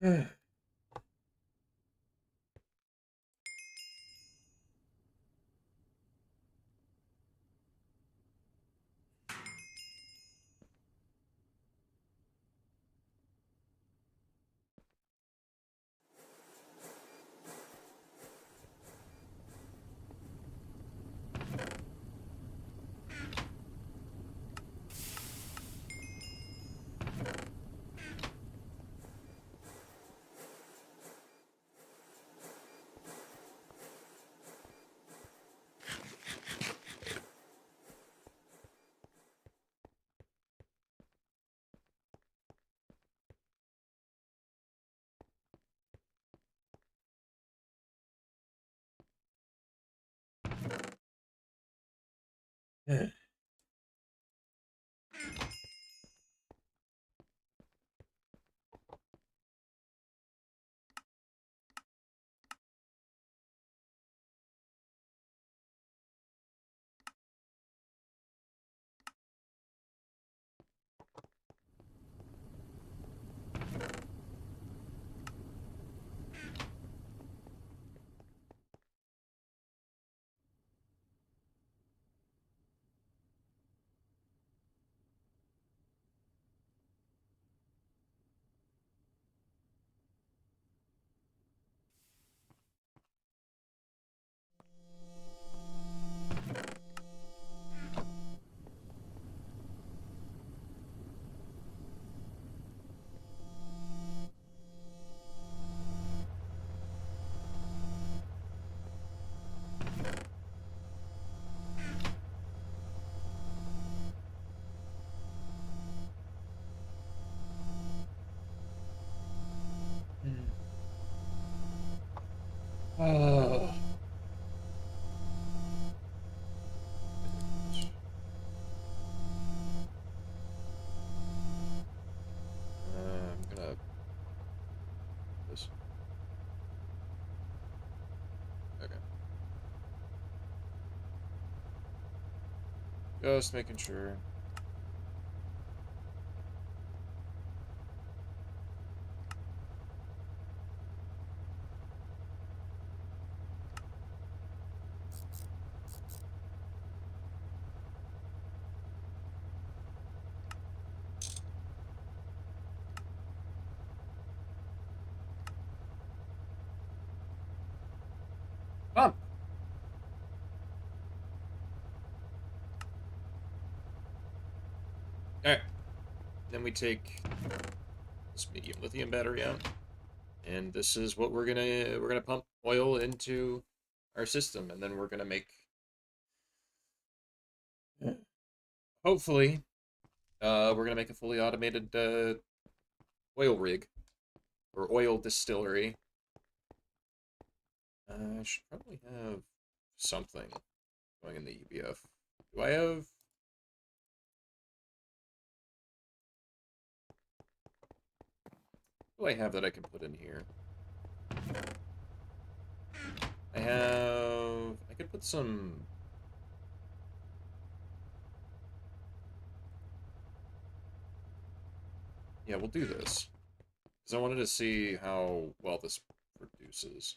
Oh. I'm gonna this. Okay. Just making sure. Come. All right. Then we take this medium lithium battery out, and this is what we're gonna pump oil into our system, and then we're gonna make hopefully we're gonna make a fully automated oil rig or oil distillery. I should probably have something going in the EBF. Do I have? What do I have that I can put in here? I have. I could put some. Yeah, we'll do this. Because I wanted to see how well this produces.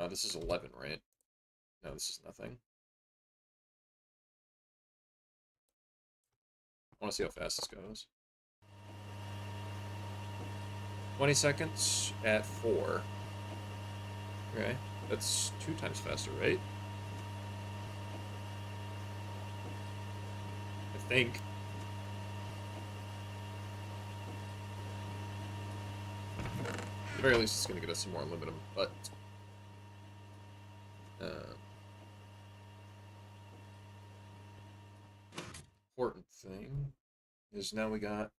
This is 11, right? No, this is nothing. I want to see how fast this goes. 20 seconds at 4. Okay, that's 2 times faster, right? I think. At the very least, it's going to get us some more aluminum, but... important thing is now we got...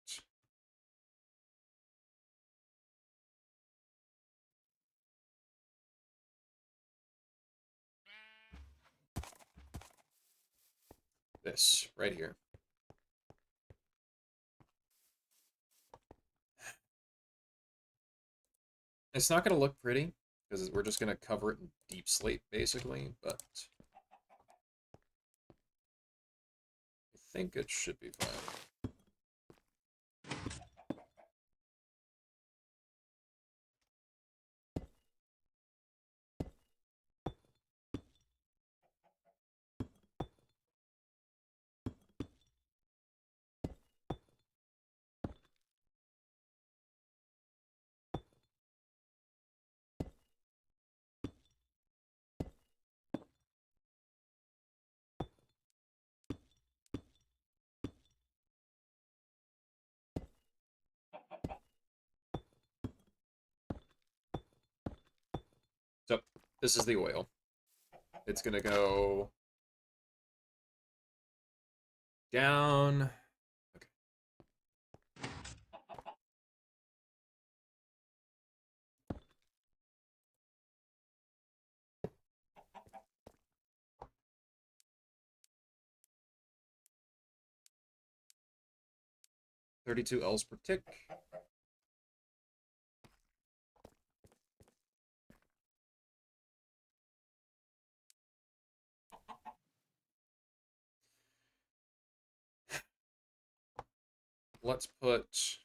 this, right here. It's not going to look pretty, because we're just going to cover it in deep slate, basically, but... I think it should be fine. this is the oil. It's gonna go down. Okay. $32 Ls per tick. Let's put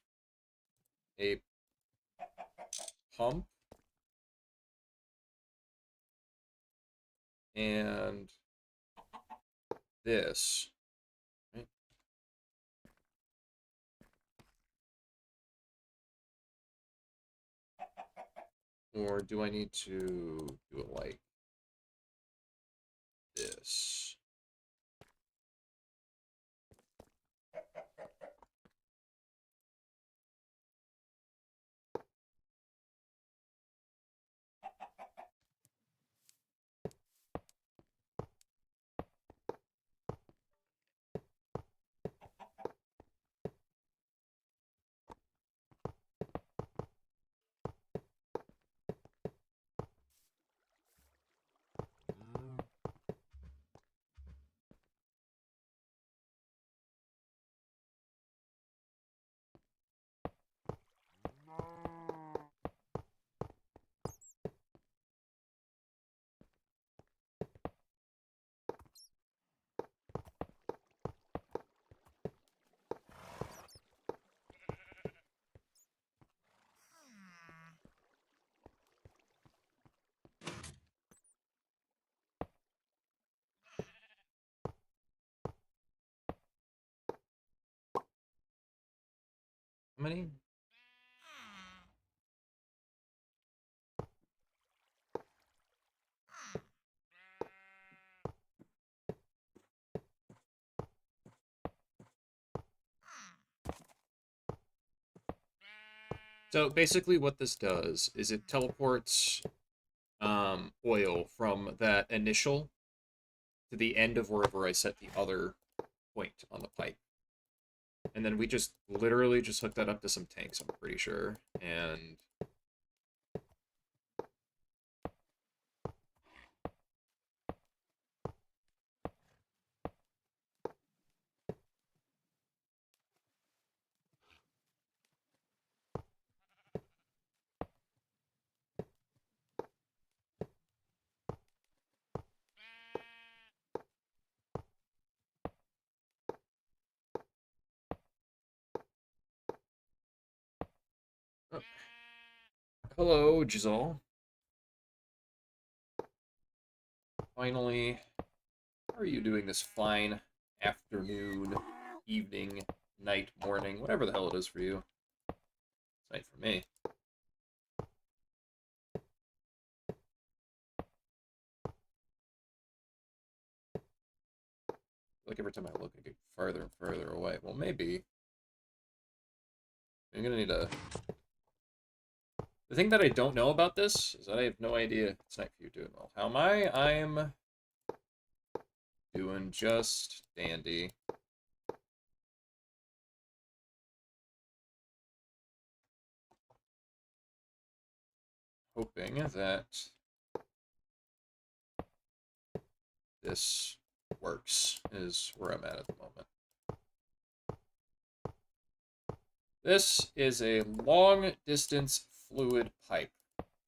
a pump and this. Right? Or do I need to do it like this? How many? So basically what this does is it teleports oil from that initial to the end of wherever I set the other point on the pipe. And then we just literally just hook that up to some tanks, I'm pretty sure. And oh. Hello, Giselle. Finally, how are you doing this fine afternoon, evening, night, morning, whatever the hell it is for you? It's night for me. Like every time I look, I get farther and farther away. Well, maybe. I'm gonna need a... The thing that I don't know about this is that I have no idea. It's night for you doing well. How am I? I'm doing just dandy. Hoping that this works is where I'm at the moment. This is a long-distance fluid pipe.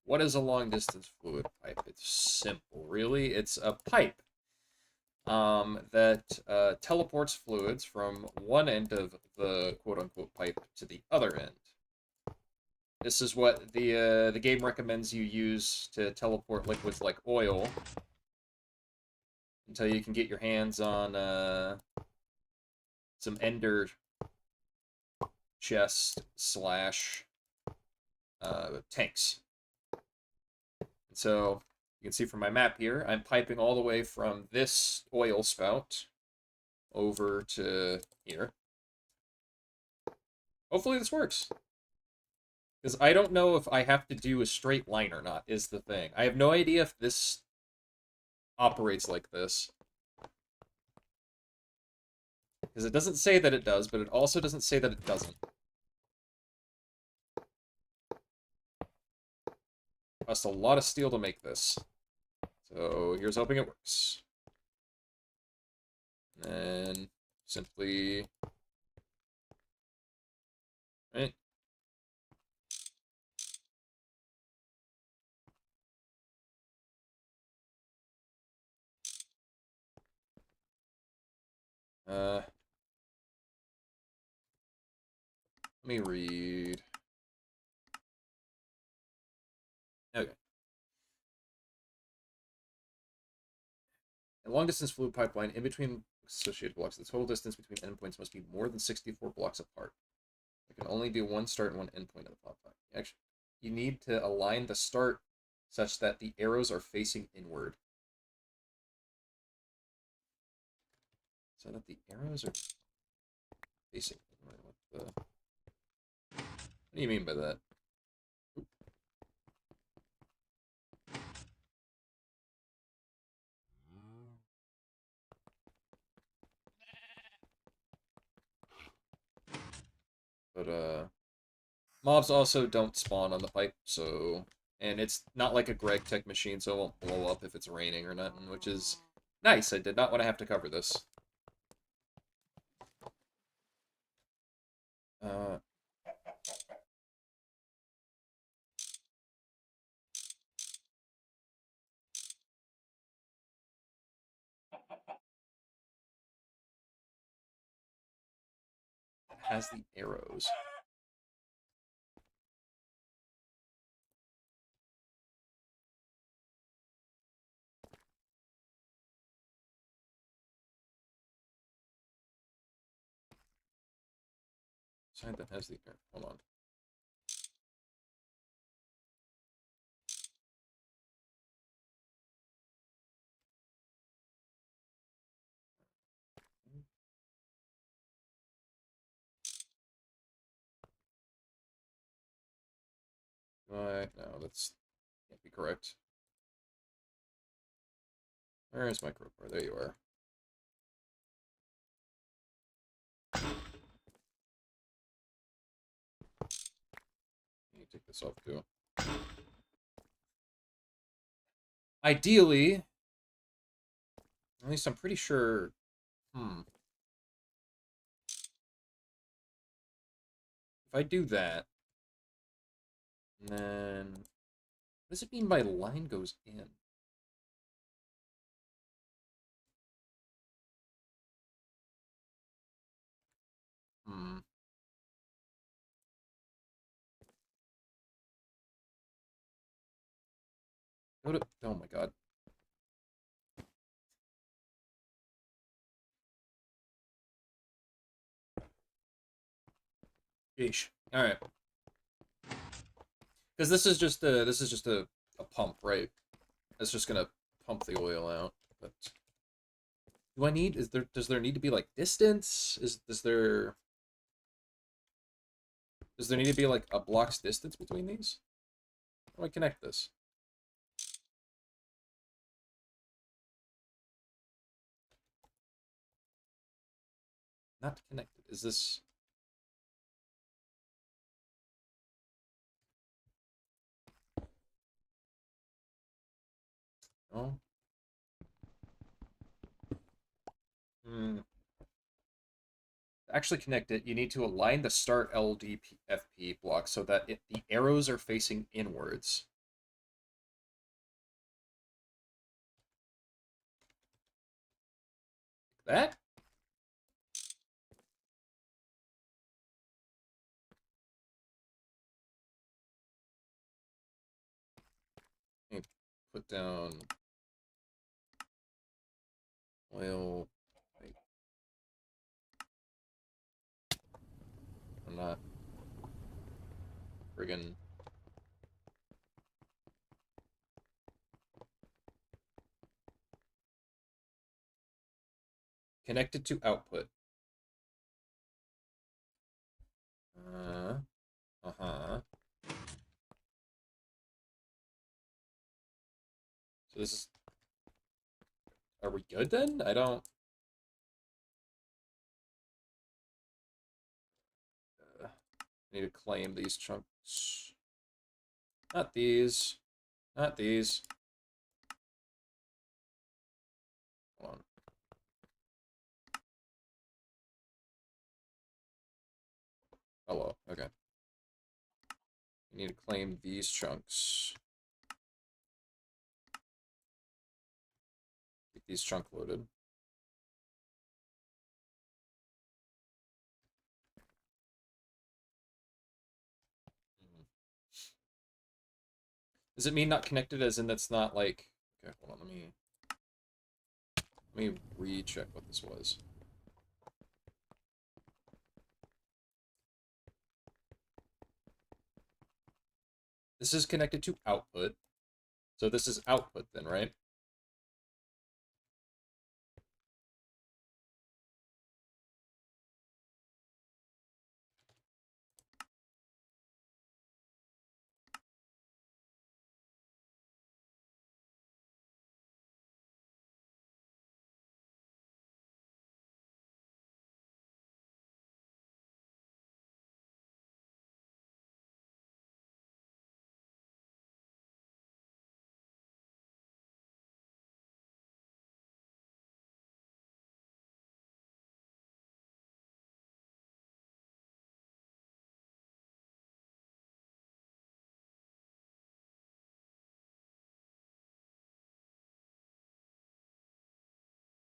What is a long-distance fluid pipe? It's simple, really. It's a pipe that teleports fluids from one end of the quote-unquote pipe to the other end. This is what the game recommends you use to teleport liquids like oil until you can get your hands on some ender chest slash tanks. And so you can see from my map here, I'm piping all the way from this oil spout over to here. Hopefully this works. Because I don't know if I have to do a straight line or not, is the thing. I have no idea if this operates like this. Because it doesn't say that it does, but it also doesn't say that it doesn't. Costs a lot of steel to make this. So here's hoping it works. And simply... Right? Let me read. Okay. A long-distance fluid pipeline in between associated blocks. The total distance between endpoints must be more than 64 blocks apart. There can only be one start and one endpoint of the pipeline. Actually, you need to align the start such that the arrows are facing inward. So that the arrows are facing inward. What do you mean by that? But, mobs also don't spawn on the pipe, so... And it's not like a GregTech machine, so it won't blow up if it's raining or nothing, which is nice. I did not want to have to cover this. Uh... It has the arrows. Side that has the arrow. Hold on. No, that's can't be correct. Where is my crowbar? There you are. Let me take this off too. Ideally, at least I'm pretty sure. If I do that, then what does it mean by line goes in? Hmm. Go to, oh my god. Yeesh. All right. Because this is just a pump, right? It's just gonna pump the oil out. But do I need? Does there need to be like distance? Does there need to be like a block's distance between these? How do I connect this? Not connected. Is this? Oh. Hmm. To actually connect it, you need to align the start LDFP block so that the arrows are facing inwards. That? Put down oil. Wait. I'm not friggin' connected to output. Uh-huh. So this is... Are we good then? I don't... I need to claim these chunks. Not these. Not these. Hold on. Hello. Okay. I need to claim these chunks. Get these chunk loaded. Does it mean not connected as in that's not like... Okay, hold on, let me recheck what this was. This is connected to output. So this is output then, right?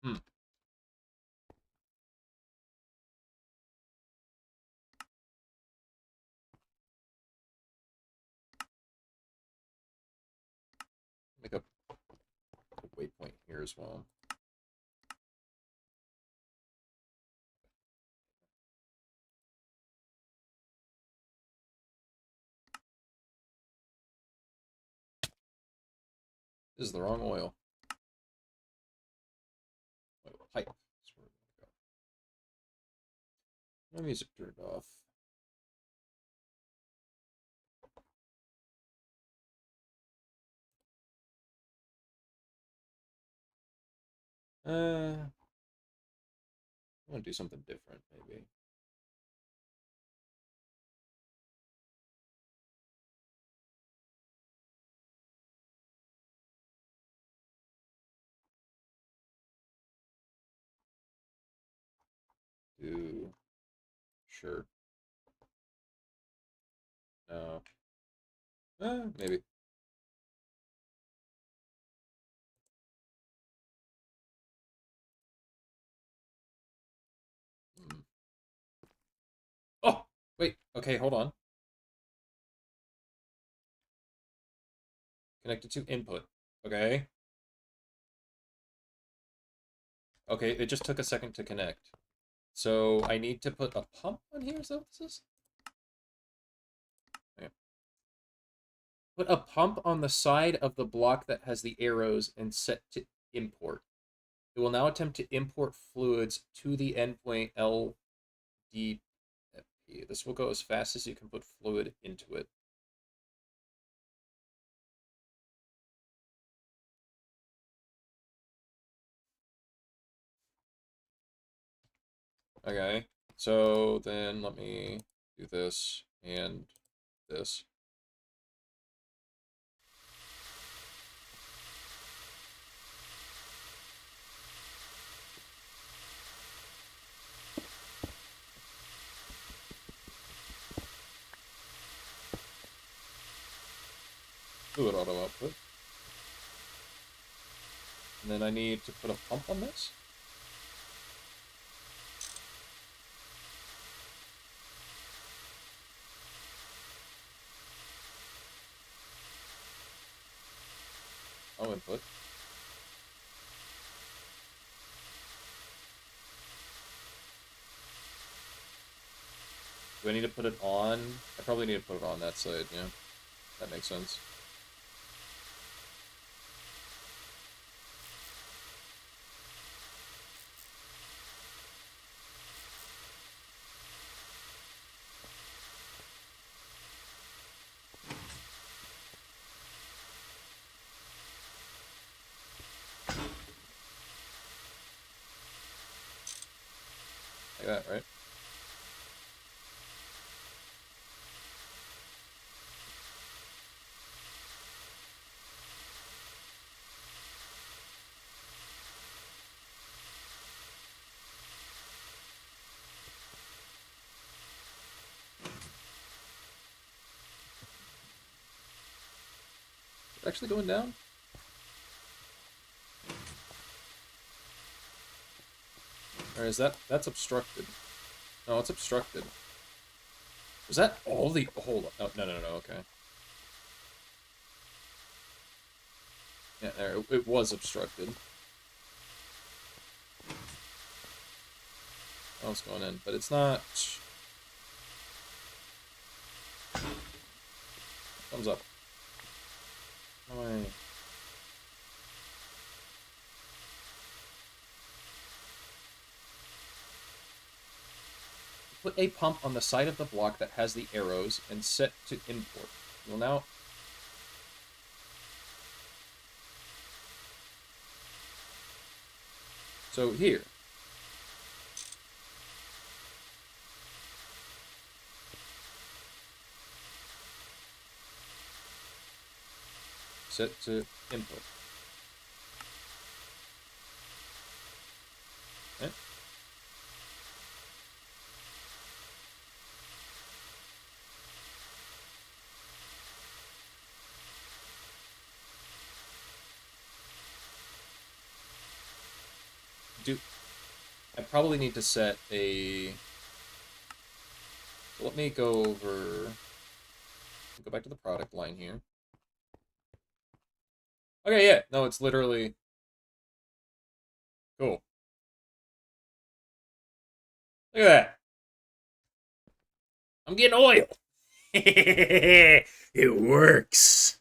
Hmm. Make a waypoint here as well. This is the wrong oil. Pipe. That's where we go. My music turned off. I want to do something different, maybe. Do... Sure. No. Maybe. Hmm. Oh! Wait. Okay, hold on. Connected to input. Okay. Okay, it just took a second to connect. So I need to put a pump on here? Is that what this is? Okay. Put a pump on the side of the block that has the arrows and set to import. It will now attempt to import fluids to the endpoint LDFP. This will go as fast as you can put fluid into it. Okay, so then let me do this and this. Fluid auto output. And then I need to put a pump on this. Oh, input. Do I need to put it on? I probably need to put it on that side, yeah. That makes sense. that, right? Is it actually going down? Or is that's obstructed? No, it's obstructed. Was that all the... Hold on. Oh, no, okay. Yeah, there, it was obstructed. Oh, it's going in, but it's not... Thumbs up. No way. Put a pump on the side of the block that has the arrows and set to import. Well, now... So here. Set to input. Okay. I probably need to set a... So let me go over... Go back to the product line here. Okay, yeah. No, it's literally... Cool. Look at that. I'm getting oil. It works.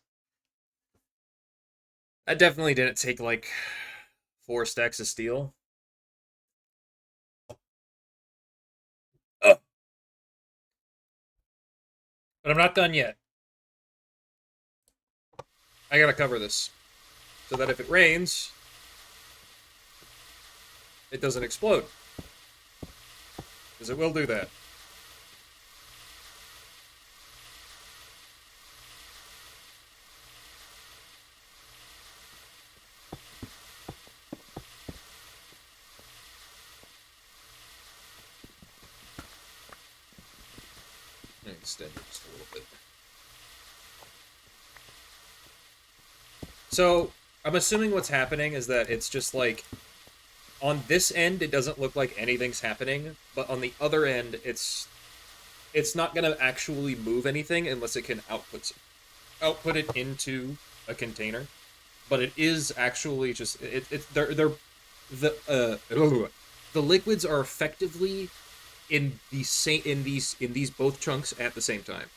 That definitely didn't take, like, 4 stacks of steel. Oh. But I'm not done yet. I gotta cover this. So that if it rains, it doesn't explode. Because it will do that. Extend it just a little bit. So, I'm assuming what's happening is that it's just like, on this end, it doesn't look like anything's happening, but on the other end, it's not going to actually move anything unless it can output it into a container. But it is actually just they're the liquids are effectively in these both chunks at the same time.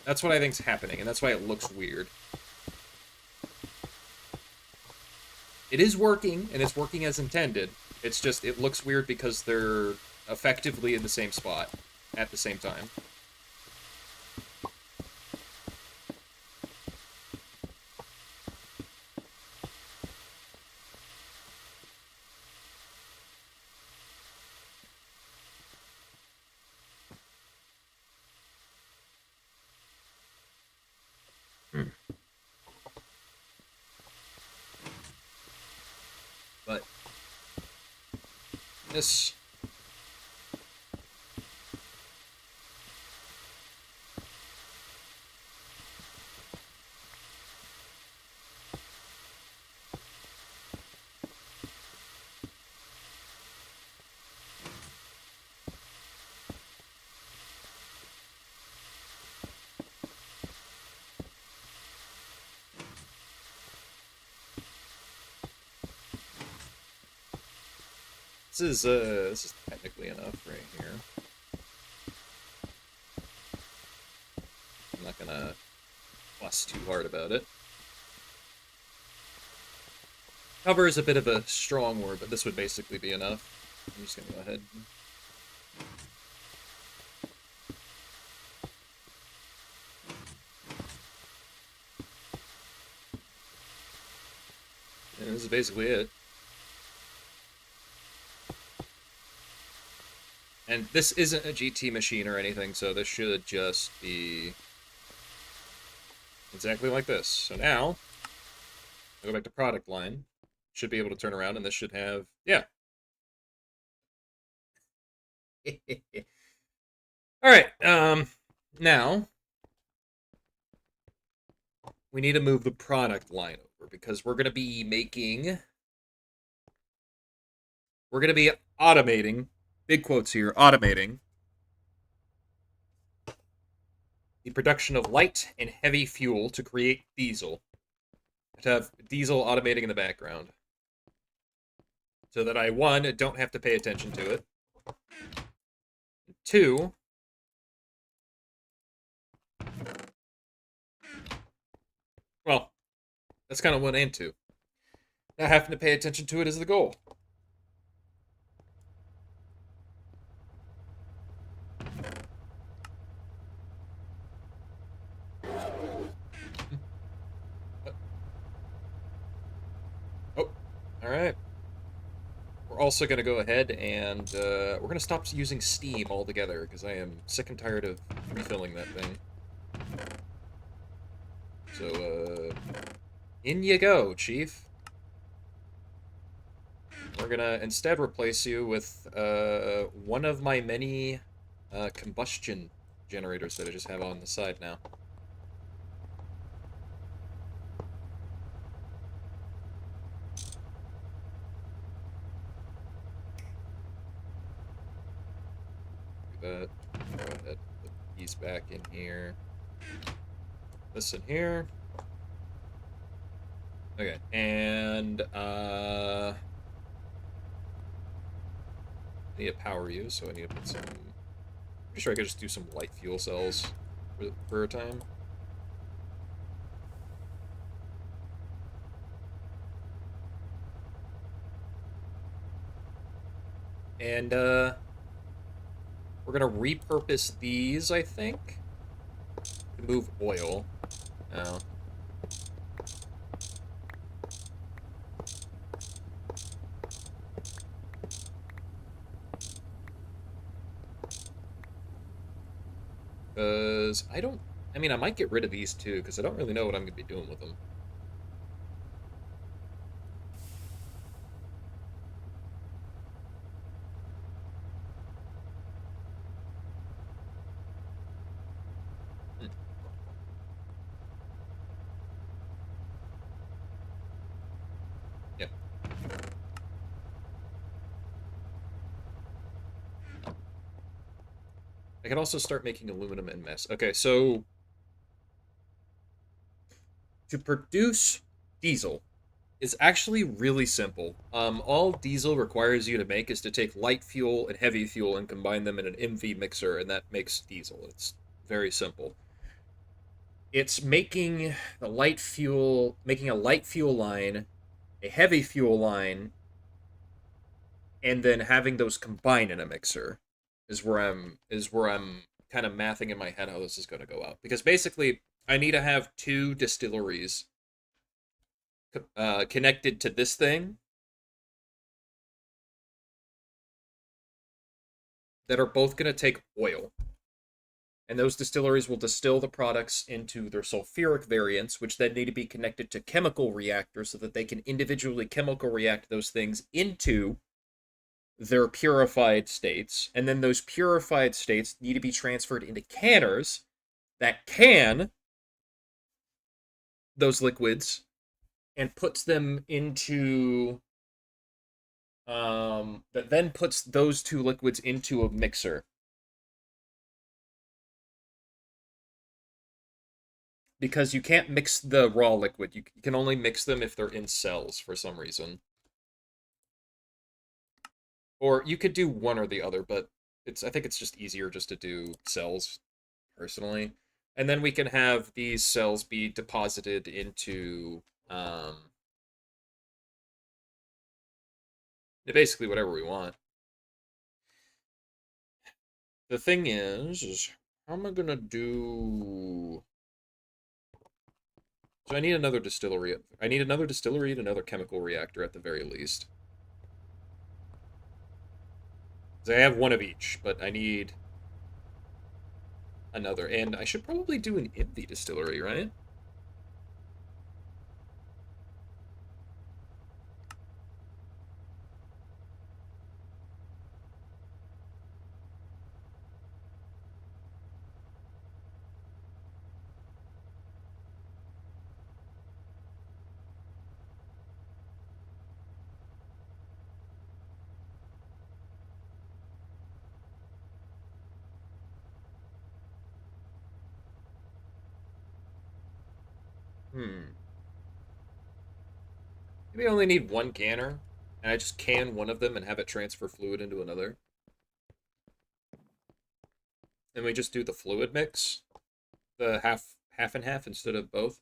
That's what I think's happening, and that's why it looks weird. It is working, and it's working as intended. It's just, it looks weird because they're effectively in the same spot at the same time. But this... this is technically enough right here. I'm not gonna fuss too hard about it. Cover is a bit of a strong word, but this would basically be enough. I'm just gonna go ahead. And this is basically it. And this isn't a GT machine or anything, so this should just be exactly like this. So now, I go back to product line. Should be able to turn around, and this should have, yeah. All right. Now we need to move the product line over because we're going to be making. We're going to be automating. Big quotes here. Automating the production of light and heavy fuel to create diesel. To have diesel automating in the background, so that I, one, don't have to pay attention to it. Two, well, that's kind of what I aim to. Not having to pay attention to it is the goal. Oh, all right. We're also going to go ahead and we're going to stop using steam altogether because I am sick and tired of refilling that thing. So, in you go, Chief. We're going to instead replace you with one of my many combustion generators that I just have on the side now. Do that. Go ahead, put these back in here. This in here. Okay, and I need to power you, so I need to put some. Pretty sure I could just do some light fuel cells for a time. And we're gonna repurpose these, I think, to move oil. Oh. Because I don't. I mean, I might get rid of these too, because I don't really know what I'm gonna be doing with them. Hmm. Yep. I can also start making aluminum en masse. Okay, so to produce diesel is actually really simple. All diesel requires you to make is to take light fuel and heavy fuel and combine them in an MV mixer, and that makes diesel. It's very simple. It's making making a light fuel line, a heavy fuel line, and then having those combine in a mixer is where I'm kind of mathing in my head how this is going to go out. Because basically, I need to have two distilleries connected to this thing that are both going to take oil. And those distilleries will distill the products into their sulfuric variants, which then need to be connected to chemical reactors so that they can individually chemical react those things into their purified states. And then those purified states need to be transferred into canners that can those liquids and puts them into that then puts those two liquids into a mixer. Because you can't mix the raw liquid. You can only mix them if they're in cells for some reason. Or you could do one or the other, but I think it's just easier just to do cells, personally. And then we can have these cells be deposited into basically whatever we want. The thing is how am I gonna do? So I need another distillery. I need another distillery and another chemical reactor at the very least. 'Cause I have one of each, but I need another. And I should probably do an in the distillery, right? Hmm. Maybe I only need one canner, and I just can one of them and have it transfer fluid into another. And we just do the fluid mix, the half and half instead of both.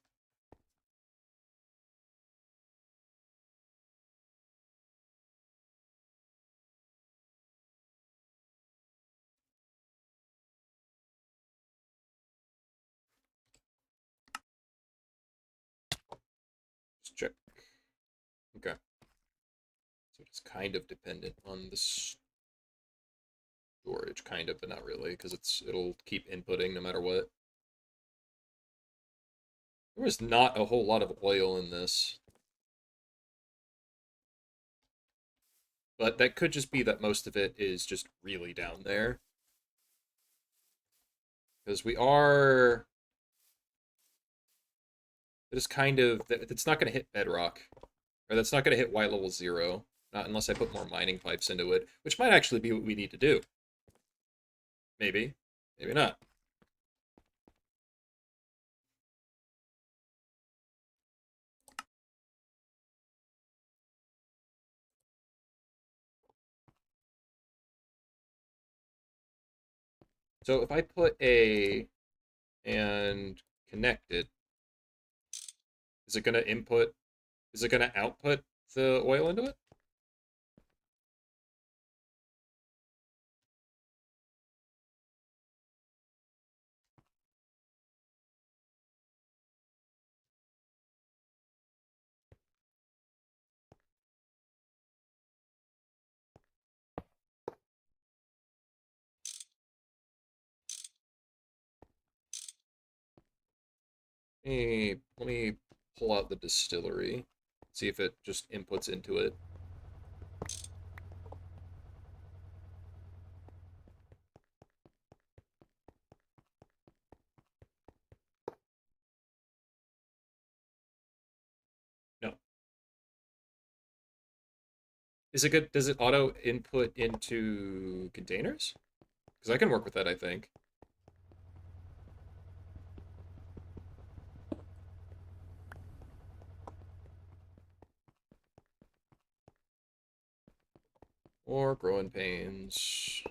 Just check. Okay. So it's kind of dependent on the storage, kind of, but not really, because it'll keep inputting no matter what. There was not a whole lot of oil in this, but that could just be that most of it is just really down there. Because we are. It is kind of. It's not going to hit bedrock. Or that's not going to hit Y level 0. Not unless I put more mining pipes into it, which might actually be what we need to do. Maybe. Maybe not. So if I put a and connect it, is it going to input? Is it going to output the oil into it? Let me pull out the distillery, see if it just inputs into it. No. Is it good? Does it auto input into containers? Because I can work with that, I think. Or growing pains.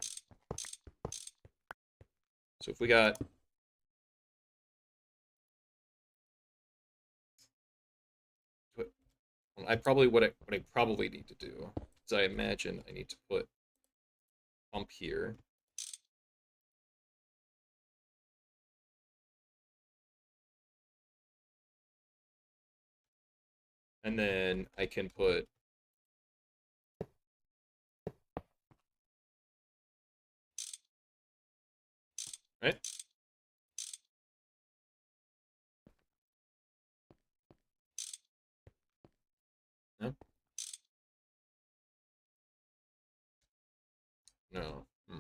So if we got I probably what I probably need to do is I imagine I need to put pump here. And then I can put right? No? No. Hmm.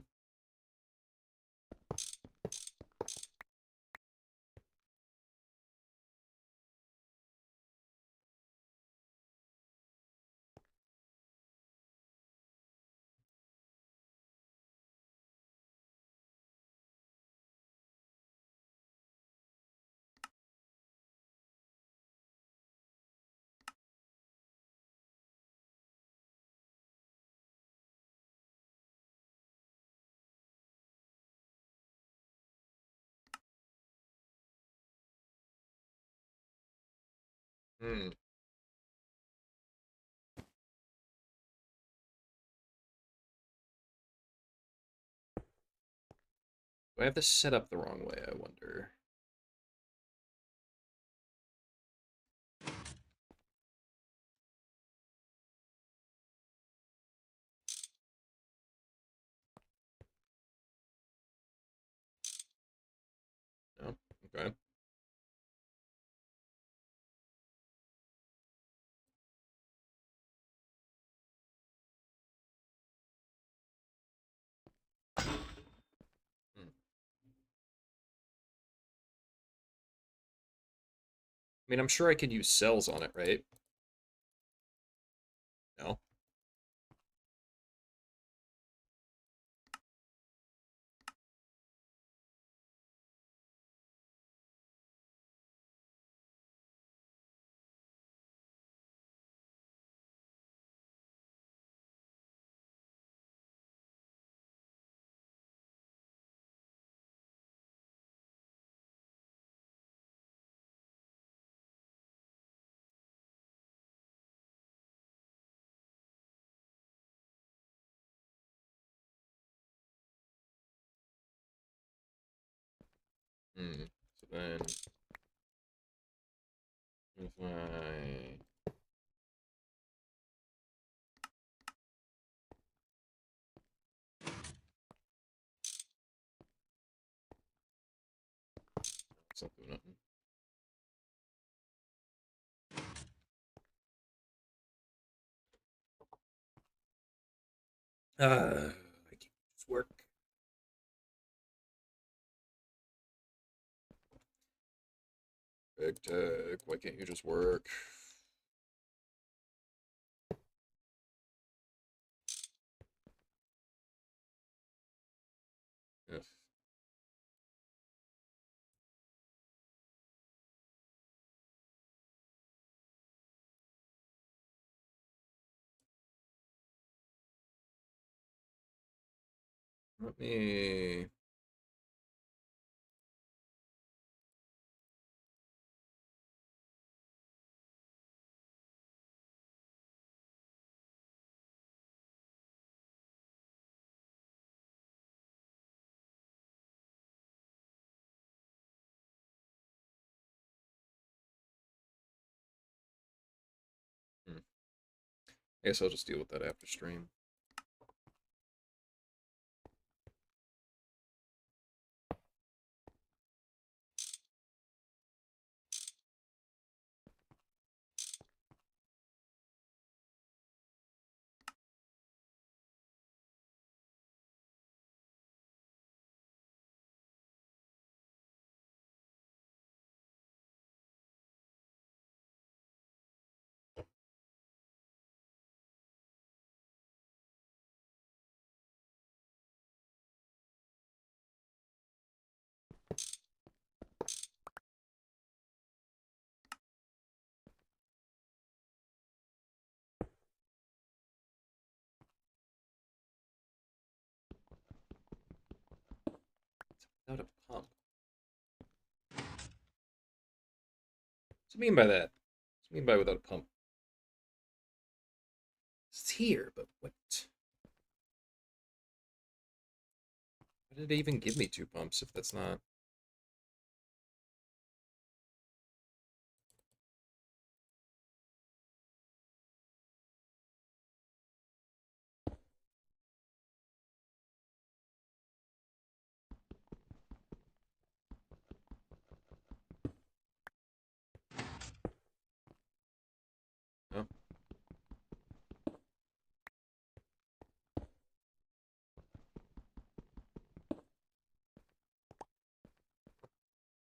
Hmm. Do I have this set up the wrong way, I wonder? Okay. Hmm. I mean, I'm sure I can use cells on it, right? No. Hmm. So then, if I something, nothing. I can't just work. GregTech, why can't you just work? Ugh. Let me. Hmm. I guess I'll just deal with that after stream. Without a pump. What do you mean by that? What do you mean by without a pump? It's here, but what? Why did it even give me two pumps if that's not? Oh.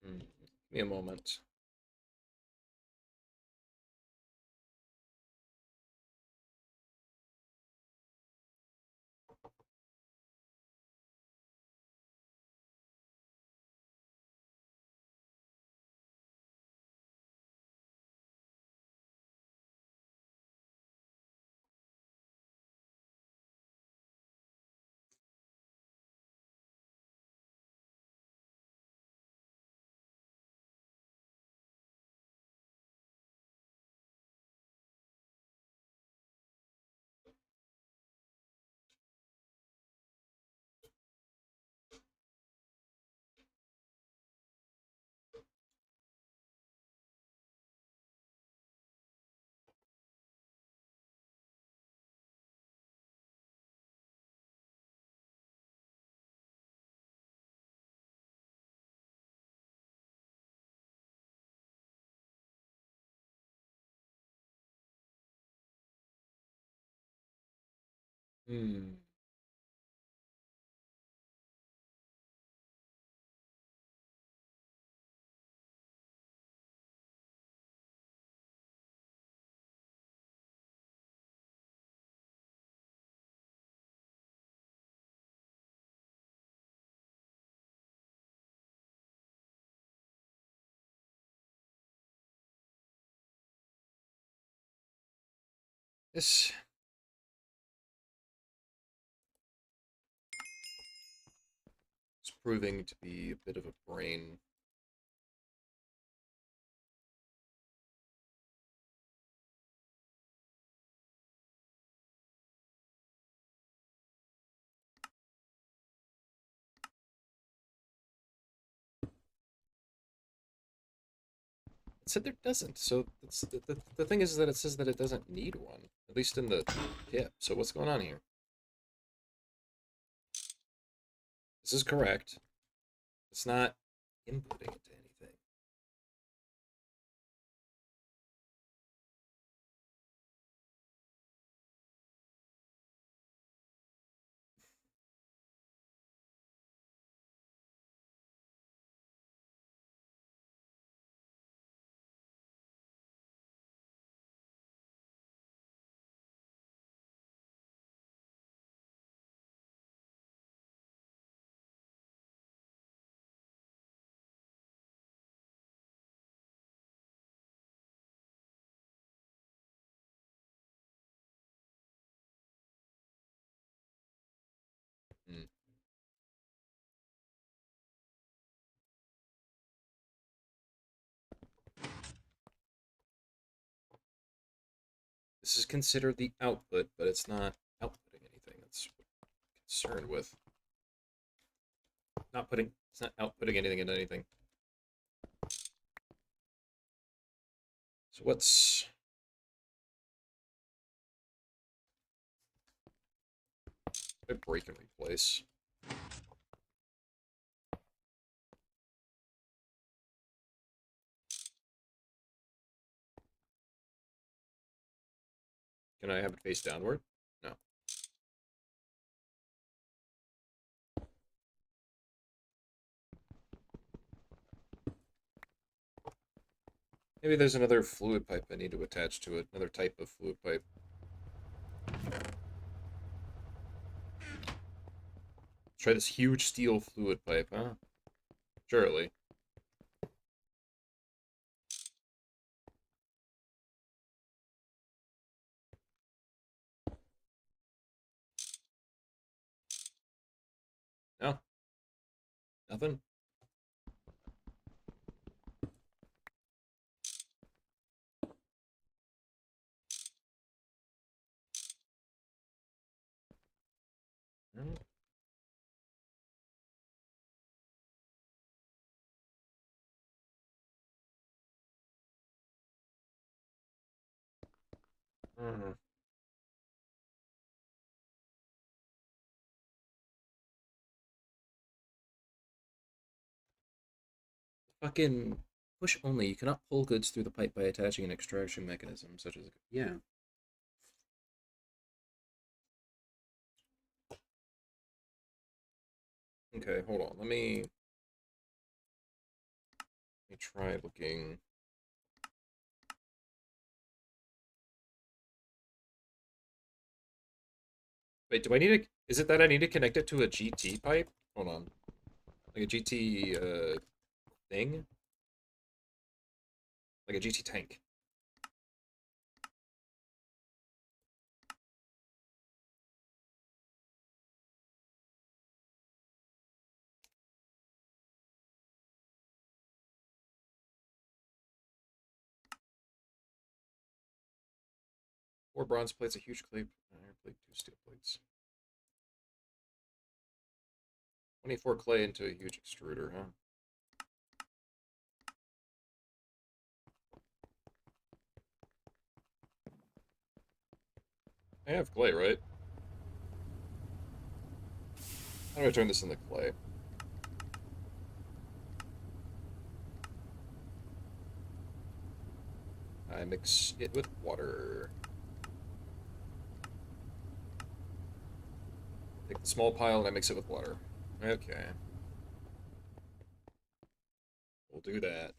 Hmm. Give me a moment. Hmm. This is proving to be a bit of a brain. It said there doesn't. So the thing is that it says that it doesn't need one, at least in the tip. So what's going on here? This is correct. It's not inputting into anything. Hmm. This is considered the output, but it's not outputting anything. That's what I'm concerned with. Not putting. It's not outputting anything into anything. So what's a break and replace? Can I have it face downward? No. Maybe there's another fluid pipe I need to attach to it. Another type of fluid pipe. Try this huge steel fluid pipe, huh? Surely. No. Nothing. No. Mm. Fucking push only. You cannot pull goods through the pipe by attaching an extraction mechanism, such as a... Yeah. Okay, hold on. Let me try looking. Wait, do I need to... Is it that I need to connect it to a GT pipe? Hold on. Like a GT, thing? Like a GT tank. Four bronze plates, a huge clay iron plate, two steel plates. 24 clay into a huge extruder, huh? I have clay, right? How do I turn this into clay? I mix it with water. Take the small pile and I mix it with water. Okay. We'll do that.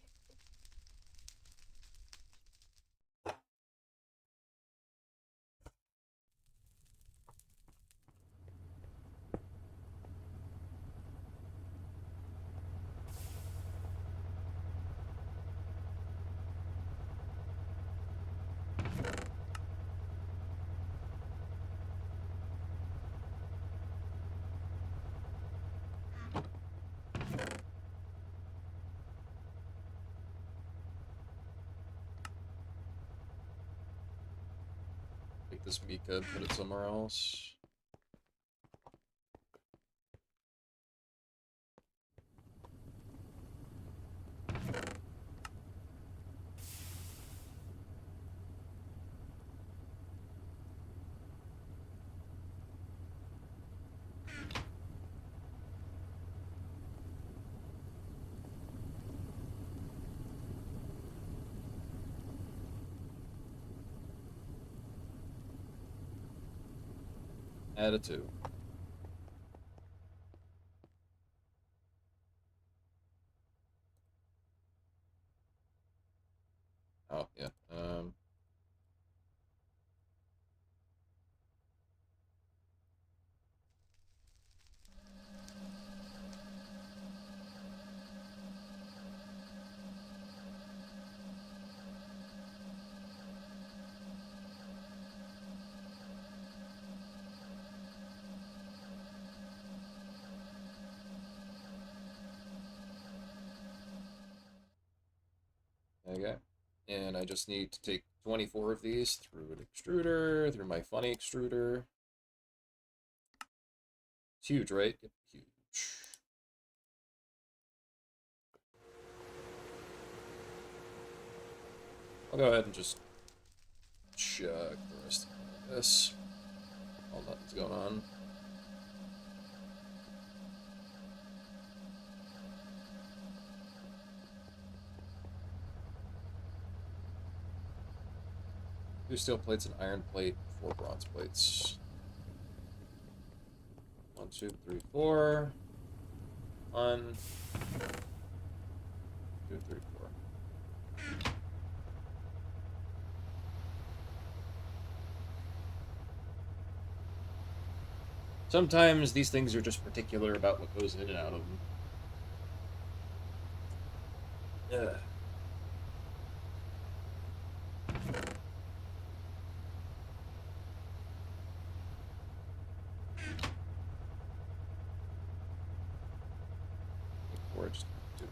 Take this mica and put it somewhere else. Add a 2. Oh, yeah. Okay. And I just need to take 24 of these through an extruder, through my funny extruder. It's huge, right? Yep, huge. I'll go ahead and just check the rest of this. While nothing's going on. Two steel plates, an iron plate, 4 bronze plates. 1, 2, 3, 4. 1, 2, 3, 4. Sometimes these things are just particular about what goes in and out of them. Yeah. Or just do.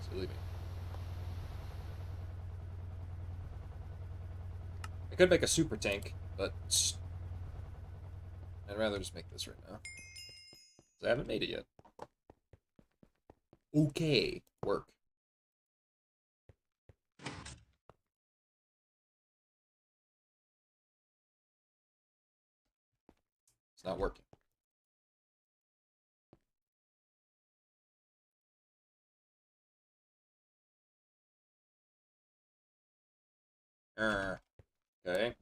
Silly me. I could make a super tank, but I'd rather just make this right now. Because I haven't made it yet. Okay. Work. It's not working. Okay.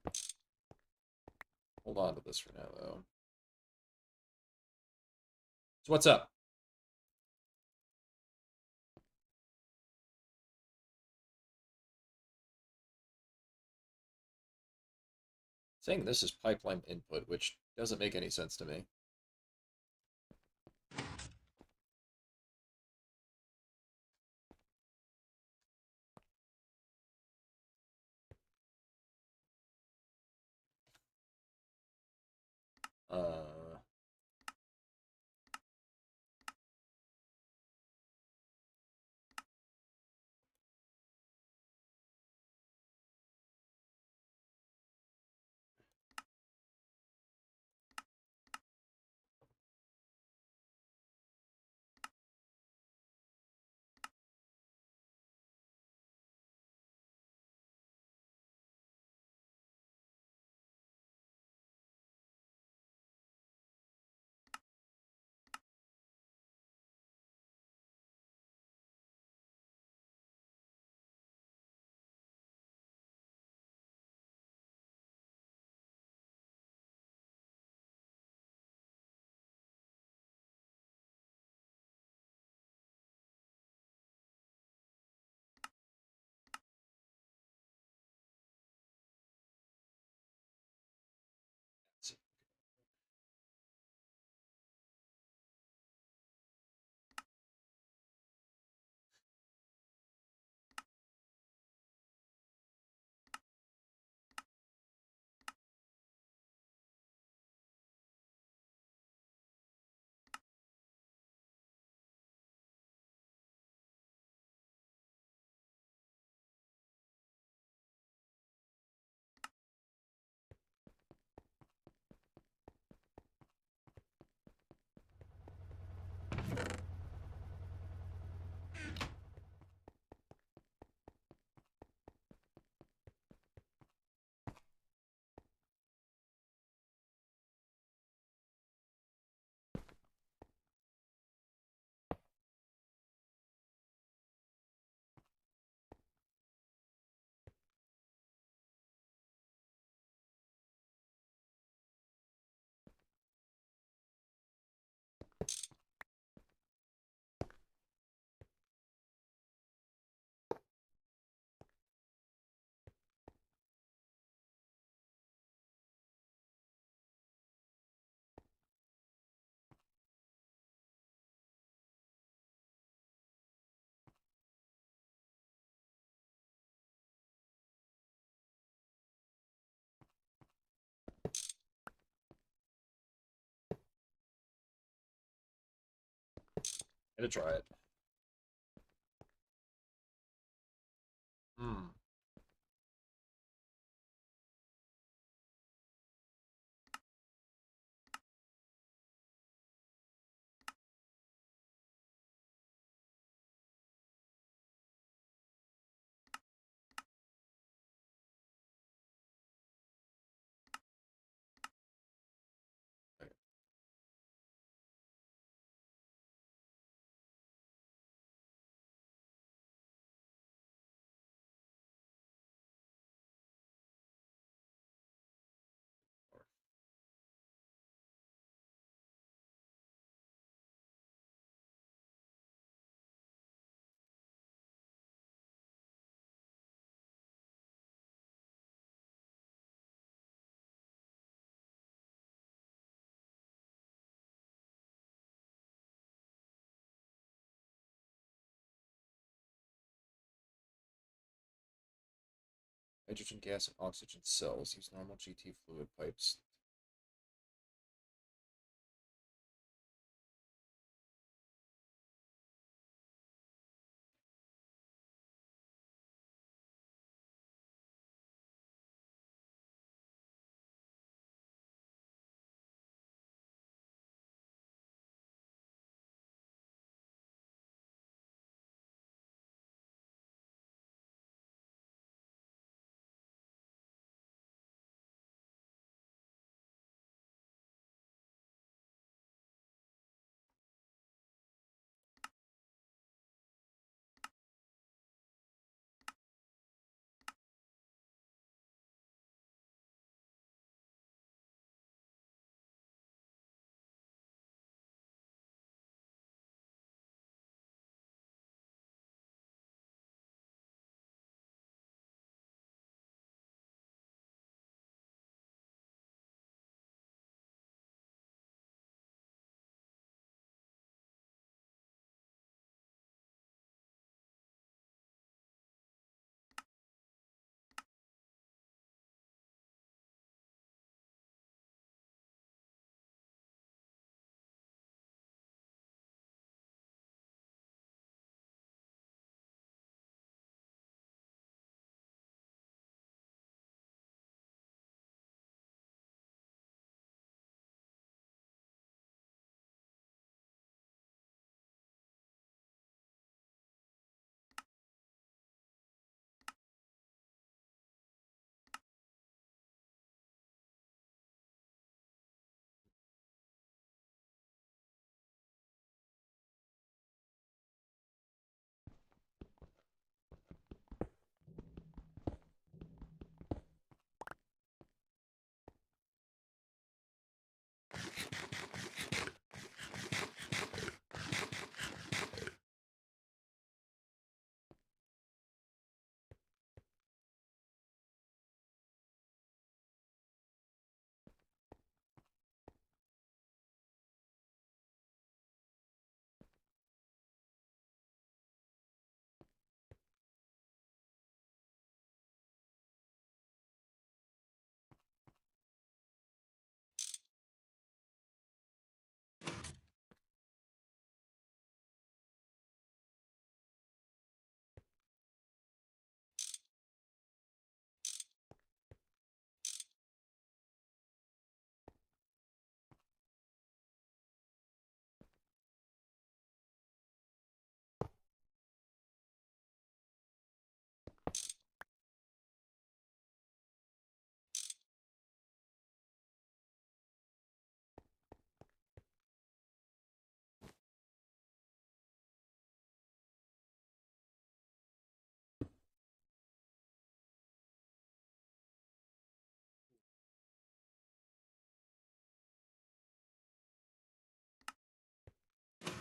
Hold on to this for now, though. So what's up? Saying this is pipeline input, which doesn't make any sense to me. Uh, Gonna try it. Hmm. Hydrogen gas and oxygen cells. Use normal GT fluid pipes.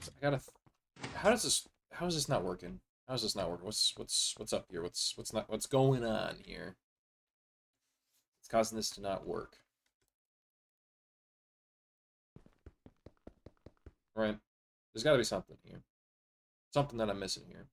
I gotta. How does this? How is this not working? How is this not working? What's up here? What's going on here? It's causing this to not work. Right? There's got to be something here. Something that I'm missing here.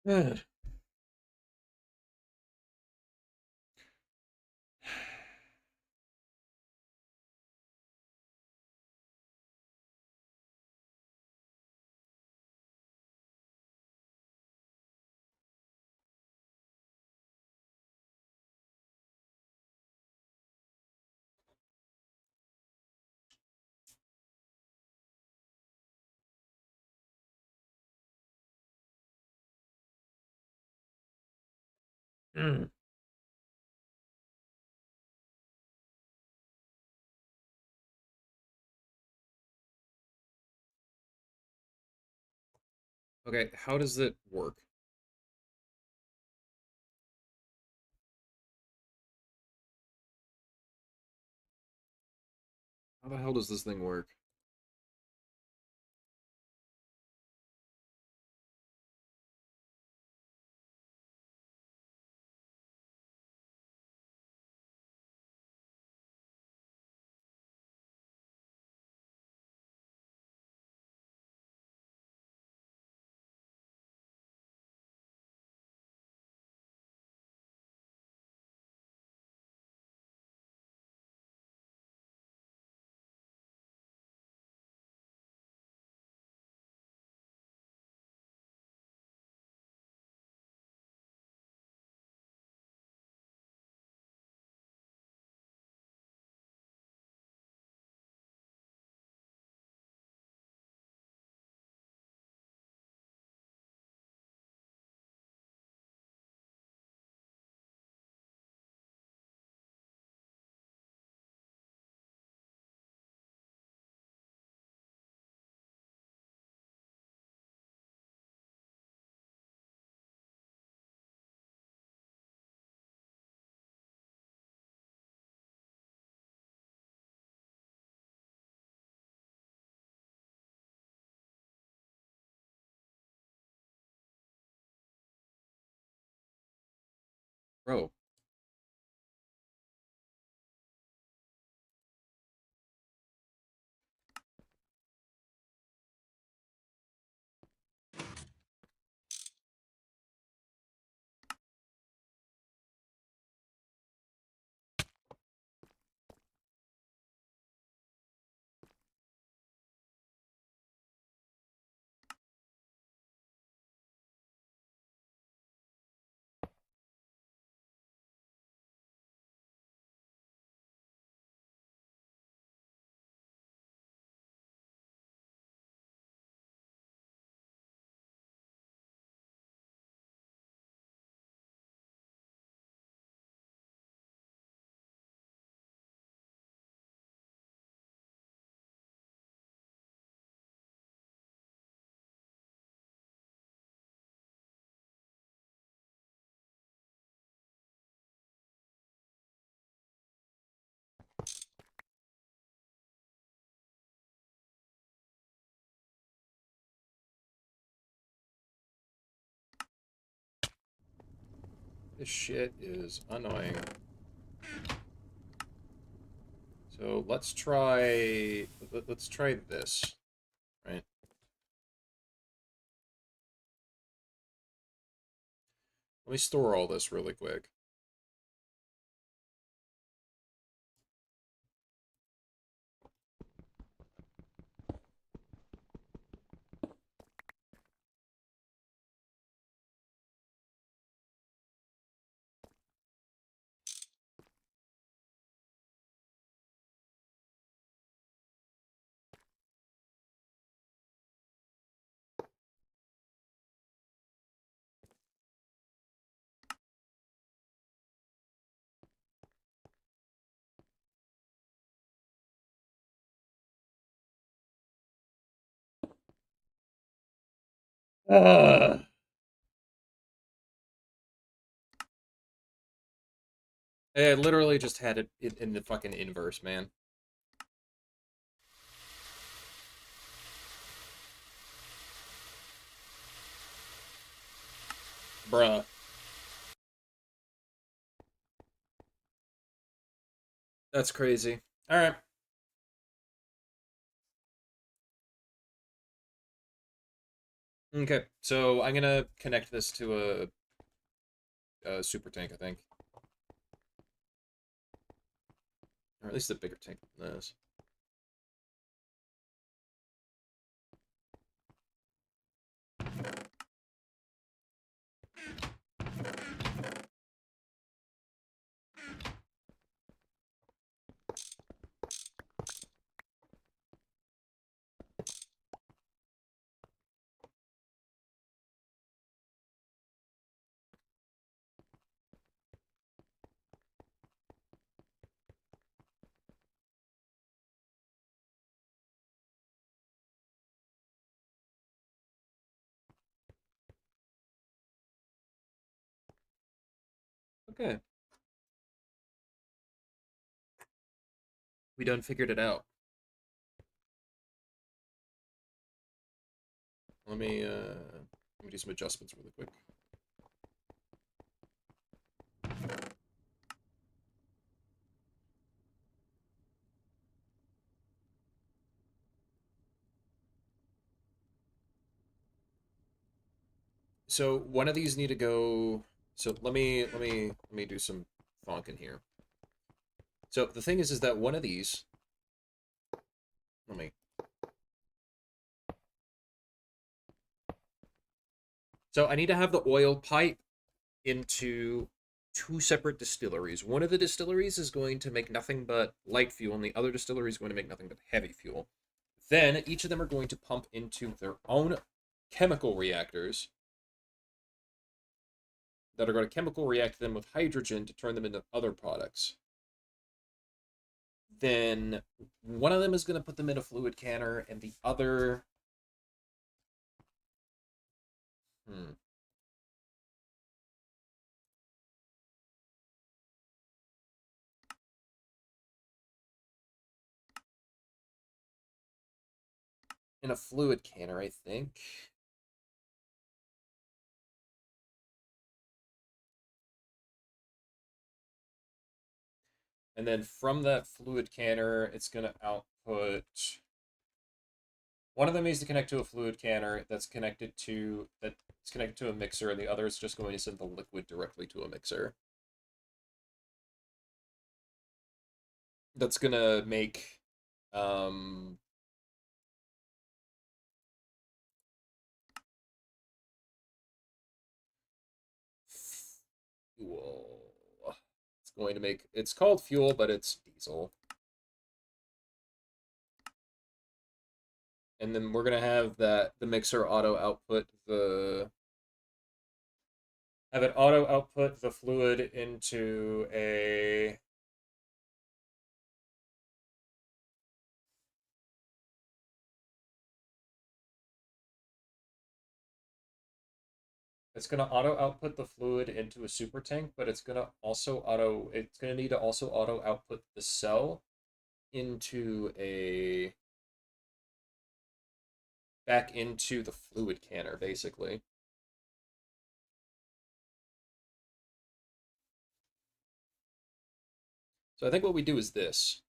Good. Mm. Okay, how does it work? How the hell does this thing work? Bro, this shit is annoying. So let's try this, right? Let me store all this really quick. Uh, I literally just had it in the fucking inverse, man. Bruh. That's crazy. Alright. Okay, so I'm gonna connect this to a super tank, I think, or at least a bigger tank than this. Okay, we done figured it out. Let me do some adjustments really quick. So one of these need to go. So let me do some thonking here. So the thing is that one of these. Let me. So I need to have the oil pipe into two separate distilleries. One of the distilleries is going to make nothing but light fuel, and the other distillery is going to make nothing but heavy fuel. Then each of them are going to pump into their own chemical reactors that are going to chemical react them with hydrogen to turn them into other products. Then one of them is going to put them in a fluid canner, and the other, hmm, in a fluid canner, I think. And then from that fluid canner, it's going to output. One of them needs to connect to a fluid canner that's connected to a mixer, and the other is just going to send the liquid directly to a mixer. That's gonna make um fuel. It's going to make it's called fuel, but it's diesel. And then we're gonna have the mixer auto output the have it auto output the fluid into a it's gonna auto output the fluid into a super tank, but it's gonna need to also auto output the cell into a back into the fluid canner, basically. So I think what we do is this.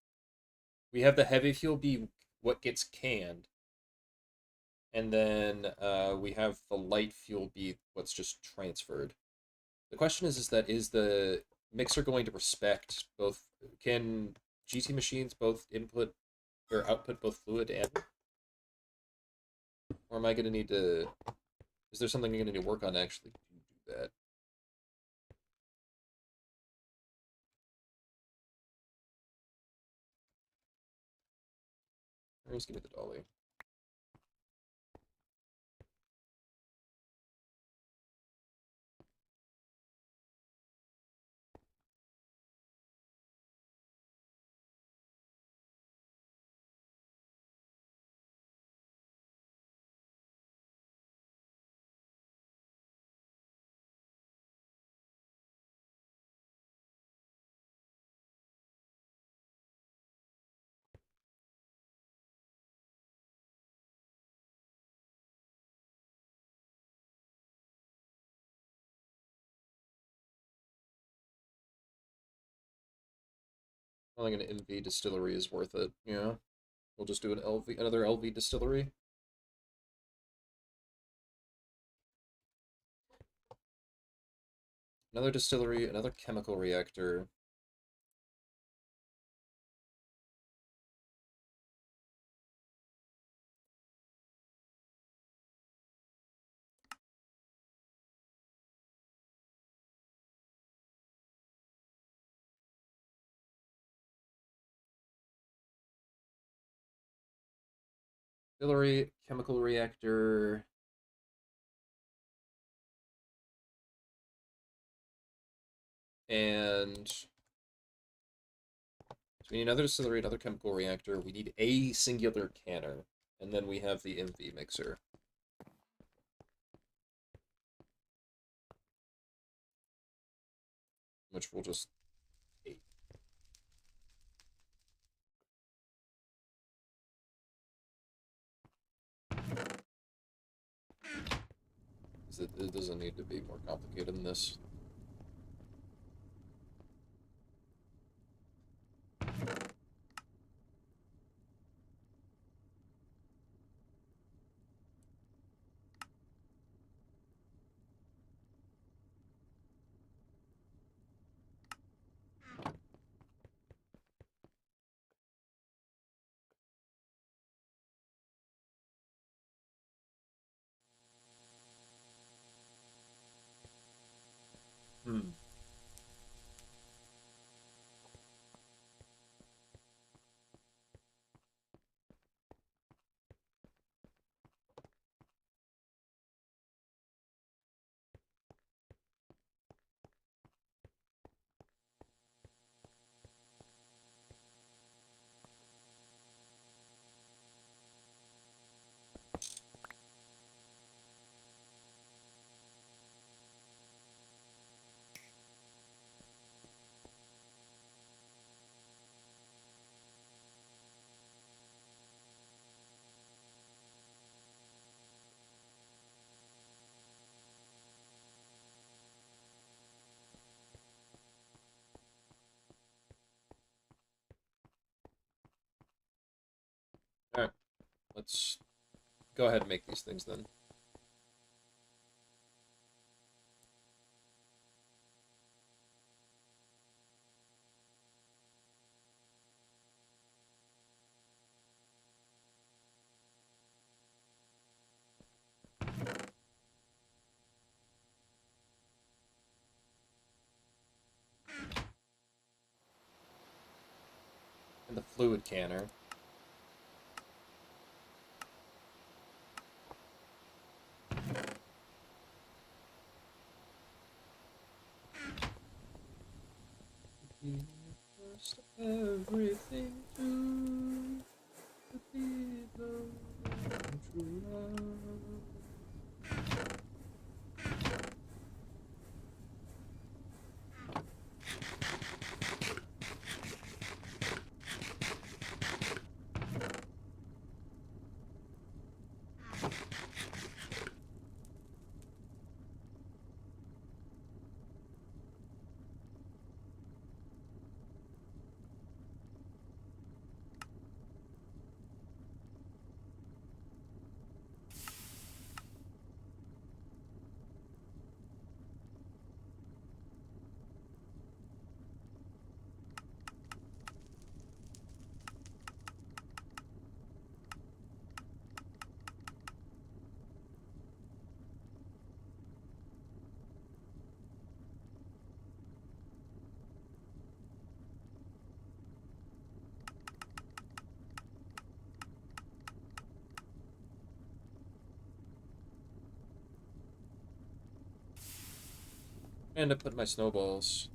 We have the heavy fuel be what gets canned, and then we have the light fuel be what's just transferred. The question is the mixer going to respect both? Can GT machines both input or output both fluid and, or am I going to need to? Is there something you're going to need to work on to actually do that? Or just give me the dolly. I think an NV distillery is worth it. Yeah, we'll just do another LV distillery. Another distillery, another chemical reactor. Distillery, chemical reactor, and so we need another distillery, another chemical reactor. We need a singular canner, and then we have the MV mixer, which we'll just take. It doesn't need to be more complicated than this. Hmm. All right, let's go ahead and make these things then. And the fluid canner. Everything to be the true love. And I put my snowballs.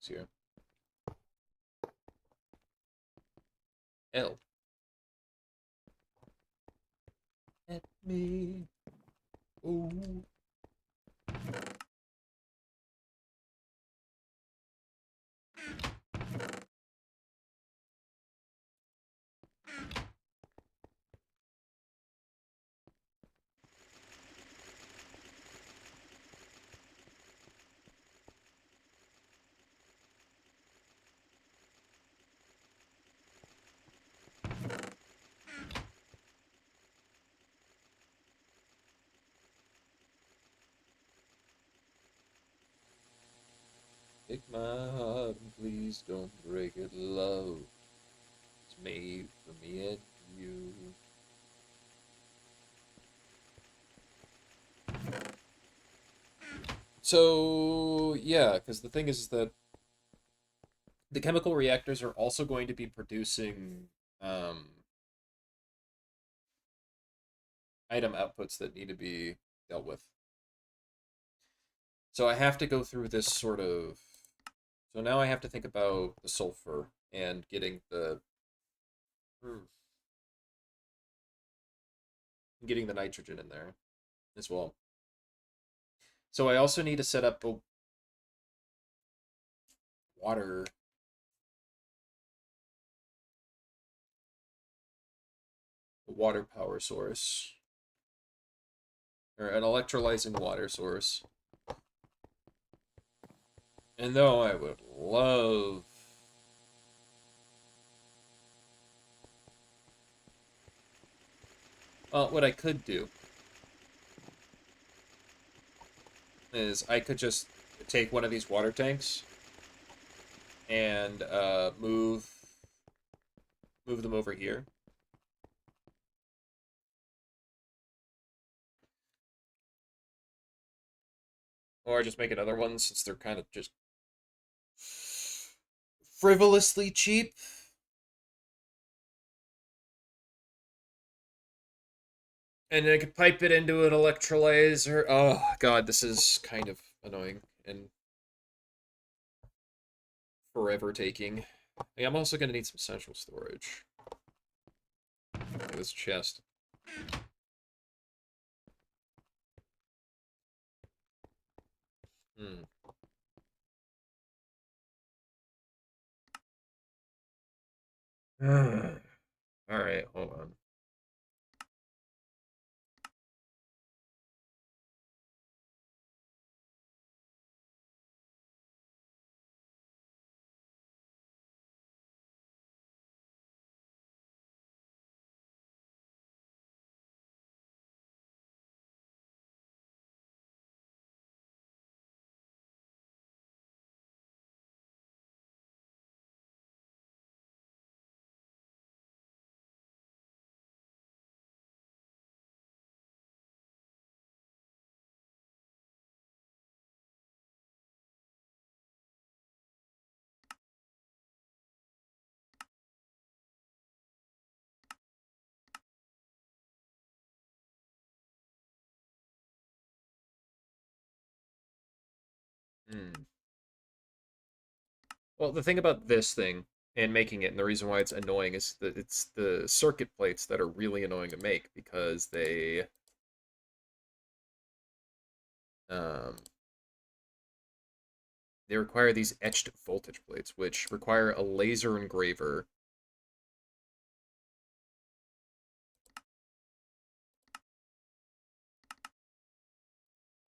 here. L. Let me. Ooh. Take my heart and please don't break it, love. It's made for me and you. So, yeah, because the thing is that the chemical reactors are also going to be producing item outputs that need to be dealt with. So I have to go through this sort of. So now I have to think about the sulfur and getting the. Getting the nitrogen in there as well. So I also need to set up a water power source or an electrolyzing water source. And though I would love what I could do is I could just take one of these water tanks and move them over here. Or just make another one since they're kind of just frivolously cheap. And I could pipe it into an electrolyzer. Oh, God, this is kind of annoying and forever taking. I'm also going to need some central storage. Like this chest. Hmm. Alright, hold on. Hmm. Well, the thing about this thing and making it, and the reason why it's annoying is that it's the circuit plates that are really annoying to make because um, they require these etched voltage plates, which require a laser engraver.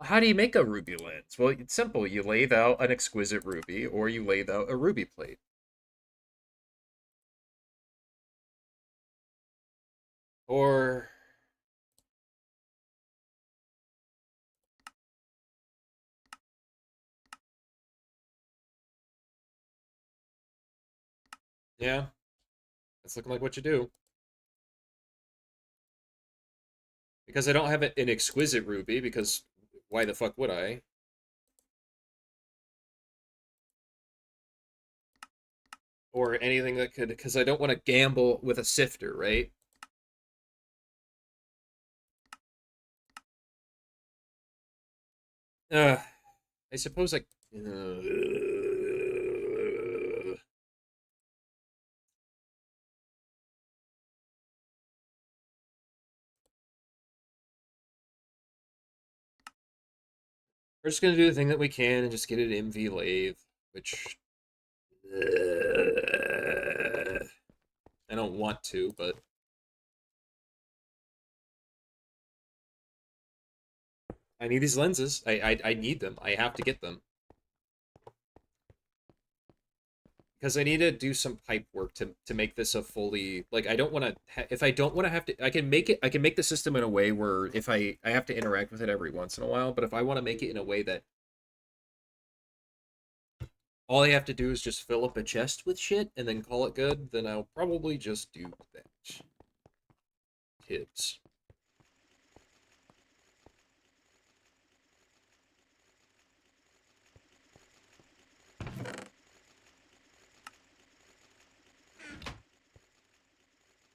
How do you make a ruby lens? Well, it's simple. You lathe out an exquisite ruby, or you lathe out a ruby plate. Or yeah, it's looking like what you do. Because I don't have an exquisite ruby, because why the fuck would I? Or anything that could, because I don't want to gamble with a sifter, right? I suppose I. We're just gonna do the thing that we can and just get it MV lathe, which I don't want to, but I need these lenses. I need them. I have to get them. Because I need to do some pipe work to make this a fully, like, I don't want to if I don't want to have to, I can make the system in a way where if I have to interact with it every once in a while, but if I want to make it in a way that all I have to do is just fill up a chest with shit and then call it good, then I'll probably just do that. Kids.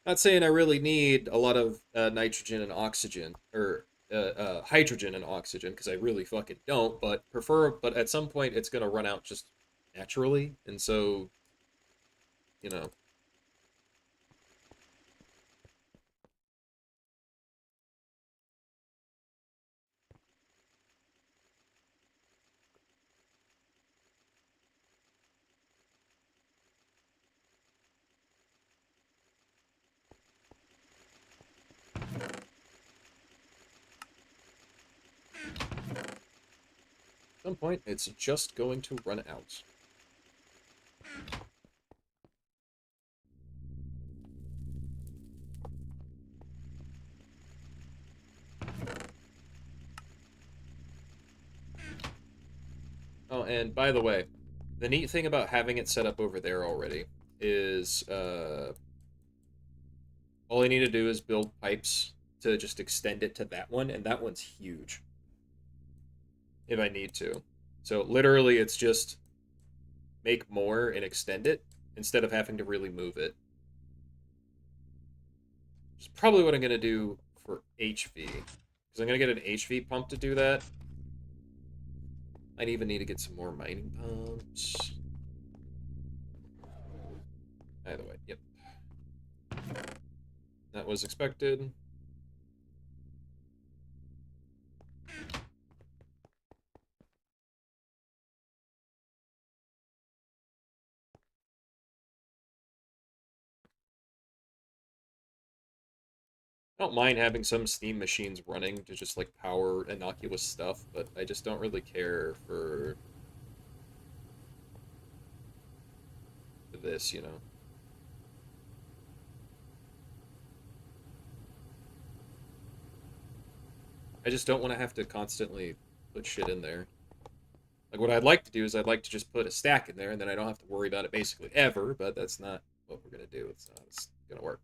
Not saying I really need a lot of nitrogen and oxygen, or hydrogen and oxygen, because I really fucking don't. But at some point it's gonna run out just naturally, and so you know, at some point it's just going to run out. Oh, and by the way, the neat thing about having it set up over there already is all I need to do is build pipes to just extend it to that one, and that one's huge if I need to. So literally, it's just make more and extend it instead of having to really move it. Which is probably what I'm going to do for HV. Because I'm going to get an HV pump to do that. I'd even need to get some more mining pumps. Either way, yep. That was expected. I don't mind having some steam machines running to just like power innocuous stuff, but I just don't really care for this, you know. I just don't want to have to constantly put shit in there. Like what I'd like to do is I'd like to just put a stack in there and then I don't have to worry about it basically ever, but that's not what we're gonna do. It's not it's gonna work.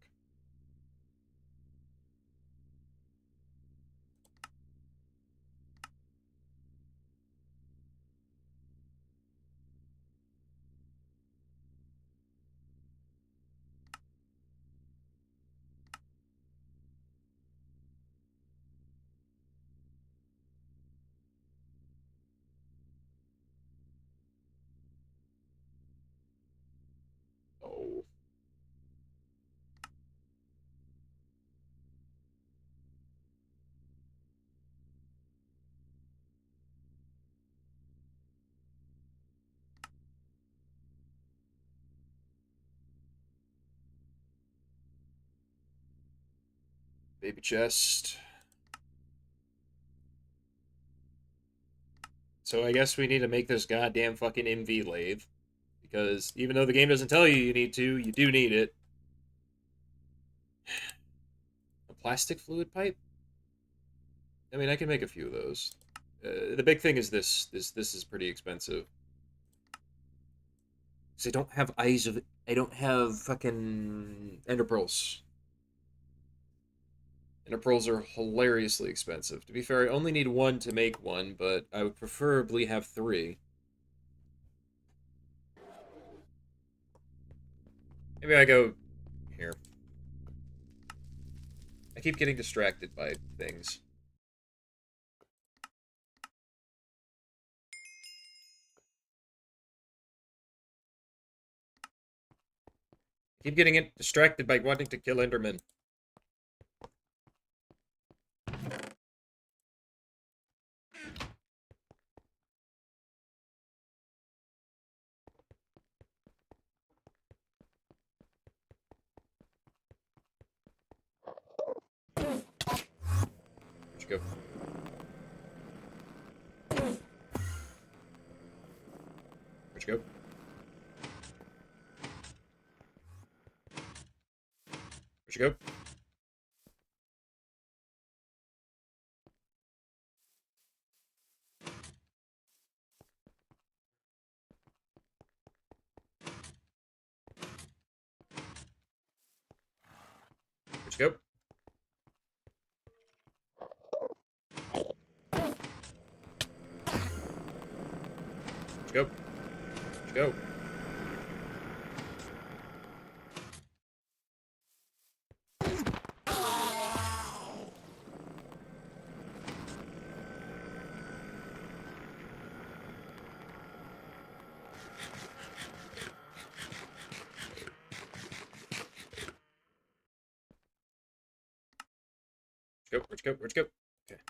Oh, baby chest. So I guess we need to make this goddamn fucking MV lathe. Because even though the game doesn't tell you you need to, you do need it. A plastic fluid pipe? I mean, I can make a few of those. The big thing is this is pretty expensive. Because I don't have eyes of... I don't have fucking ender pearls. Ender pearls are hilariously expensive. To be fair, I only need one to make one, but I would preferably have three. Maybe I go here. I keep getting distracted by things. I keep getting distracted by wanting to kill Enderman. you go? Where'd you go? Where'd you go? Where'd you go? Where'd you go? Where'd you go? Where'd you go? Where'd you go? Okay.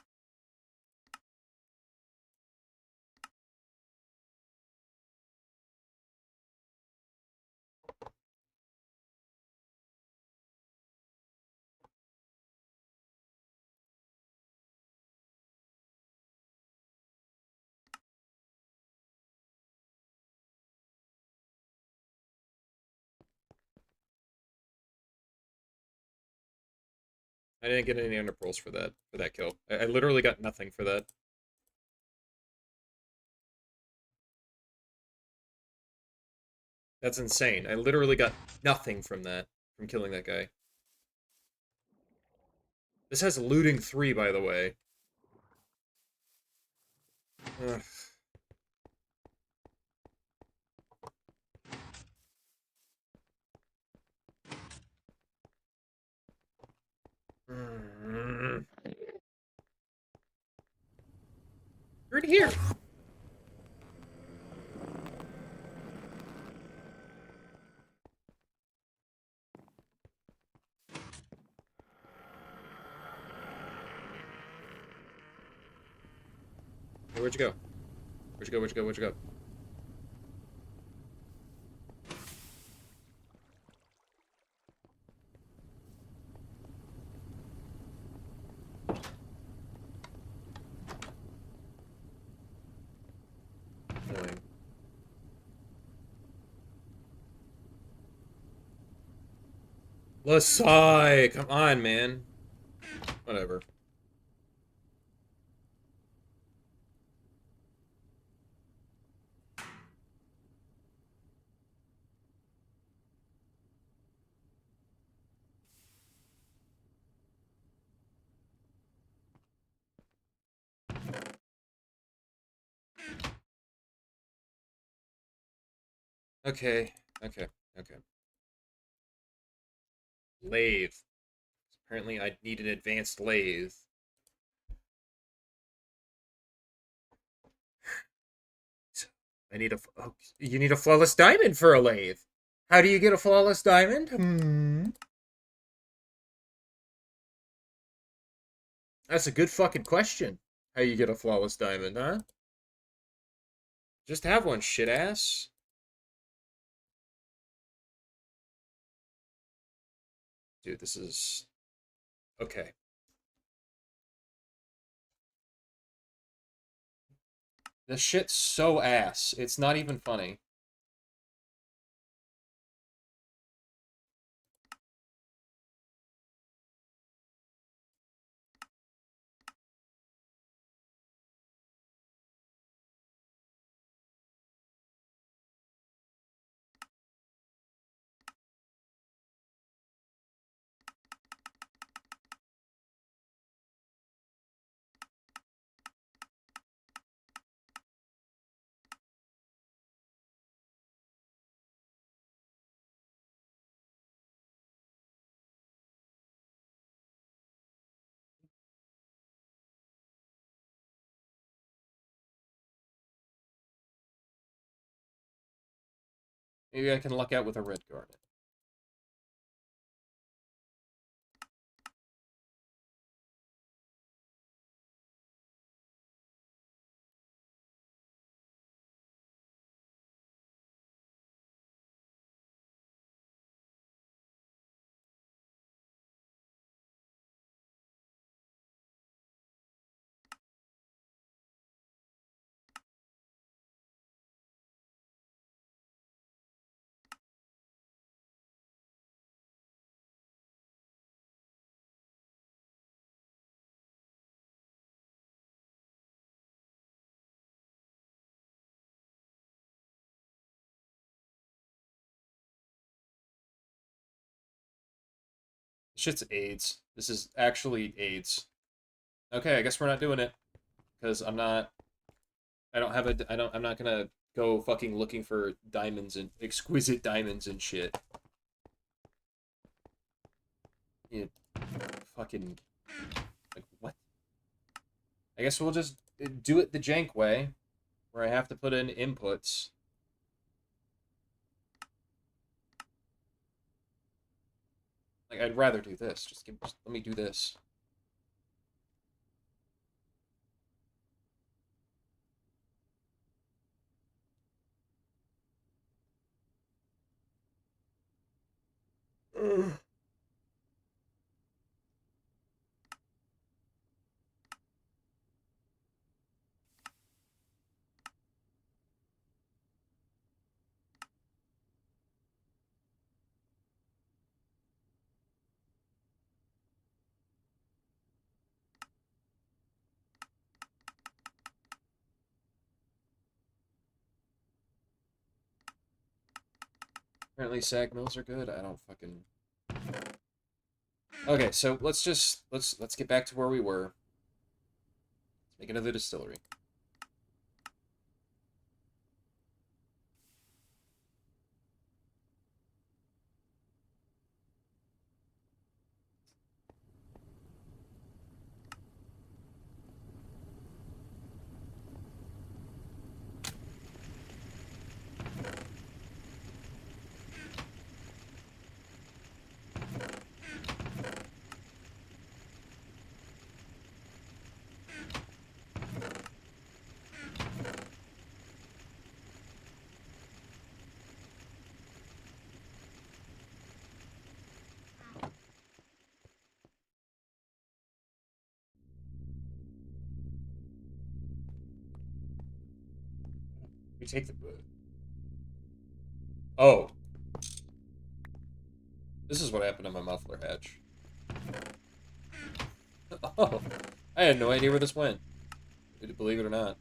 I didn't get any under pearls for that kill. I literally got nothing for that. That's insane. I literally got nothing from that, from killing that guy. This has looting 3, by the way. Ugh. Mm. You're in here. Hey, where'd you go? Where'd you go? Where'd you go? Where'd you go? Annoying. Lasai! Come on, man. Whatever. Okay. Okay. Okay. Lathe. Apparently I need an advanced lathe. I need a... Oh, you need a flawless diamond for a lathe. How do you get a flawless diamond? That's a good fucking question. How you get a flawless diamond, huh? Just have one, shit ass. Dude, this is... Okay. This shit's so ass. It's not even funny. Maybe I can luck out with a red garnet. Shit's AIDS. This is actually AIDS. Okay, I guess we're not doing it. Because I'm not... I don't have a... I'm not gonna go fucking looking for diamonds and... exquisite diamonds and shit. You fucking... Like, what? I guess we'll just do it the jank way, where I have to put in inputs. Like, I'd rather do this. Just let me do this. Ugh. Apparently sag mills are good. I don't fucking... Okay, so let's get back to where we were. Let's make another distillery. We take the... Oh. This is what happened to my muffler hatch. Oh. I had no idea where this went. Believe it or not.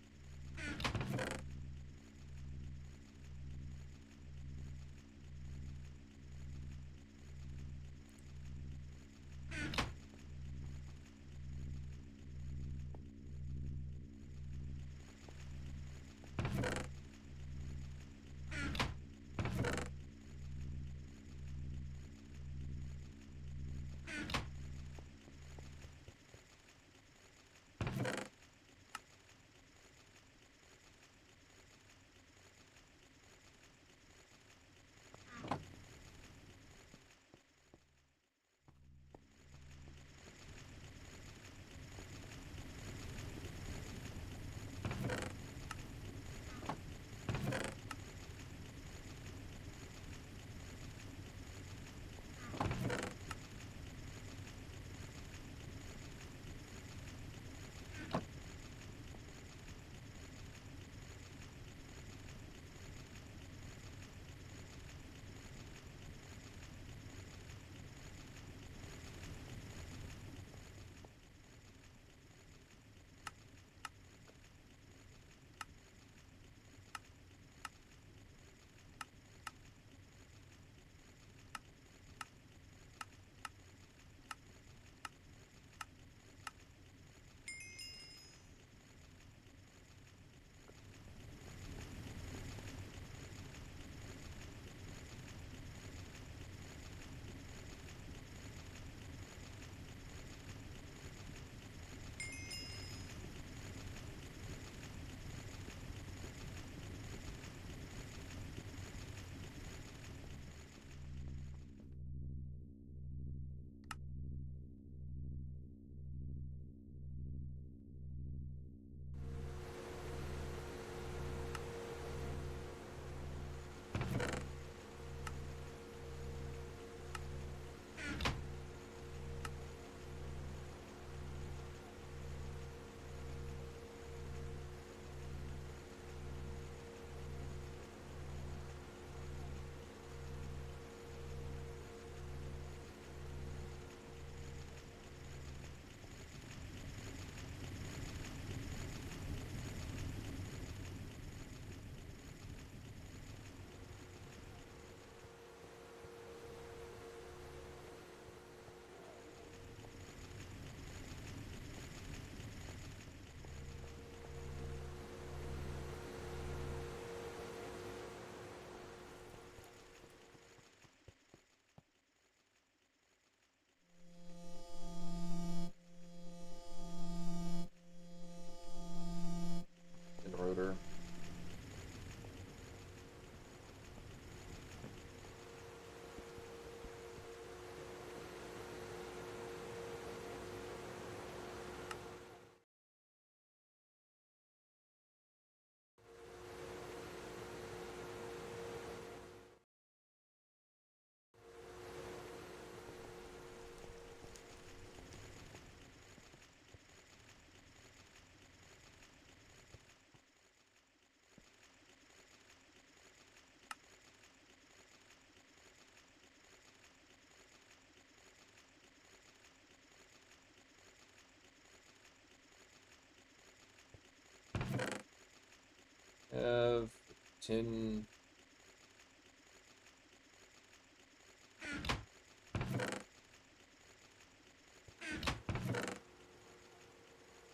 tin.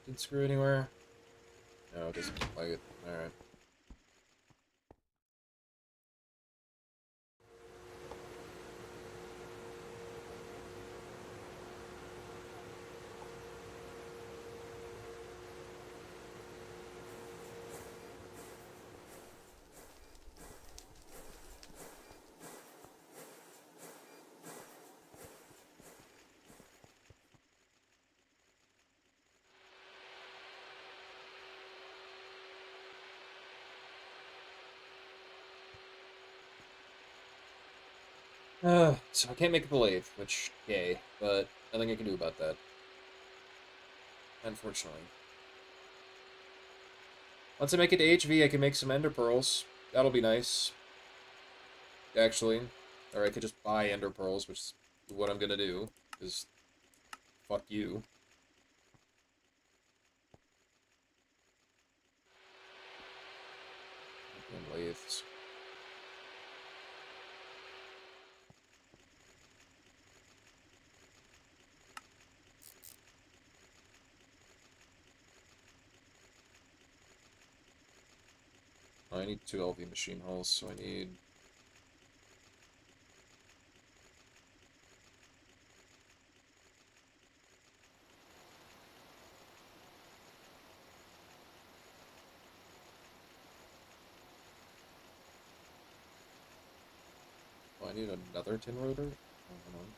Didn't screw anywhere. No, it doesn't look like it. Alright. So I can't make a lathe, which, yay, but nothing I can do about that. Unfortunately. Once I make it to HV, I can make some ender pearls. That'll be nice. Actually. Or I could just buy ender pearls, which is what I'm gonna do. Because, fuck you. Damn lathes. I need 2 LV machine hulls, so I need... Oh, I need another tin rotor? Oh, hold on.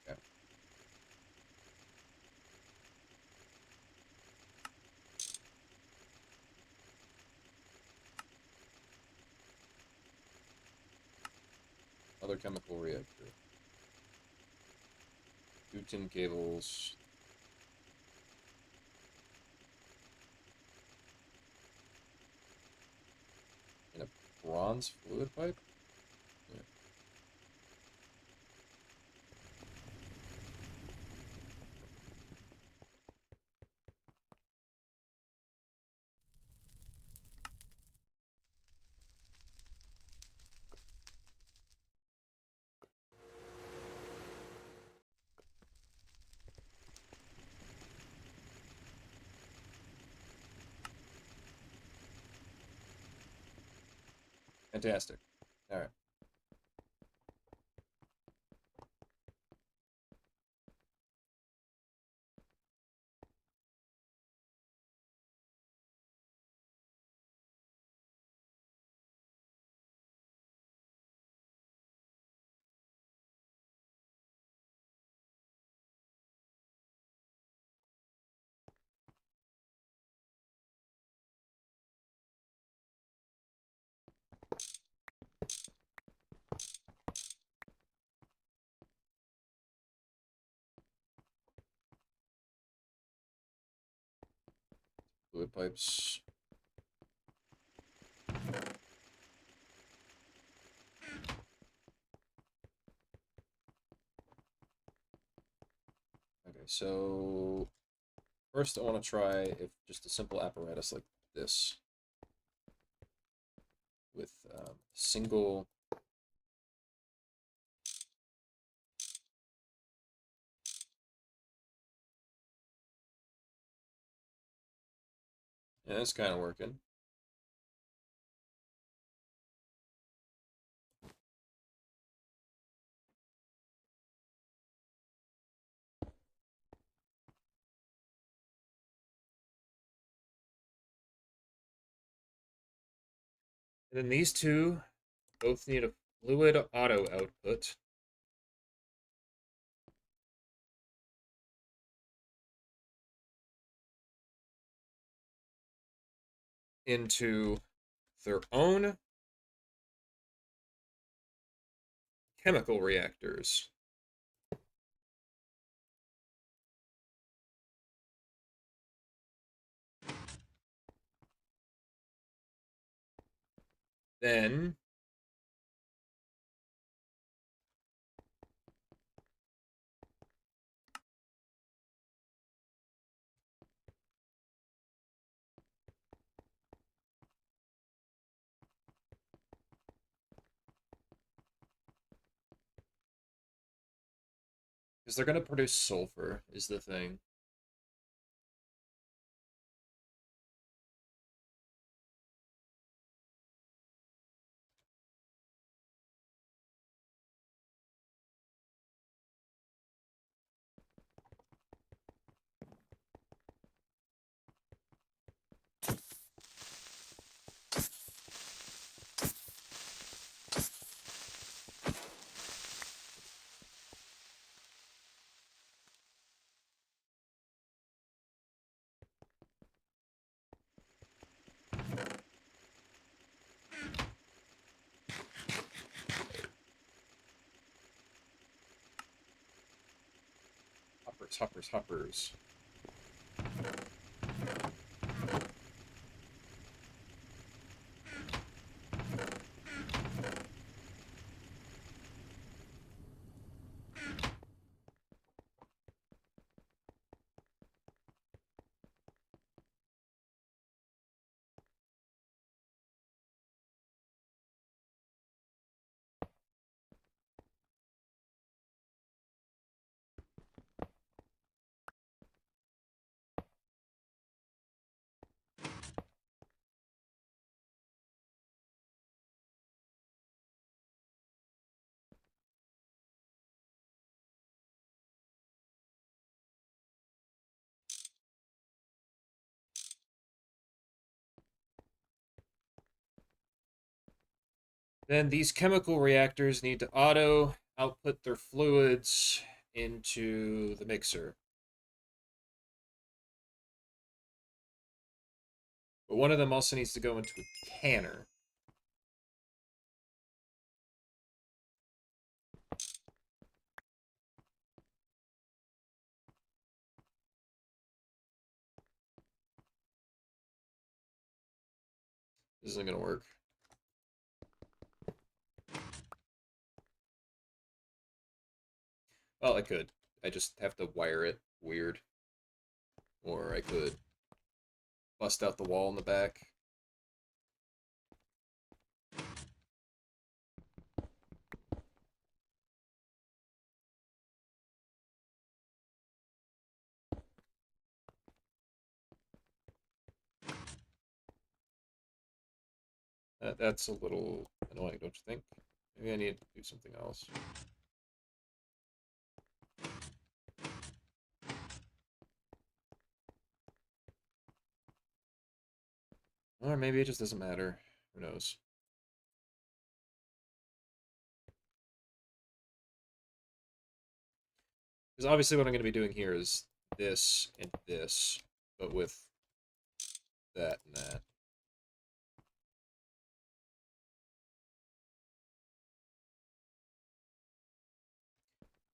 Okay. Other chemical reactor. 2 tin cables. And a bronze fluid pipe? Yeah. Fantastic. Alright. Fluid pipes. Okay, so... First I want to try if just a simple apparatus like this. With single... Yeah, it's kind of working. And then these two both need a fluid auto output. into their own chemical reactors. Then because they're going to produce sulfur is the thing. Hoppers, hoppers, hoppers. Then these chemical reactors need to auto output their fluids into the mixer. But one of them also needs to go into a canner. This isn't going to work. Well, I could. I just have to wire it weird. Or I could bust out the wall in the back. That's a little annoying, don't you think? Maybe I need to do something else. Or maybe it just doesn't matter. Who knows? Because obviously what I'm going to be doing here is this and this, but with that and that.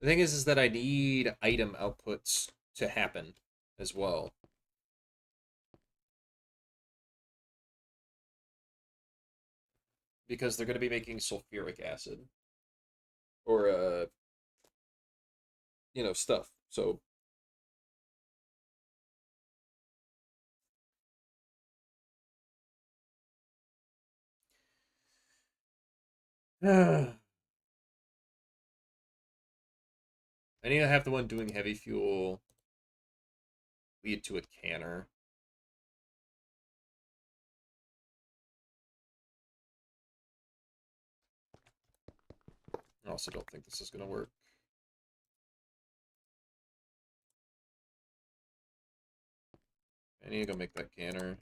The thing is that I need item outputs to happen as well. Because they're going to be making sulfuric acid. Or, stuff. So, I need to have the one doing heavy fuel lead to a canner. I also don't think this is going to work. I need to go make that canner.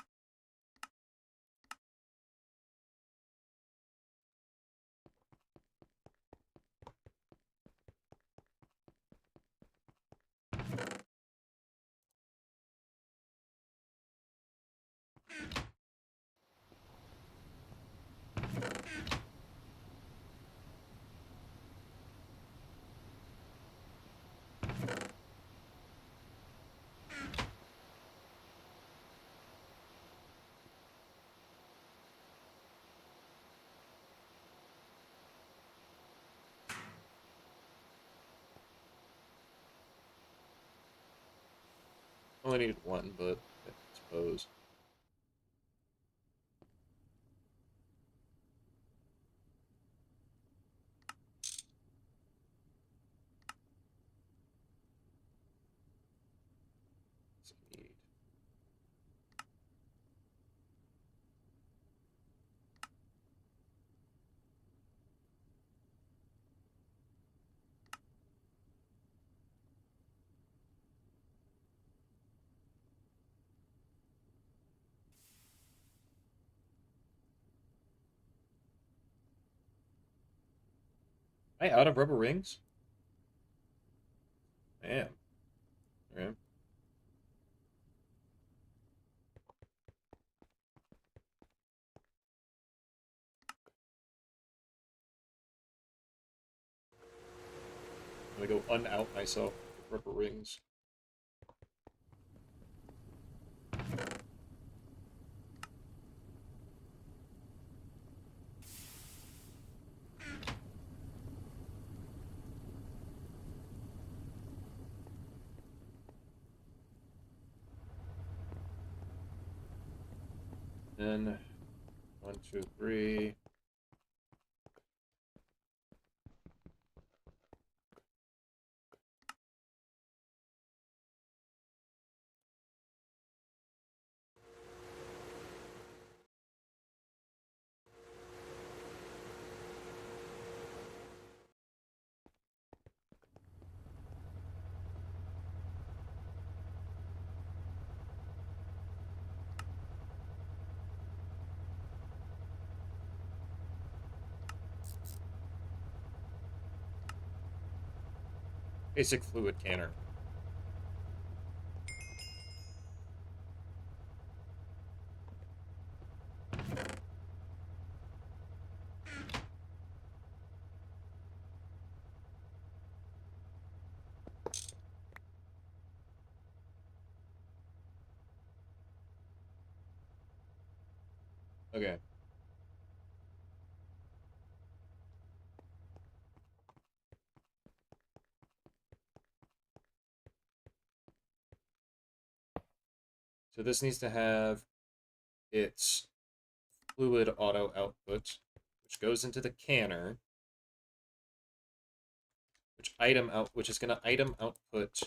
Only needed one, but I suppose. Need. Am I out of rubber rings? I am. Okay. I'm gonna go un-out myself with rubber rings. Then 1, 2, 3. Basic fluid canner. Okay. So this needs to have its fluid auto output, which goes into the canner, which is going to item output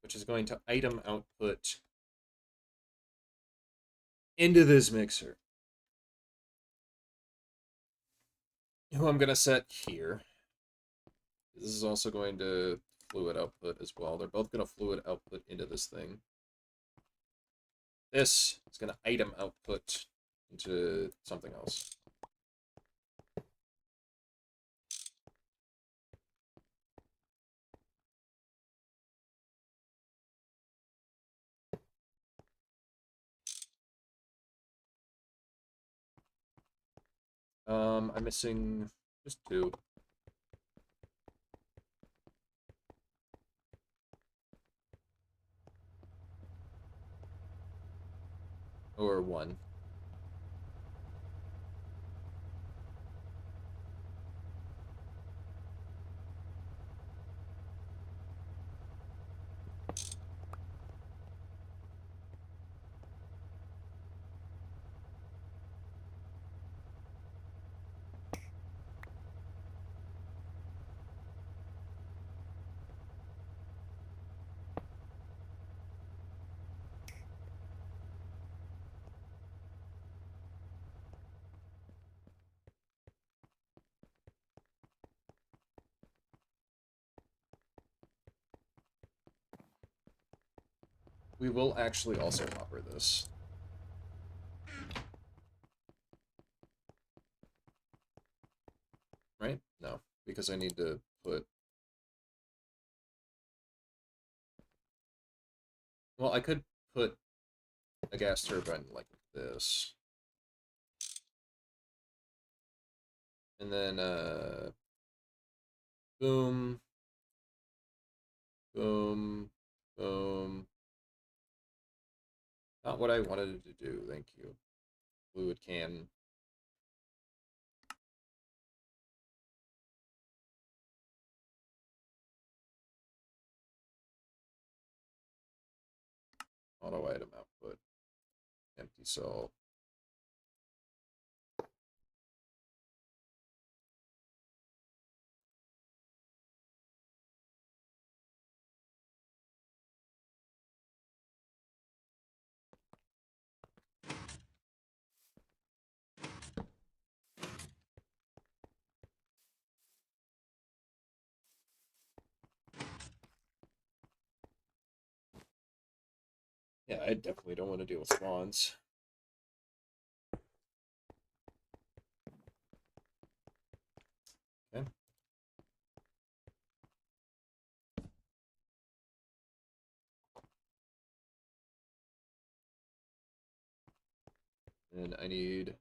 which is going to item output into this mixer, who I'm going to set here. This is also going to fluid output as well. They're both going to fluid output into this thing. This is going to item output into something else. I'm missing just 2. Or 1. We will actually also hopper this. Right? No, because I need to put... Well, I could put a gas turbine like this. And then, boom, boom, boom. Not what I wanted it to do, thank you. Fluid can. Auto item output. Empty cell. Yeah, I definitely don't want to deal with spawns. Okay. And I need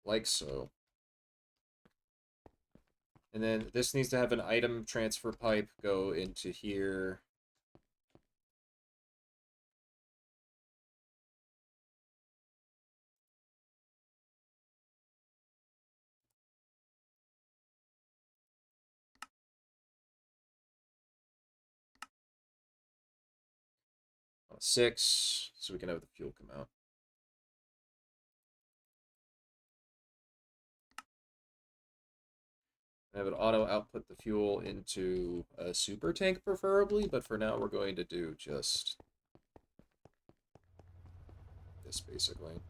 like so. And then this needs to have an item transfer pipe go into here. On 6, so we can have the fuel come out. Have it auto output the fuel into a super tank preferably, but for now we're going to do just this basically.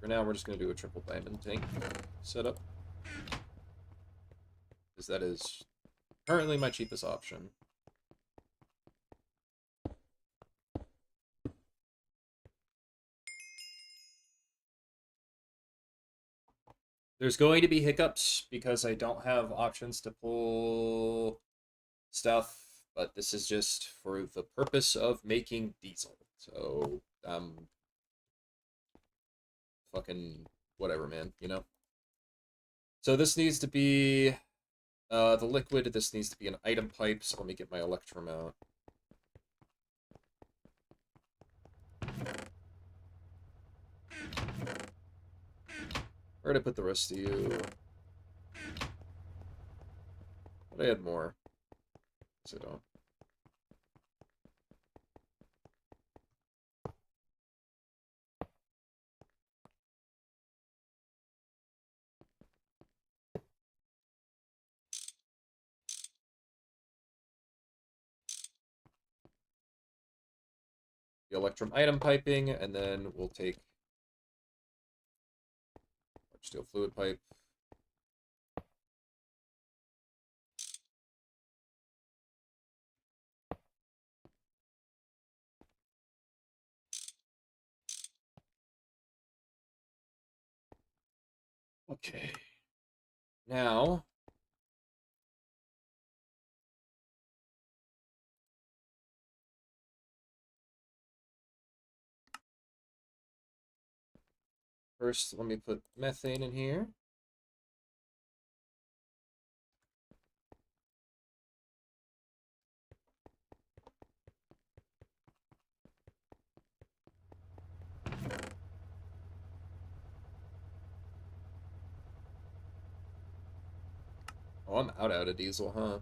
For now we're just going to do a triple diamond tank setup, because that is currently my cheapest option. There's going to be hiccups because I don't have options to pull stuff, but this is just for the purpose of making diesel. So, fucking whatever, man, you know? So this needs to be the liquid. This needs to be an item pipe, so let me get my electrum out. Where did I put the rest of you? But I had more. So I don't. The electrum item piping, and then we'll take steel fluid pipe. Okay. Now, first, let me put methane in here. Oh, I'm out of diesel, huh?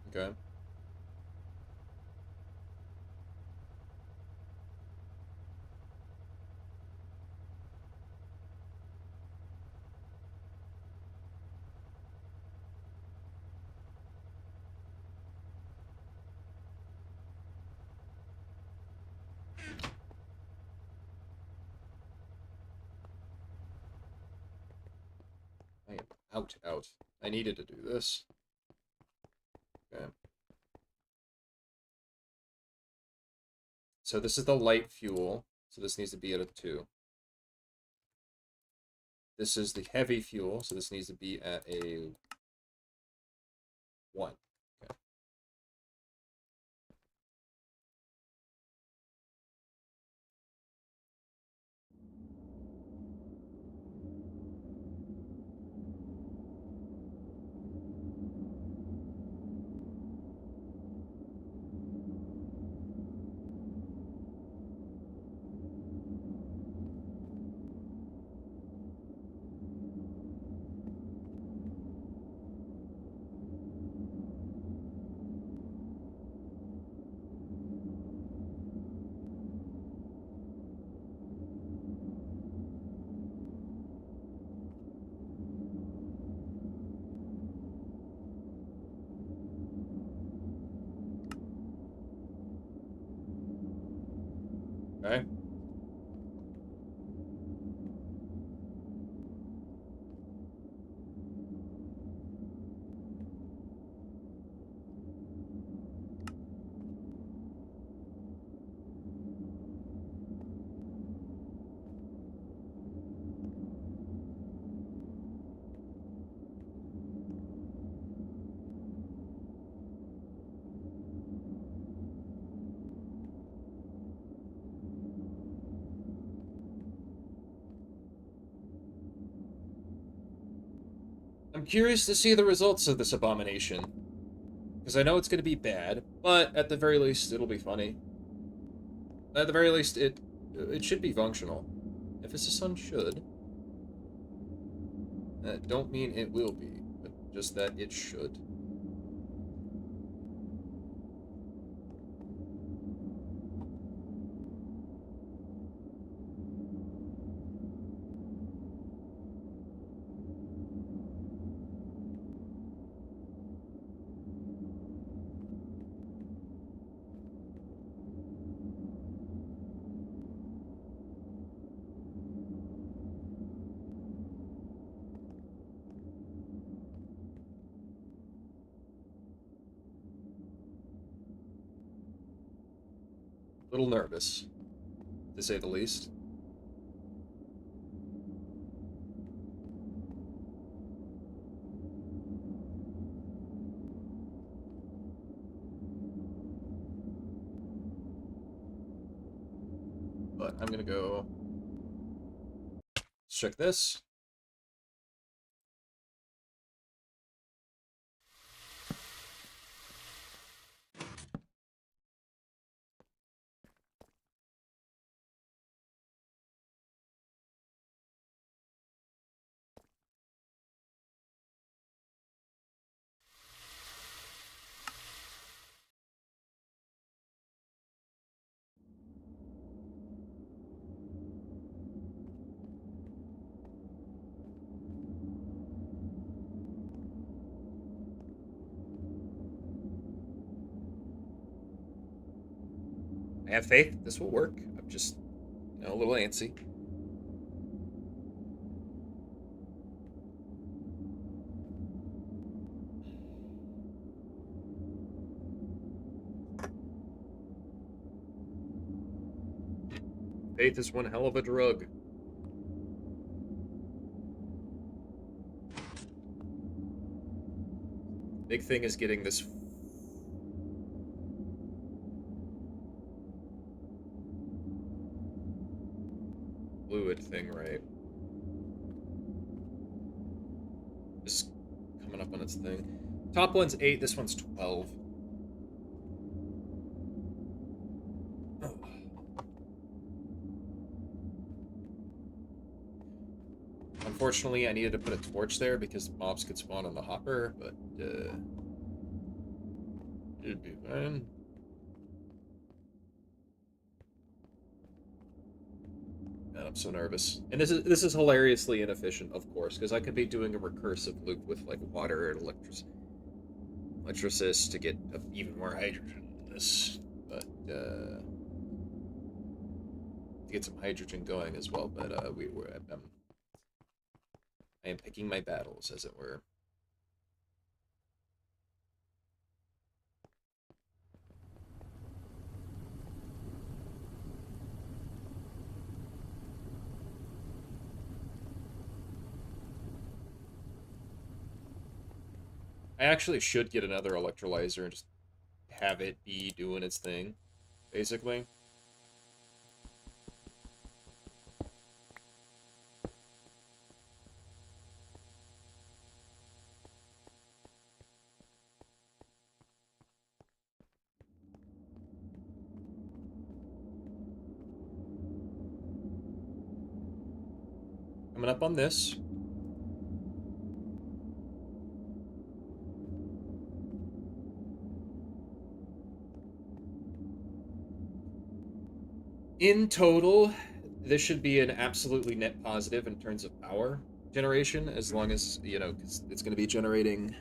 Okay. I am out. I needed to do this. Okay. So this is the light fuel. So this needs to be at a 2. This is the heavy fuel. So this needs to be at a 1. Okay. curious to see the results of this abomination. Because I know it's going to be bad, but at the very least, it'll be funny. At the very least, it should be functional. If it's a sun should. That don't mean it will be, but just that it should. A little nervous, to say the least. But I'm gonna go check this. I have faith this will work. I'm just, a little antsy. Faith is one hell of a drug. Big thing is getting this fluid thing right. Just coming up on its thing. Top one's 8, this one's 12. Oh. Unfortunately, I needed to put a torch there because mobs could spawn on the hopper, but it'd be fine. God, I'm so nervous. And this is hilariously inefficient, of course, because I could be doing a recursive loop with like water and electrolysis to get even more hydrogen in this, but to get some hydrogen going as well. But I am picking my battles, as it were. I actually should get another electrolyzer and just have it be doing its thing, basically. Coming up on this. In total, this should be an absolutely net positive in terms of power generation, as long as, because it's going to be generating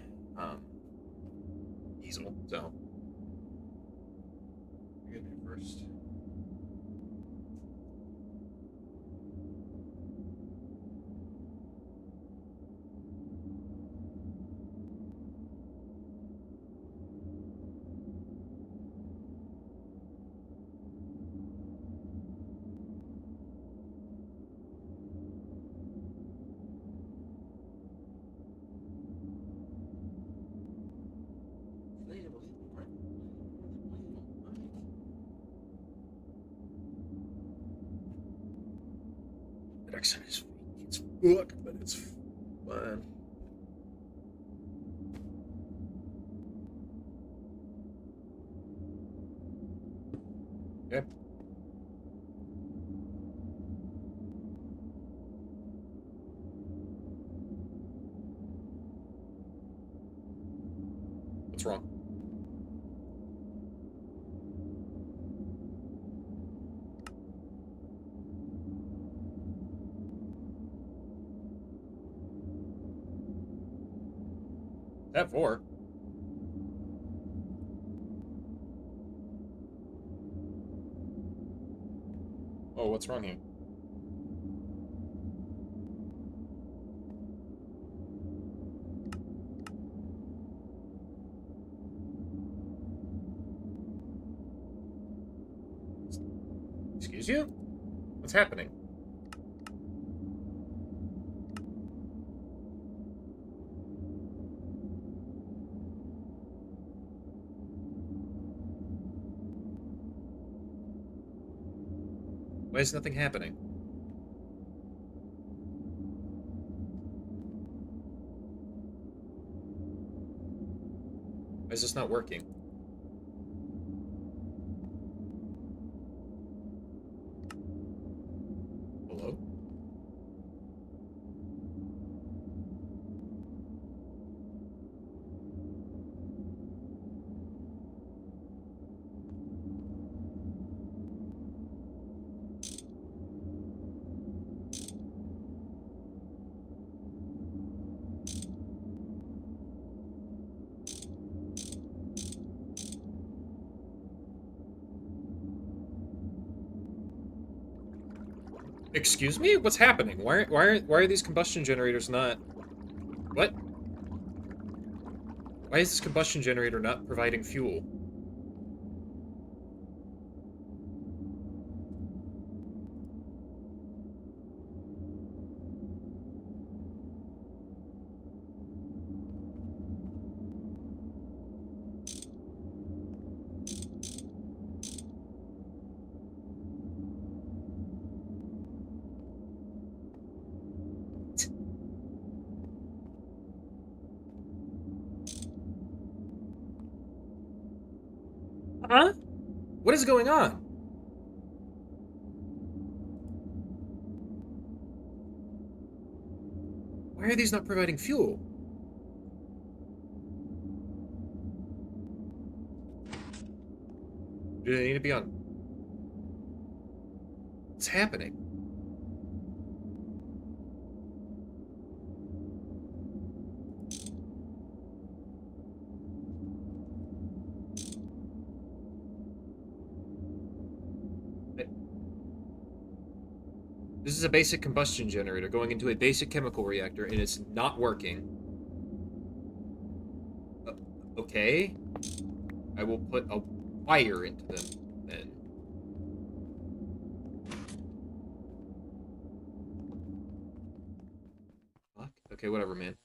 diesel, so. Get there first. That accent is fake as fuck, but it's fine. Okay. What's wrong? Is that 4? Oh, what's wrong here? Excuse you? What's happening? Why is nothing happening? Why is this not working? Hello? Excuse me? What's happening? Why are these combustion generators not... What? Why is this combustion generator not providing fuel? Huh? What is going on? Why are these not providing fuel? Do they need to be on... What's happening? This is a basic combustion generator going into a basic chemical reactor, and it's not working. Uh, okay. I will put a wire into them, then. Fuck. Okay, whatever, man.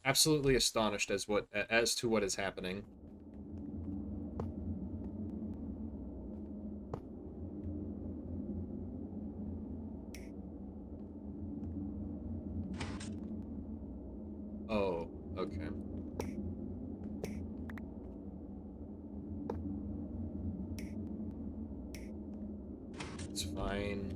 Absolutely astonished as to what is happening. Oh, okay. It's fine.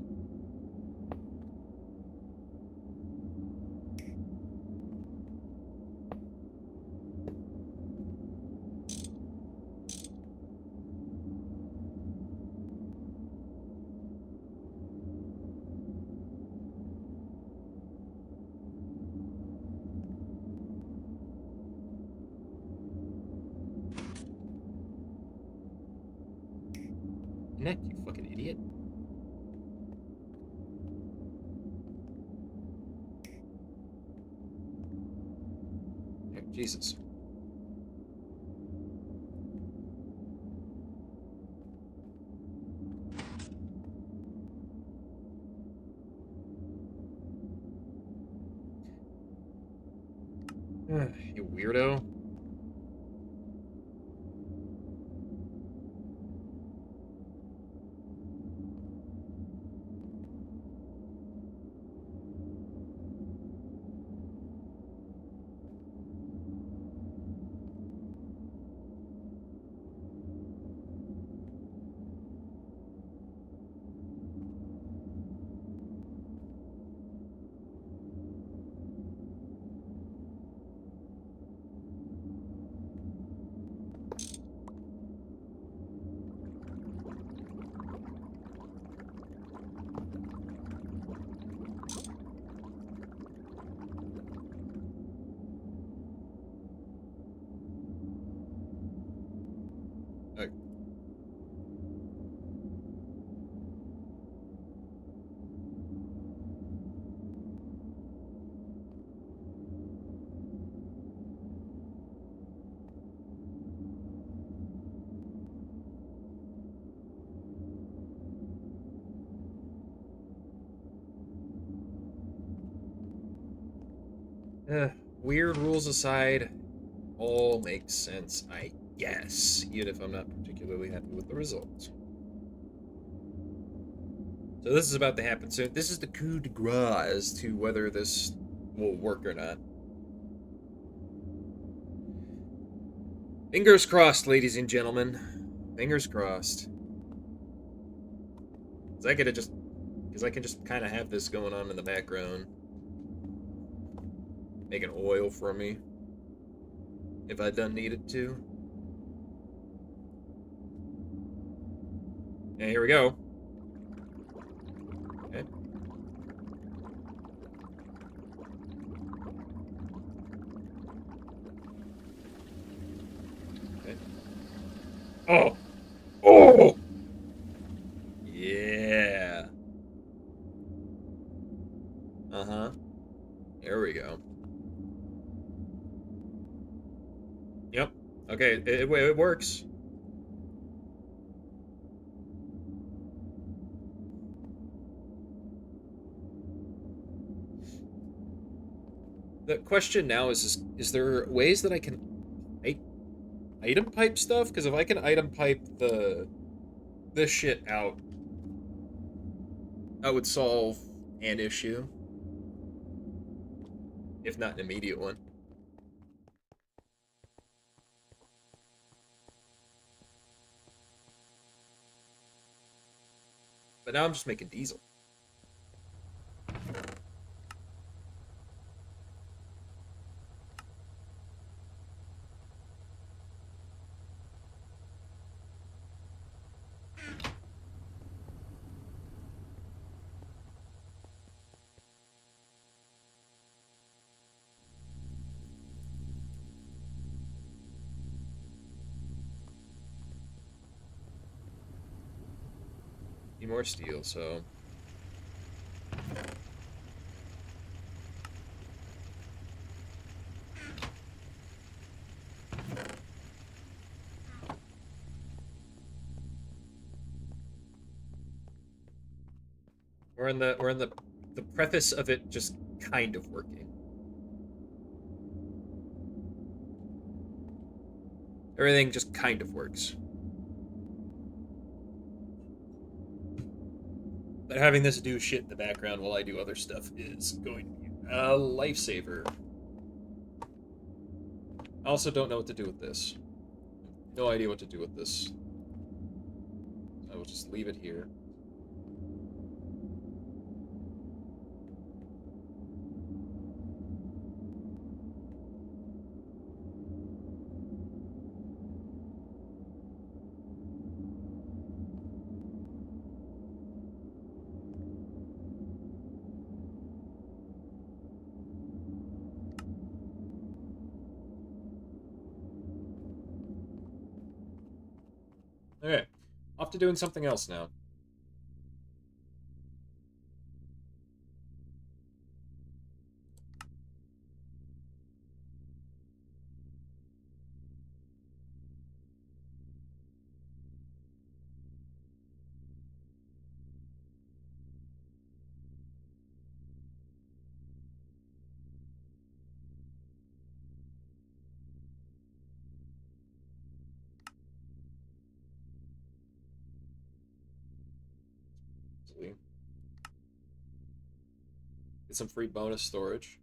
Connect, you fucking idiot. Yeah, Jesus. You weirdo. Okay. Weird rules aside, all makes sense, I guess, even if I'm not particularly happy with the results. So this is about to happen soon. This is the coup de grace as to whether this will work or not. Fingers crossed, ladies and gentlemen. Fingers crossed. Cause I could have just, because I can just kind of have this going on in the background, making oil for me if I done needed to. And here we go. Okay. Okay. Oh. Oh. Yeah. Uh huh. There we go. Yep. Okay. It works. The question now is there ways that I can I, item pipe stuff? Because if I can item pipe this shit out, that would solve an issue, if not an immediate one. But now I'm just making diesel. Need more steel, so we're in the preface of it just kind of working. Everything just kind of works. But having this do shit in the background while I do other stuff is going to be a lifesaver. I also don't know what to do with this. No idea what to do with this. I will just leave it here. Okay, off to doing something else now. easily. Get some free bonus storage.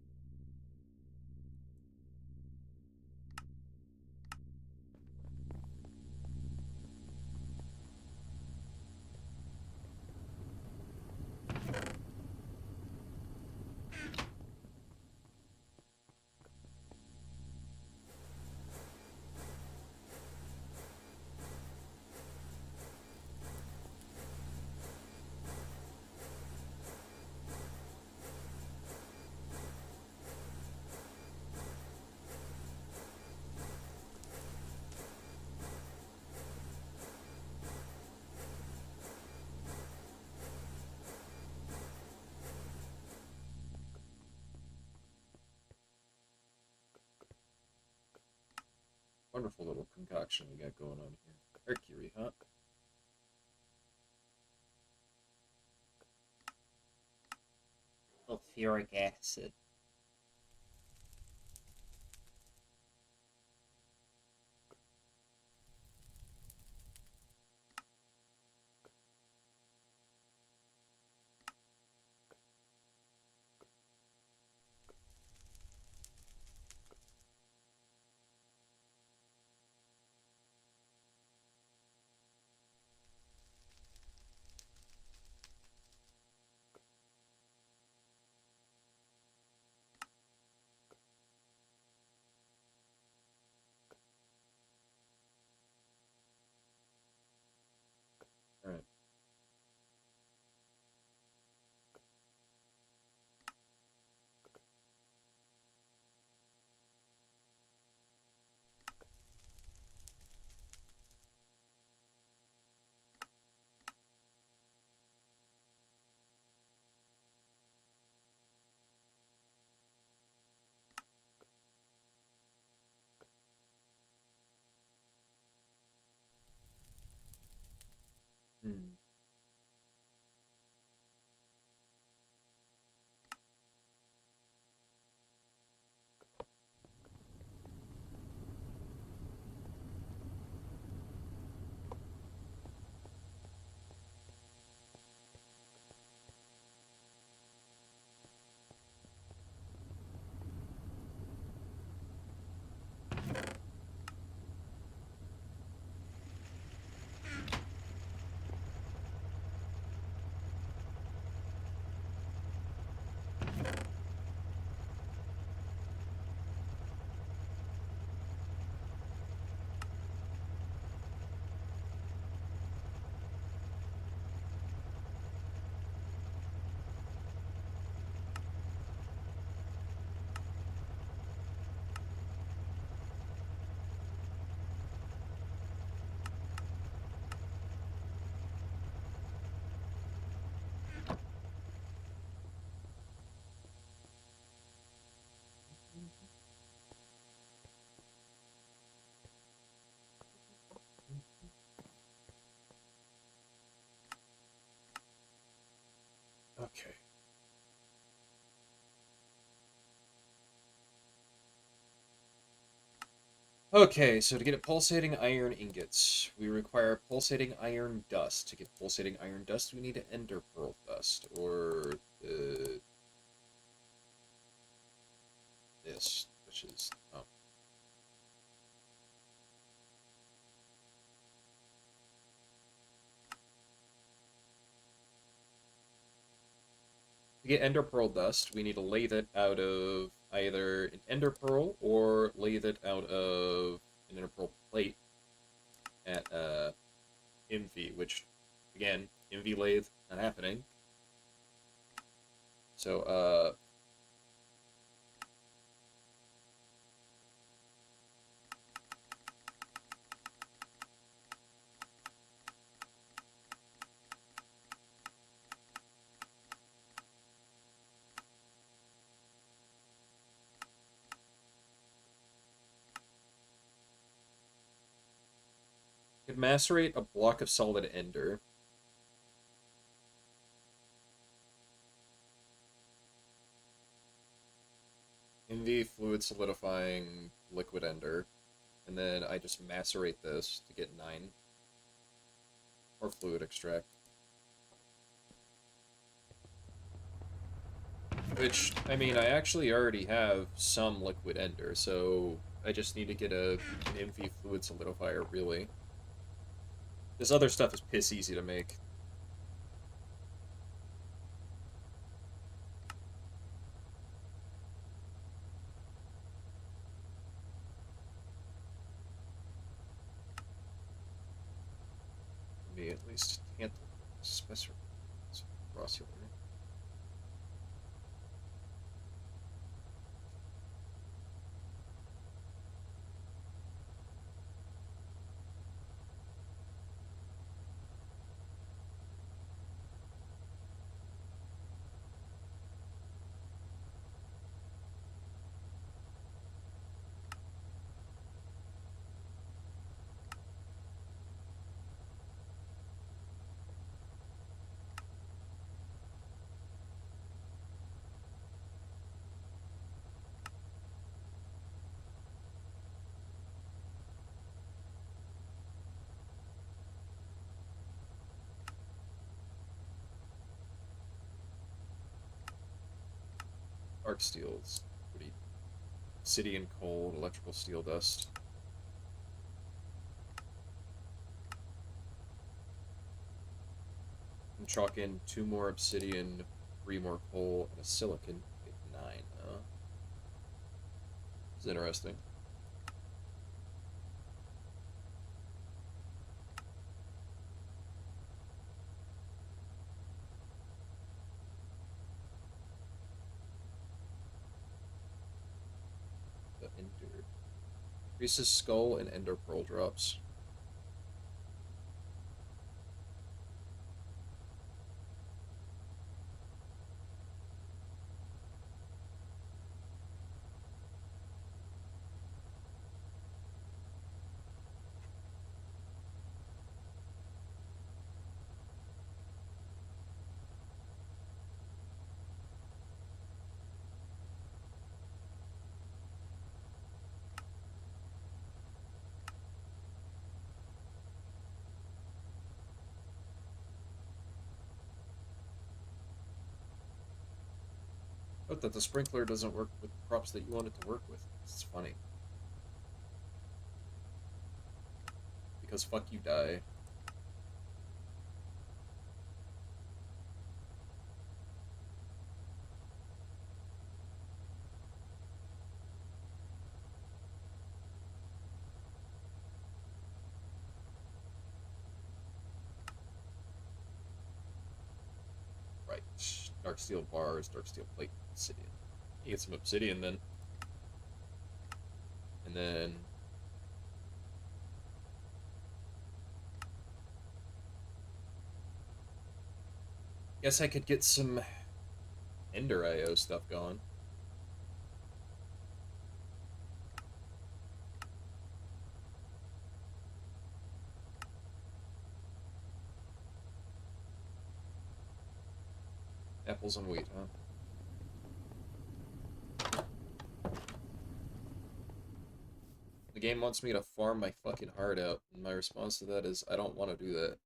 Wonderful little concoction we got going on here. Mercury, huh? Sulfuric acid. Alright. Hmm. Okay. Okay, so to get pulsating iron ingots, we require pulsating iron dust. To get pulsating iron dust, we need ender pearl dust, or this, which is to get ender pearl dust, we need to lathe it out of either an ender pearl or lathe it out of an ender pearl plate at MV, which again, MV lathe not happening. So could macerate a block of solid ender. MV fluid solidifying liquid ender. And then I just macerate this to get 9. Or fluid extract. Which, I mean, I actually already have some liquid ender, so I just need to get an MV fluid solidifier, really. This other stuff is piss easy to make. For me, at least. Tantal, special, Rossula. Arc steel's pretty. Obsidian coal, electrical steel dust. And chalk in 2 more obsidian, 3 more coal, and a silicon. Get 9, huh? It's interesting. The ender. Increases skull and ender pearl drops. Note that the sprinkler doesn't work with the crops that you want it to work with. It's funny. Because fuck you, die. Right. Dark steel bars, dark steel plate, obsidian. You get some obsidian then. And then guess I could get some Ender IO stuff going. Apples and wheat, huh? The game wants me to farm my fucking heart out, and my response to that is I don't want to do that.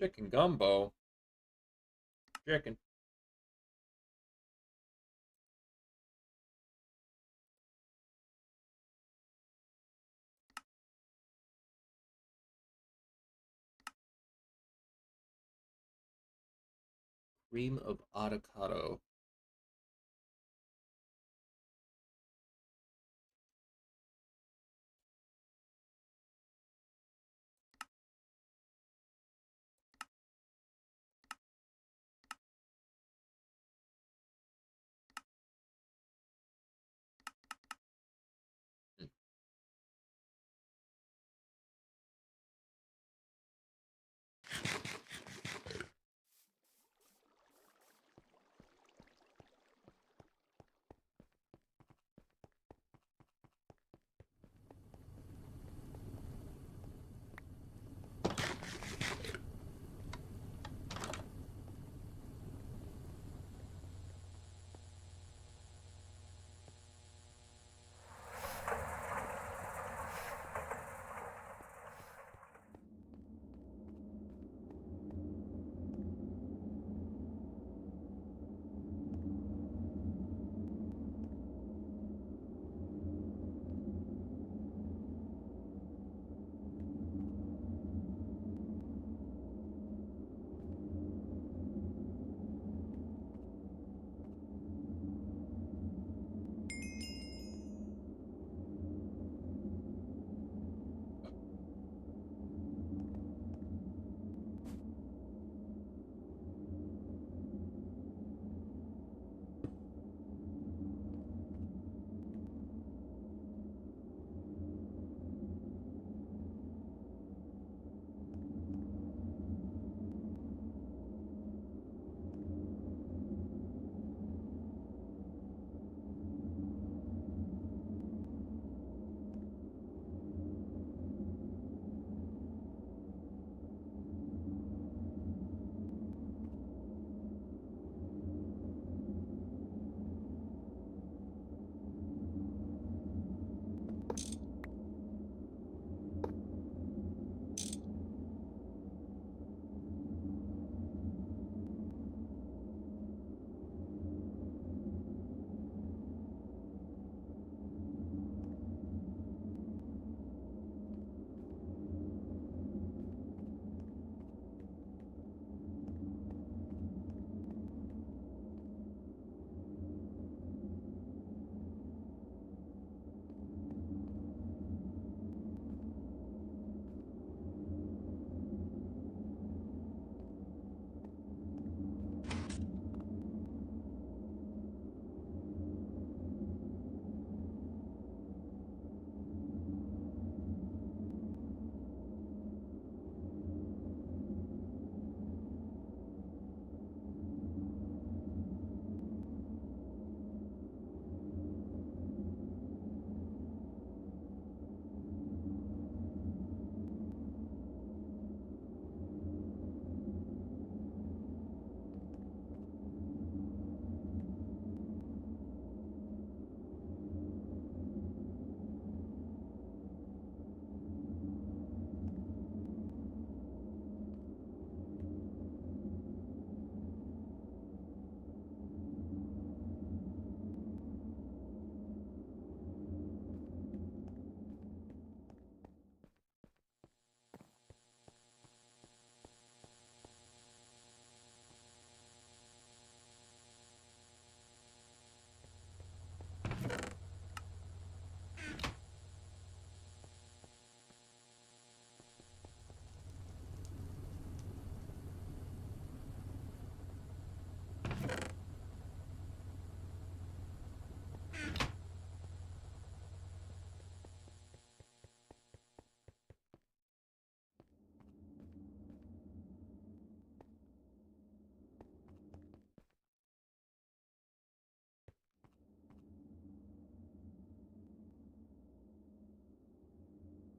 Chicken gumbo. Chicken. Cream of avocado.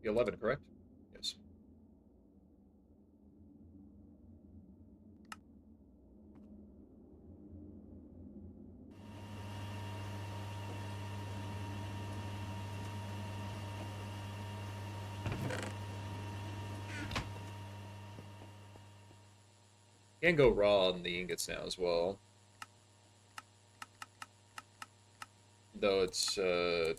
The 11, correct? Yes. Can go raw on the ingots now as well. Though it's a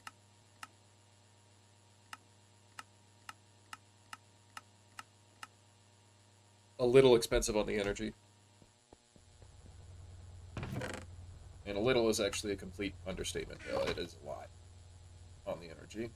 little expensive on the energy. And a little is actually a complete understatement. It is a lot on the energy.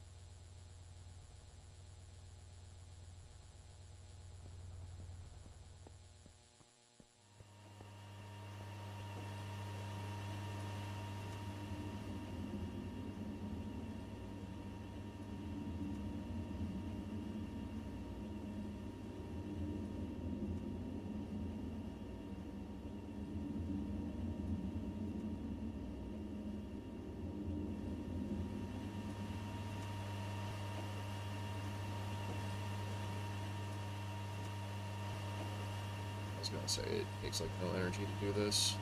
I was gonna say it takes like no energy to do this.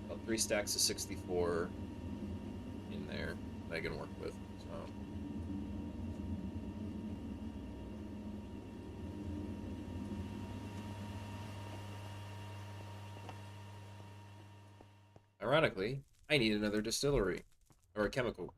About 3 stacks of 64 in there that I can work with. So ironically, I need another distillery or a chemical.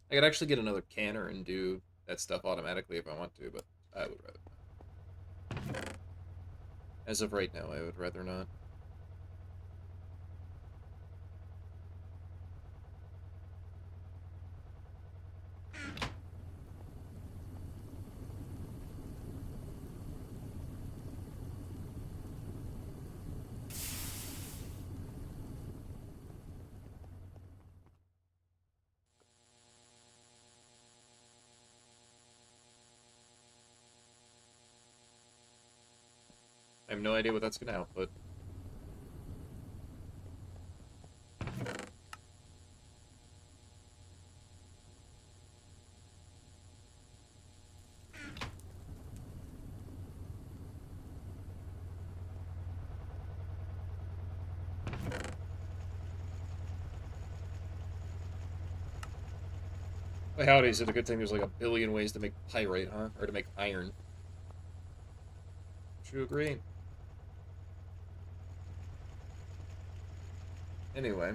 I could actually get another canner and do that stuff automatically if I want to, but I would rather not. As of right now, I would rather not. I have no idea what that's going to output. Well, howdy, is it a good thing there's like a billion ways to make pyrite, huh? Or to make iron. Would you agree? Anyway.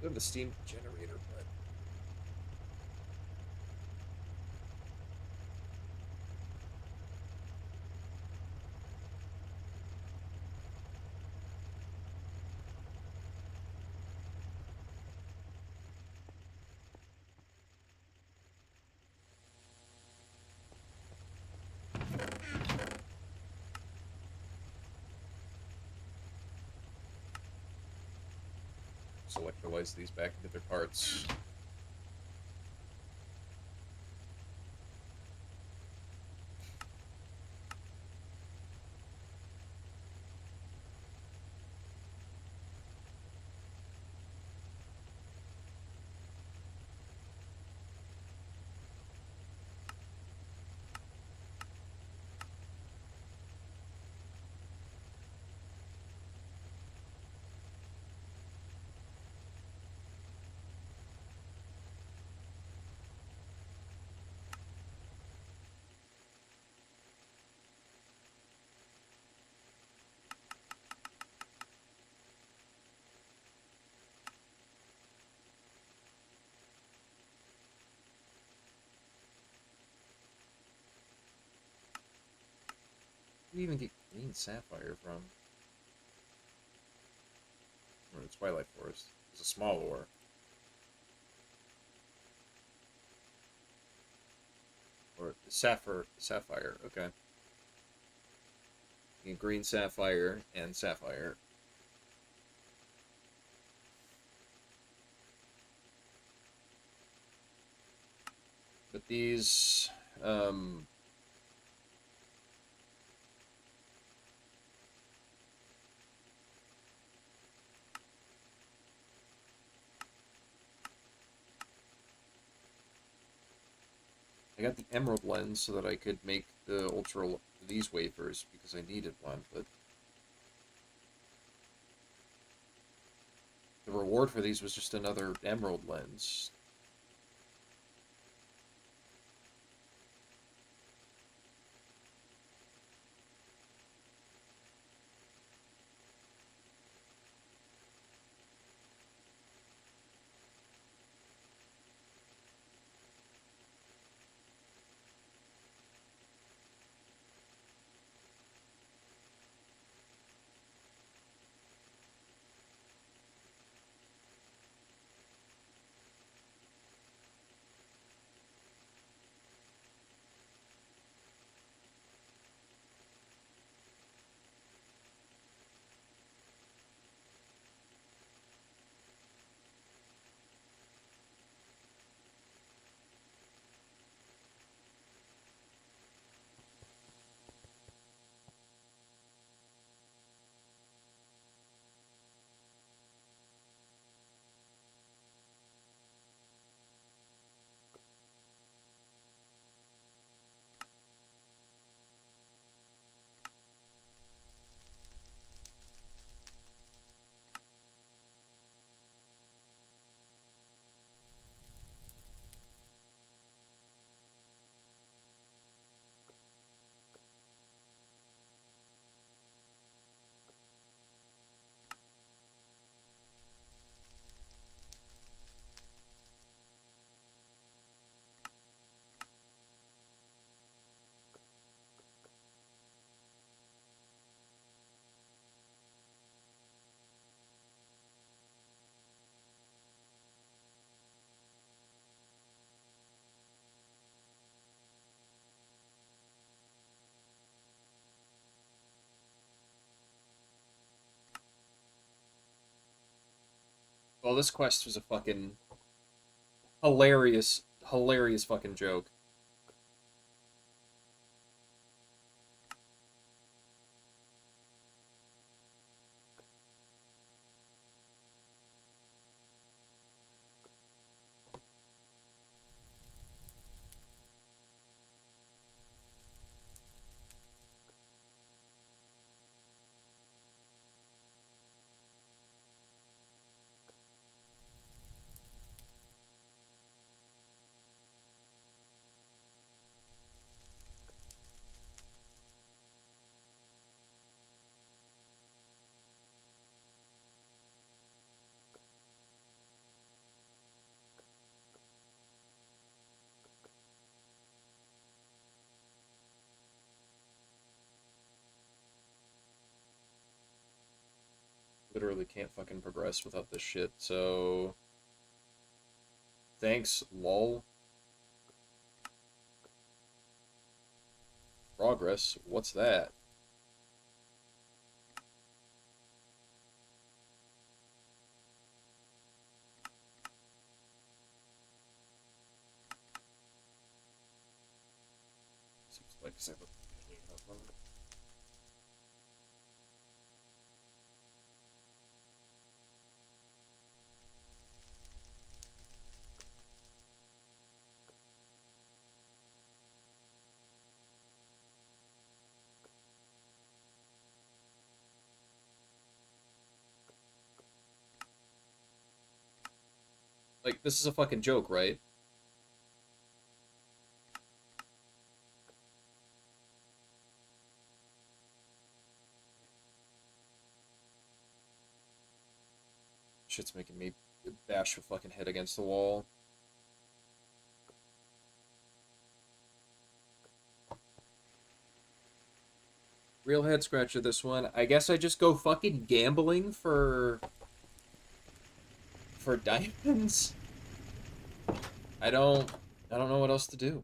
We have the steam generator, but folks electrolyze these back into their parts. Where do you even get green sapphire from? Or the Twilight Forest. It's a small ore. Or sapphire, okay. You get green sapphire and sapphire. But these, I got the emerald lens so that I could make the these wafers because I needed one, but the reward for these was just another emerald lens. Well, this quest was a fucking hilarious fucking joke. Literally can't fucking progress without this shit, so... Thanks, lol. Progress? What's that? Like, 'cause I have like, this is a fucking joke, right? Shit's making me bash your fucking head against the wall. Real head scratcher this one. I guess I just go fucking gambling for diamonds. I don't know what else to do.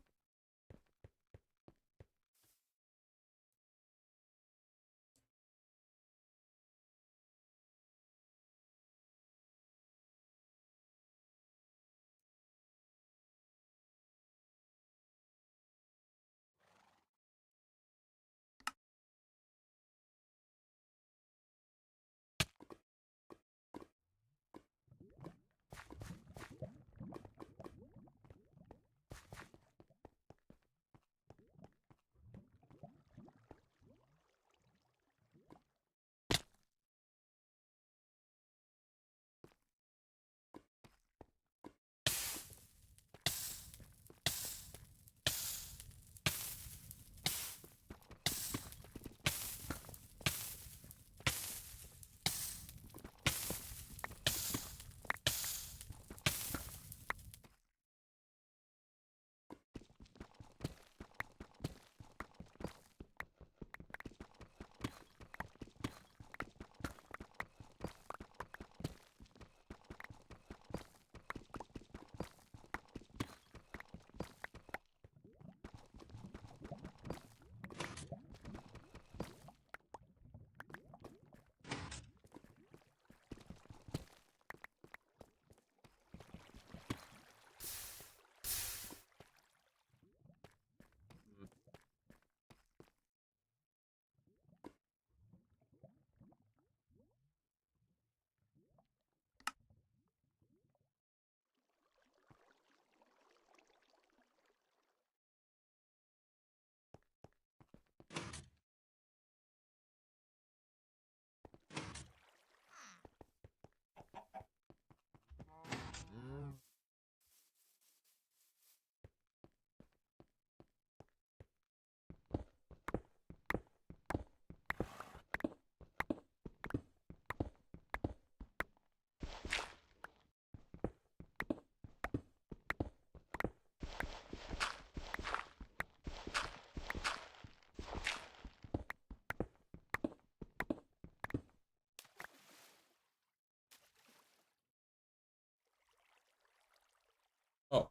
Oh.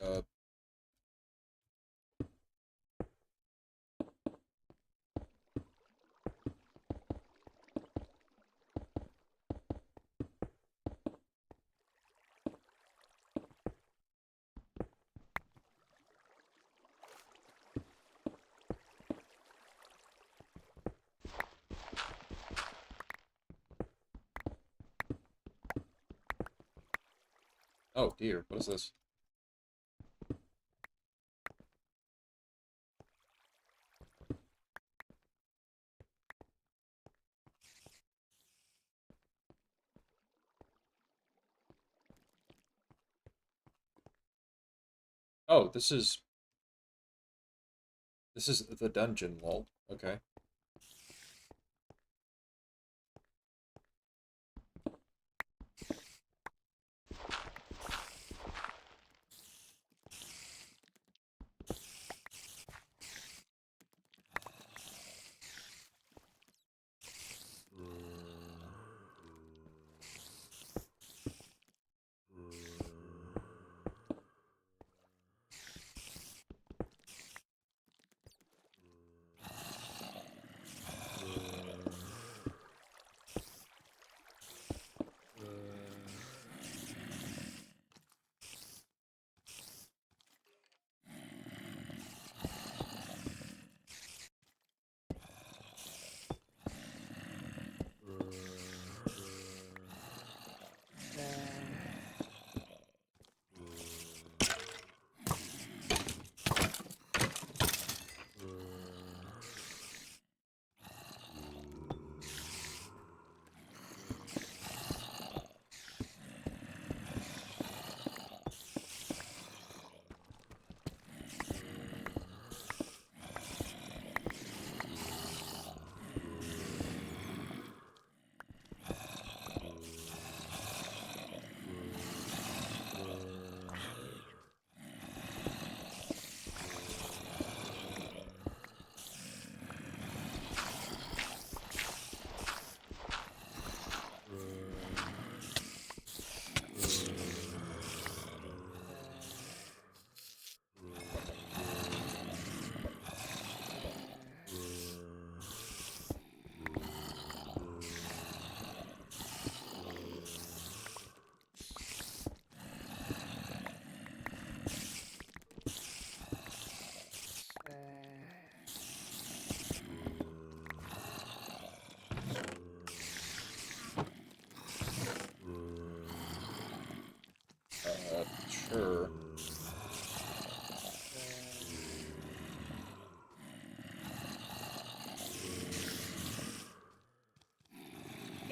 Uh, oh dear, what is this? Oh, this is the dungeon, lol. Okay.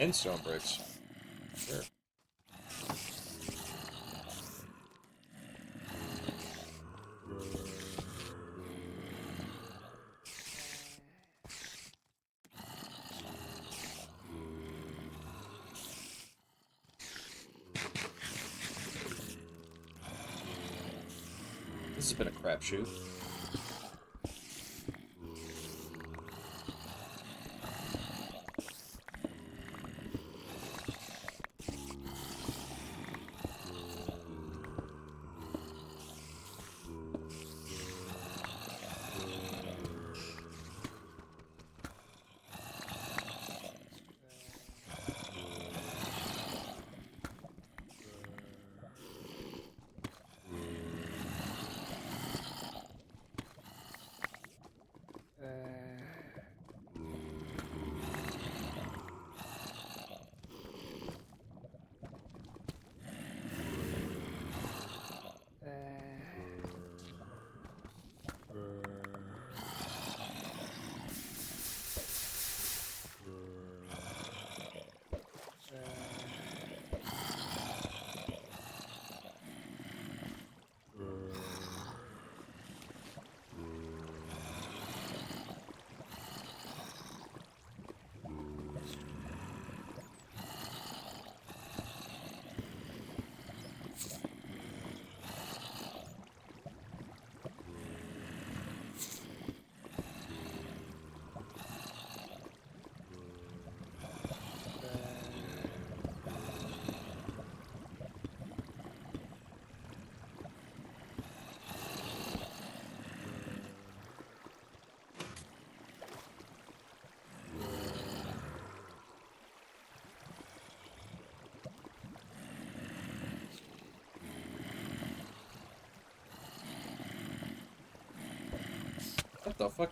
And stone bricks. Sure. This has been a crapshoot. What the fuck?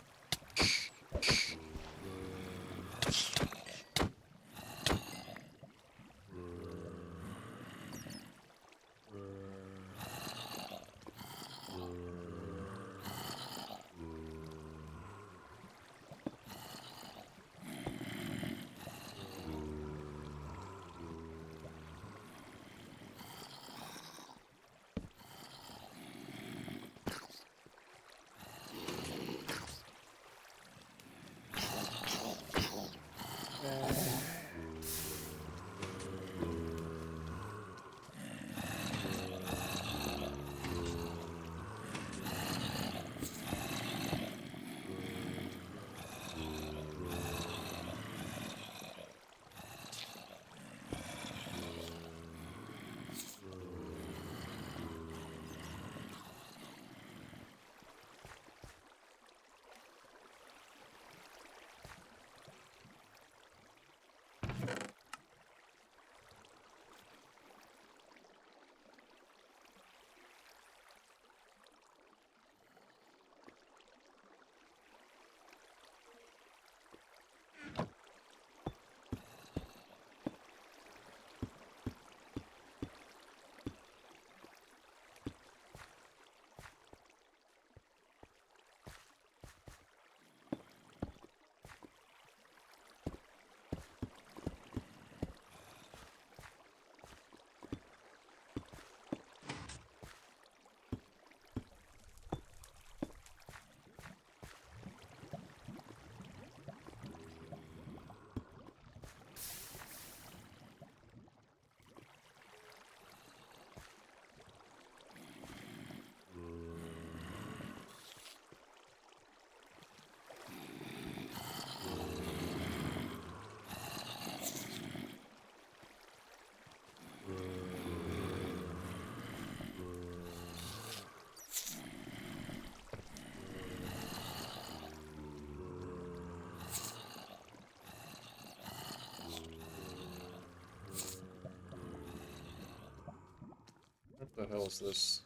What the hell is this?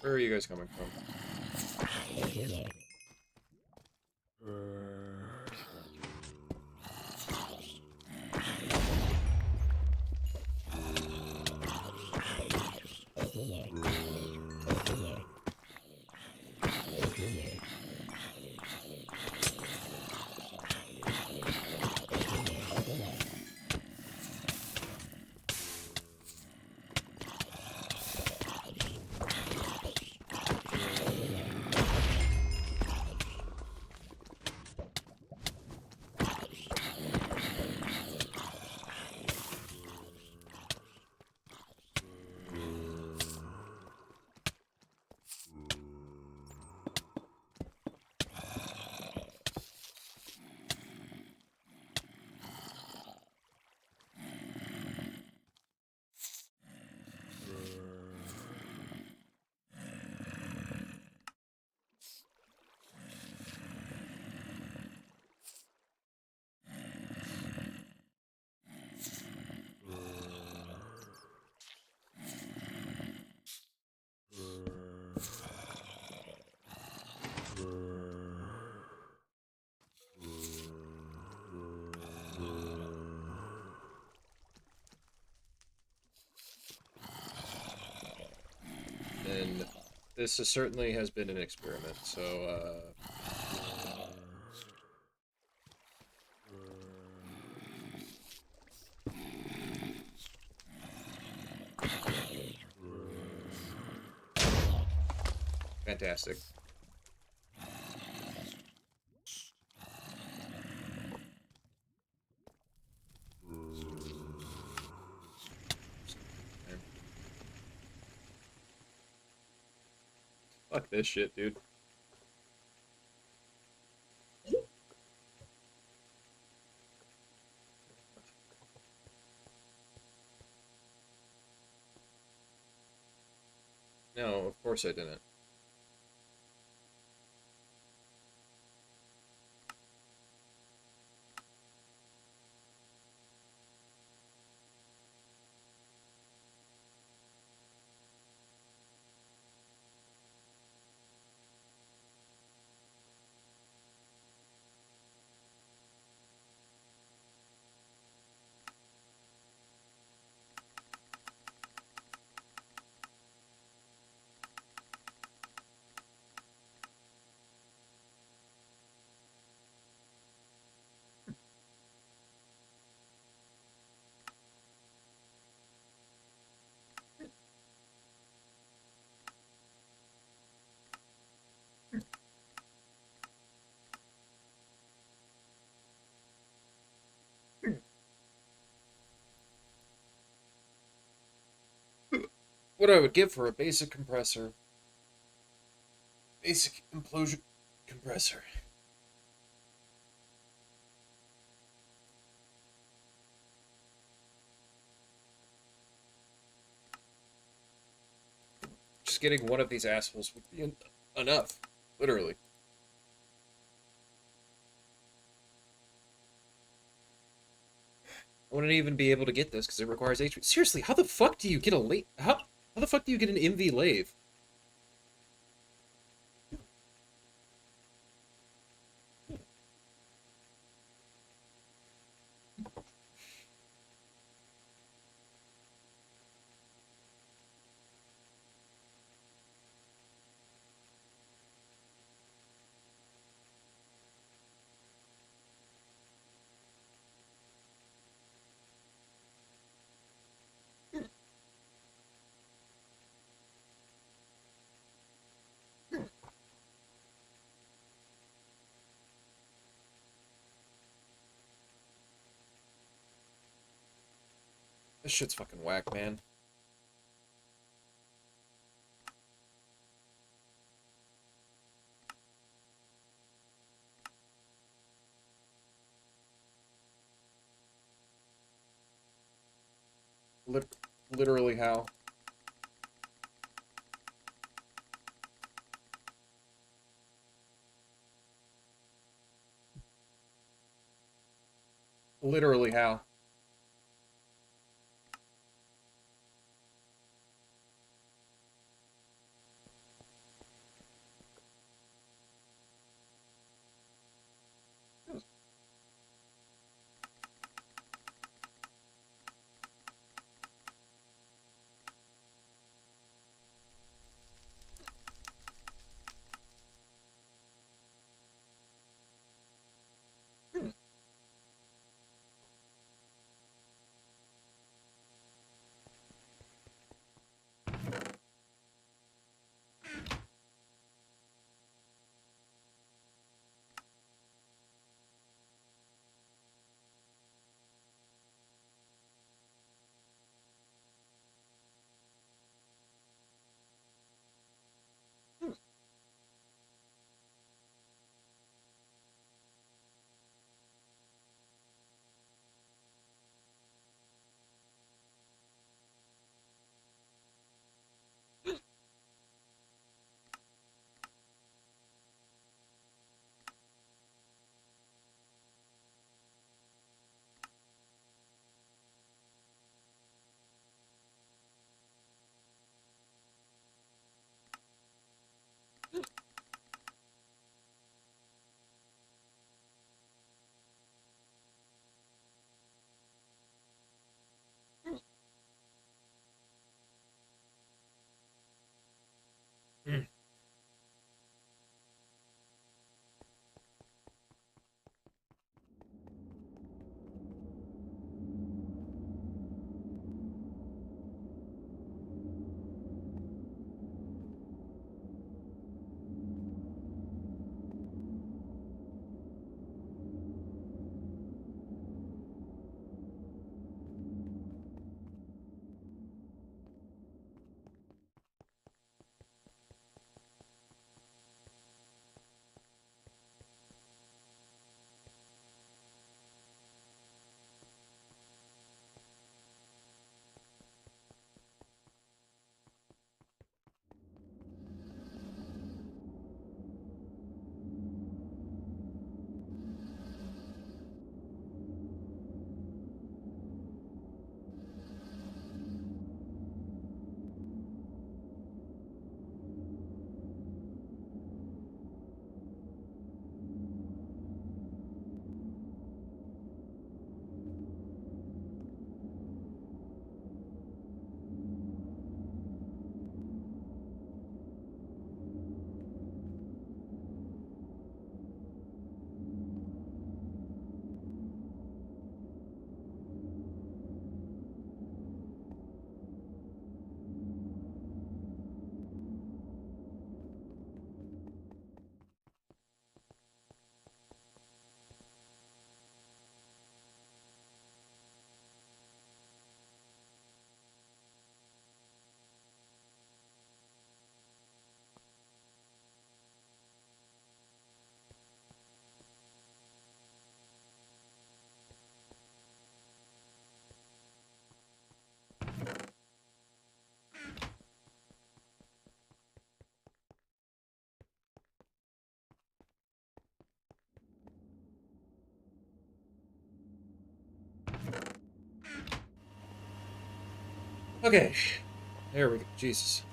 Where are you guys coming from? And this certainly has been an experiment, so, fantastic. Fuck this shit, dude. No, of course I didn't. What I would give for a basic compressor. Basic implosion compressor. Just getting one of these assholes would be enough. Literally. I wouldn't even be able to get this because it requires HP. Seriously, how the fuck do you get a lathe? How the fuck do you get an MV lathe? This shit's fucking whack, man. Literally how? Literally how? Okay, there we go. Jesus.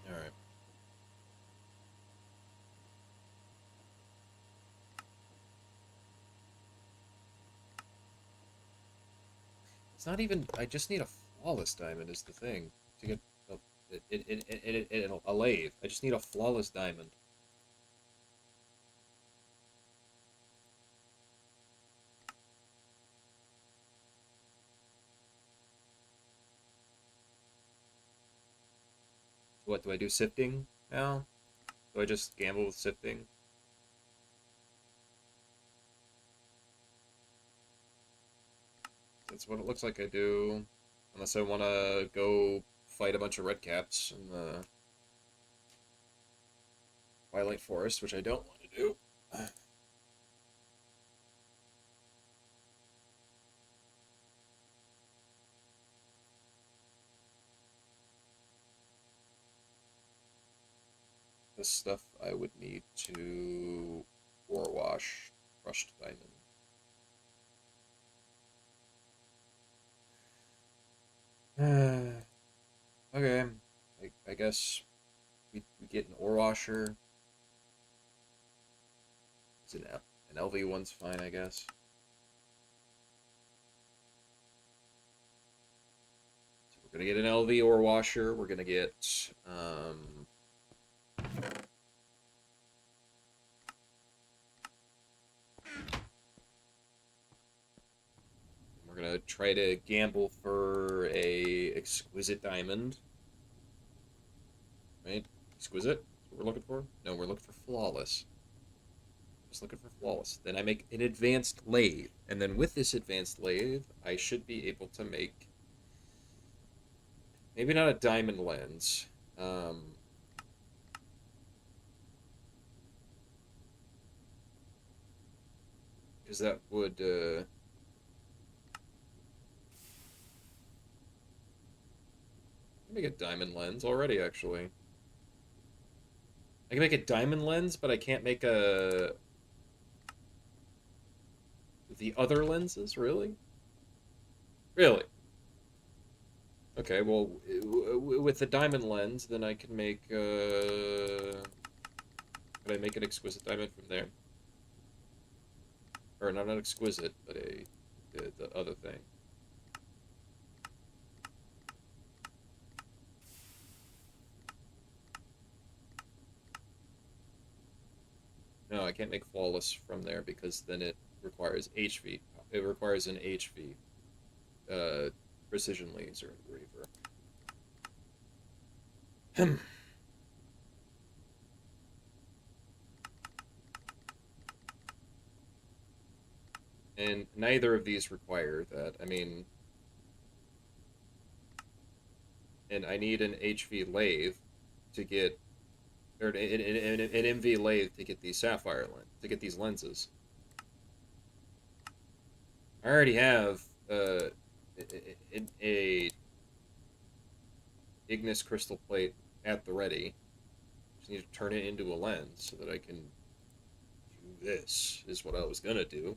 All right. It's not even. I just need a flawless diamond. Is the thing to get a lathe. I just need a flawless diamond. What do I do? Sifting now? Do I just gamble with sifting? That's what it looks like I do. Unless I want to go fight a bunch of red caps in the Twilight Forest, which I don't want to do. This stuff I would need to ore wash crushed diamond. Okay, I guess we get an ore washer. It's an LV one's fine, I guess. So we're gonna get an LV ore washer. We're gonna get we're gonna try to gamble for a exquisite diamond. Right? Exquisite? That's what we're looking for? No, we're looking for flawless. Just looking for flawless. Then I make an advanced lathe. And then with this advanced lathe, I should be able to make maybe not a diamond lens. Because that would make a diamond lens already, actually. I can make a diamond lens, but I can't make a the other lenses, really? Really? Okay, well, with the diamond lens, then I can make, could I make an exquisite diamond from there? Or not exquisite, but the other thing. No, I can't make flawless from there because then it requires HV. It requires an HV, uh, precision laser engraver. And neither of these require that. I mean, and I need an HV lathe to get, or an MV lathe to get these sapphire lens, to get these lenses. I already have a Ignis crystal plate at the ready. Just need to turn it into a lens so that I can do this. Is what I was gonna do.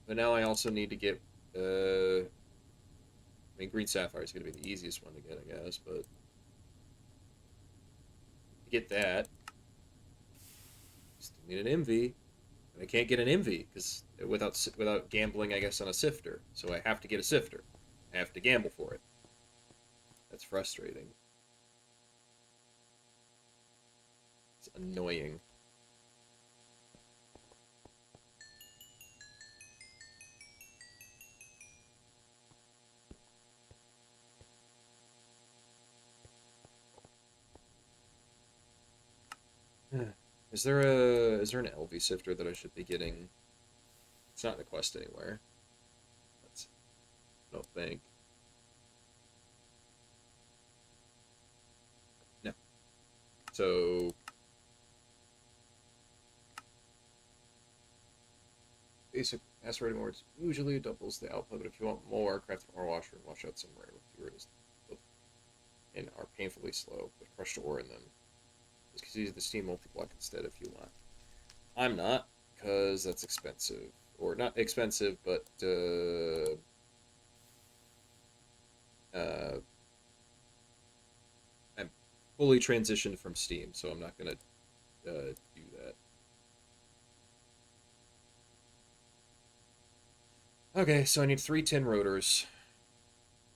But now I also need to get. I mean, green sapphire is gonna be the easiest one to get, I guess. But to get that, still need an MV. And I can't get an MV because without gambling, I guess, on a sifter. So I have to get a sifter. I have to gamble for it. That's frustrating. It's annoying. Is there an LV sifter that I should be getting? It's not in the quest anywhere. That's, I don't think. No. So basic aspirating ores usually doubles the output, but if you want more, craft an ore washer and wash out some rare materials and are painfully slow, with crushed ore in them. Just use the steam multi-block instead if you want. I'm not, because that's expensive. Or not expensive, but I'm fully transitioned from Steam, so I'm not gonna do that. Okay, so I need 310 rotors.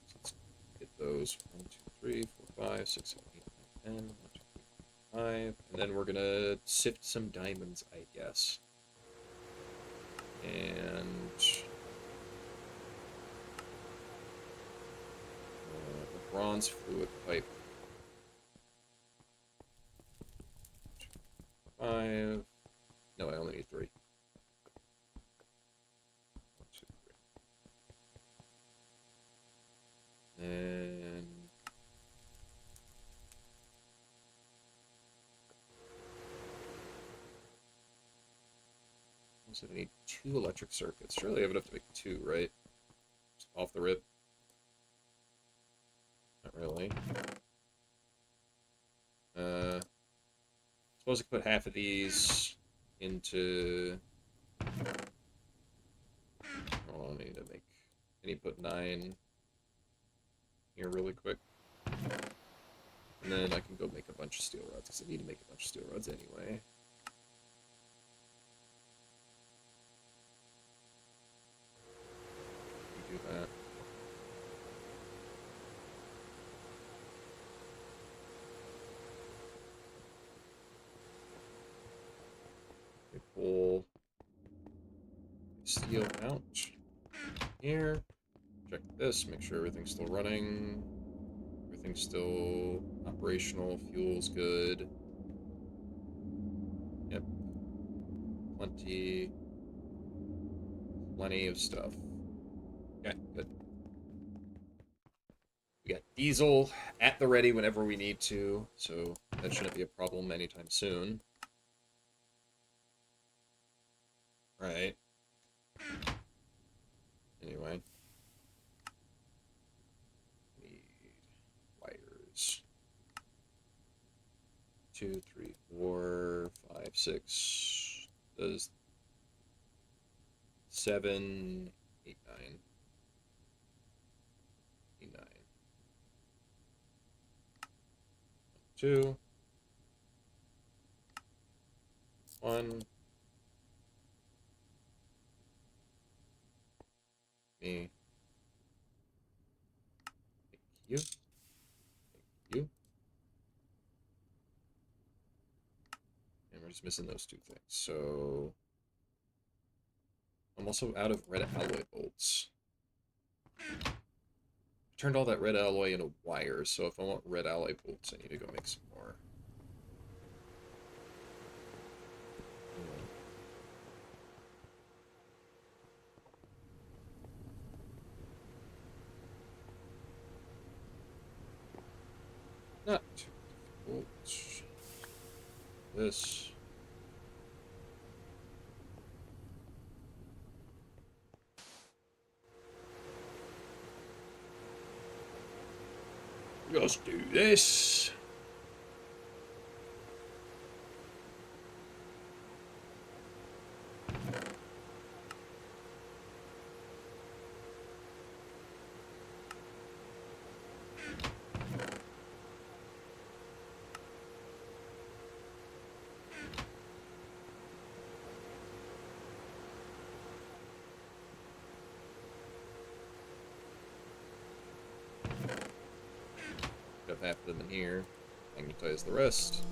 So let's get those. 1, 2, 3, 4, 5, 6, 7, 8, 9, 10. 1, 2, 3, 4, 5. And then we're gonna sift some diamonds, I guess. And a bronze fluid pipe. 5. No, I only need 3. 1, 2, 3. And so I need 2 electric circuits. Surely I would have to make 2, right? Just off the rip. Not really. Suppose I could put half of these into. Oh, I need to make. I need to put 9 here really quick. And then I can go make a bunch of steel rods, because I need to make a bunch of steel rods anyway. Do that. Okay, pull steel out here. Check this, make sure everything's still running. Everything's still operational, fuel's good. Yep. Plenty of stuff. Okay, good. We got diesel at the ready whenever we need to, so that shouldn't be a problem anytime soon. Right. Anyway. Need wires. 2, 3, 4, 5, 6. Does 7, 8, 9. 8, 9. 2. 1. Me. Thank you. Thank you. just missing those two things. So I'm also out of red alloy bolts. Turned all that red alloy into wires, so if I want red alloy bolts, I need to go make some more. Not too difficult. This. Just do this. Got half of them in here. Magnetize the rest.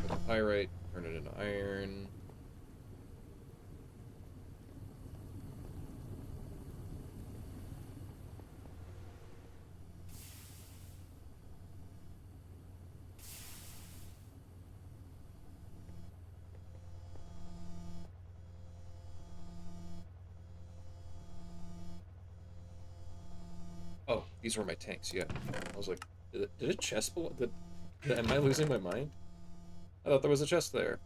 Put the pyrite, turn it into iron. Oh, these were my tanks, yeah. I was like, did a chest belong? Am I losing my mind? I thought there was a chest there.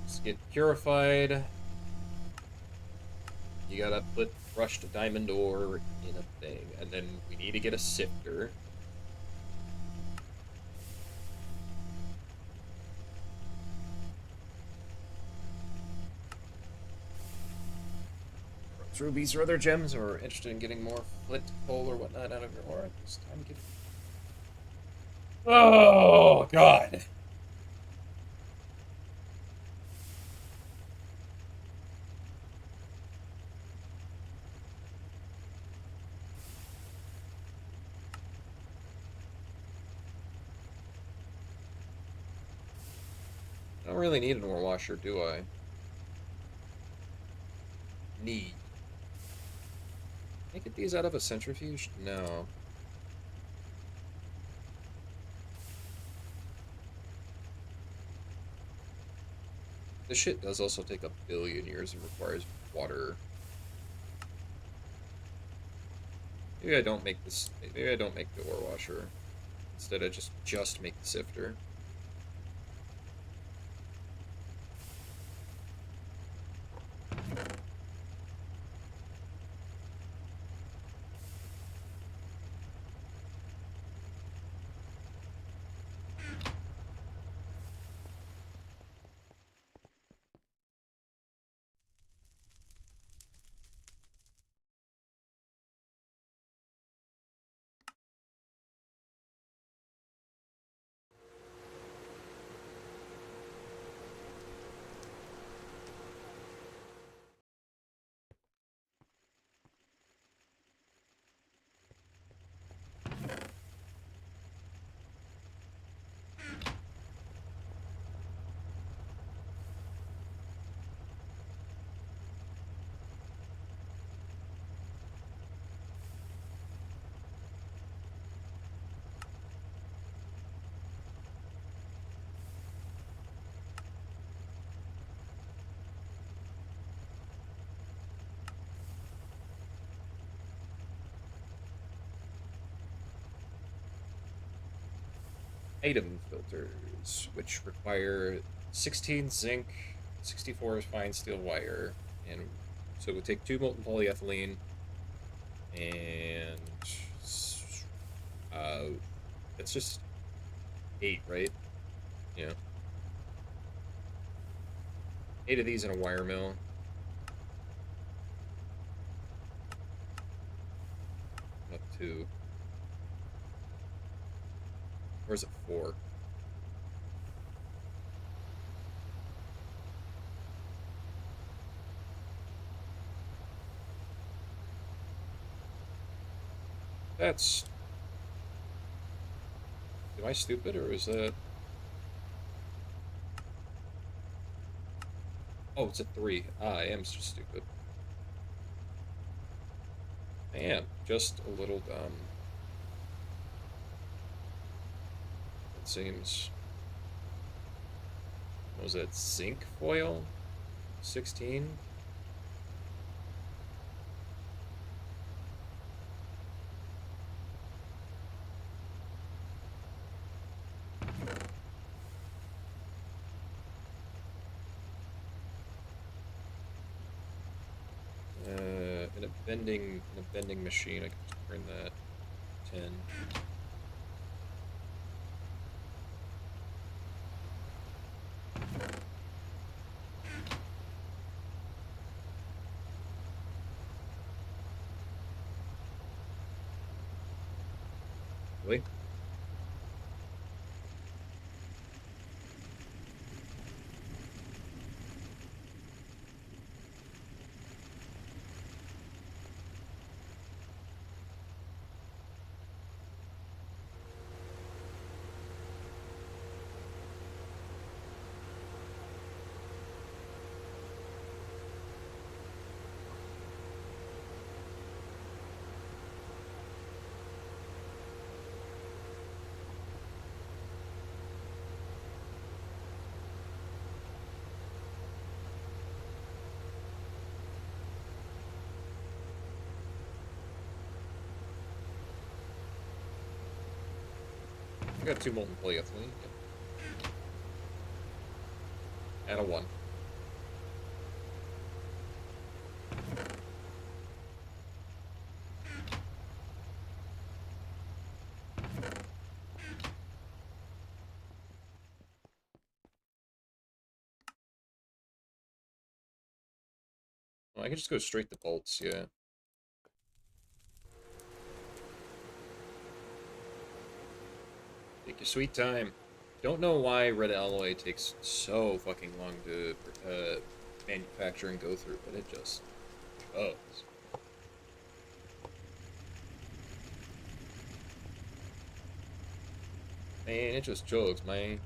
Just get purified. You gotta put crushed diamond ore in a thing, and then we need to get a sifter. Rubies or other gems, or interested in getting more flint, coal, or whatnot out of your ore. It's time to get. Oh God! I don't really need an ore washer, do I? Need. Can I get these out of a centrifuge? No. This shit does also take a billion years and requires water. Maybe I don't make this. Maybe I don't make the ore washer. Instead, I just make the sifter. Item filters, which require 16 zinc, 64 fine steel wire, and so it would take 2 molten polyethylene, and it's just 8, right? Yeah. 8 of these in a wire mill. 2. Or is it 4? That's... Am I stupid, or is that... Oh, it's a 3. Ah, I am just stupid. I am just a little dumb. It seems... What was that? Zinc foil? 16? In a bending machine, I can just turn that 10. Really? I got 2 molten polyethylene. Yep. And a 1. Well, I can just go straight to bolts, yeah. Take your sweet time. Don't know why red alloy takes so fucking long to manufacture and go through, but it just does. Man, it just chugs, man.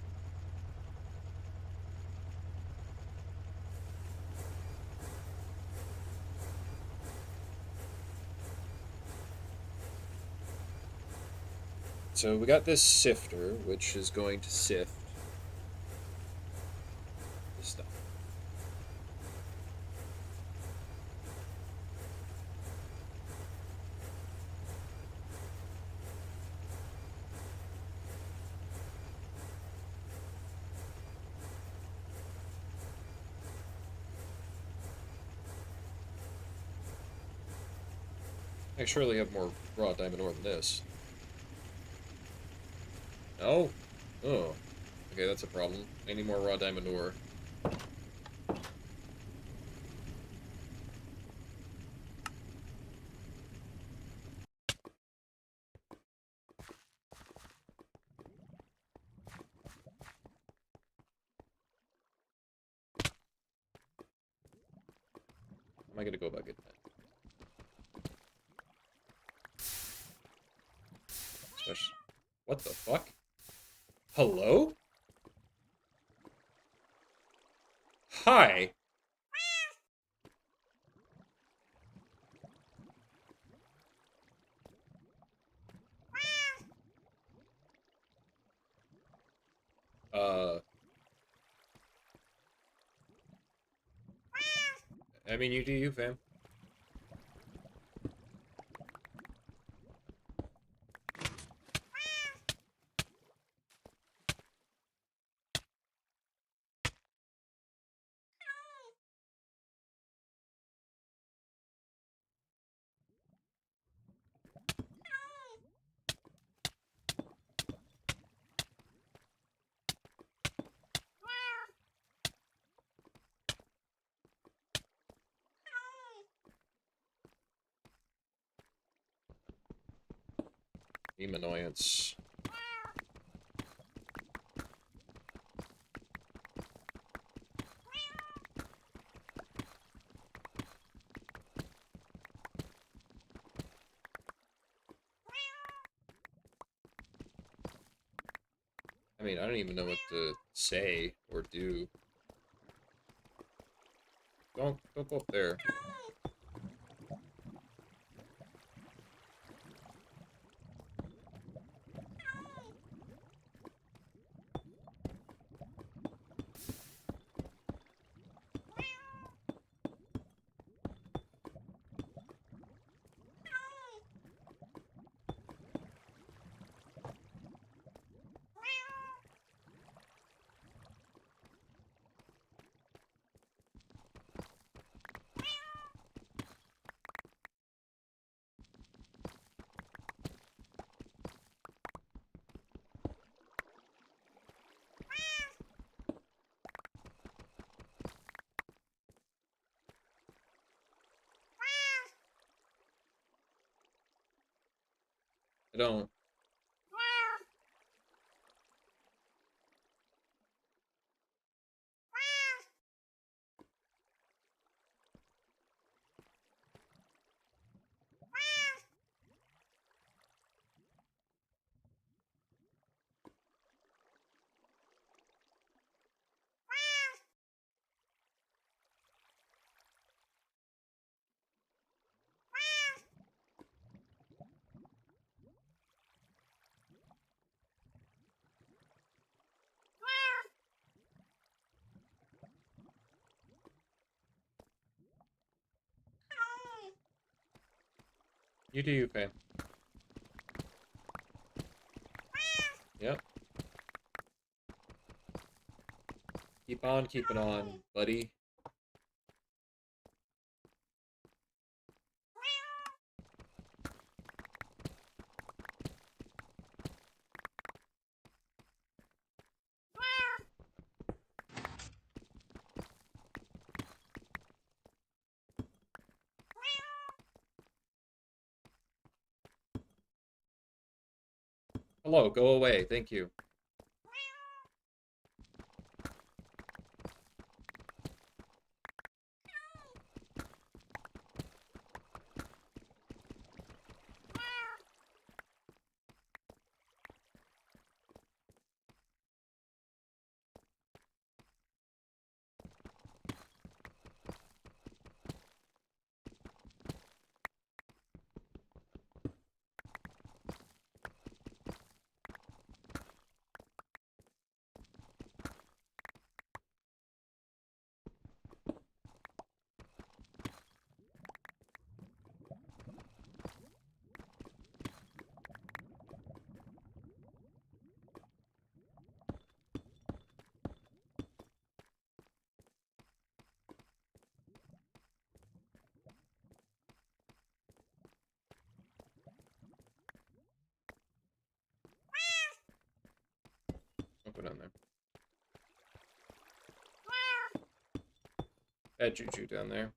So we got this sifter, which is going to sift this stuff. I surely have more raw diamond ore than this. No? Oh. Okay, that's a problem. I need more raw diamond ore. Am I gonna go about getting that? Especially... What the fuck? Hello? Hi! Uh... I mean, you do you, fam. Team annoyance. I mean, I don't even know what to say or do. Don't go up there. I don't. You do you, fam. Yep. Keep on keeping on, buddy. Hello, go away. Thank you. Don't go down there. Bad juju down there.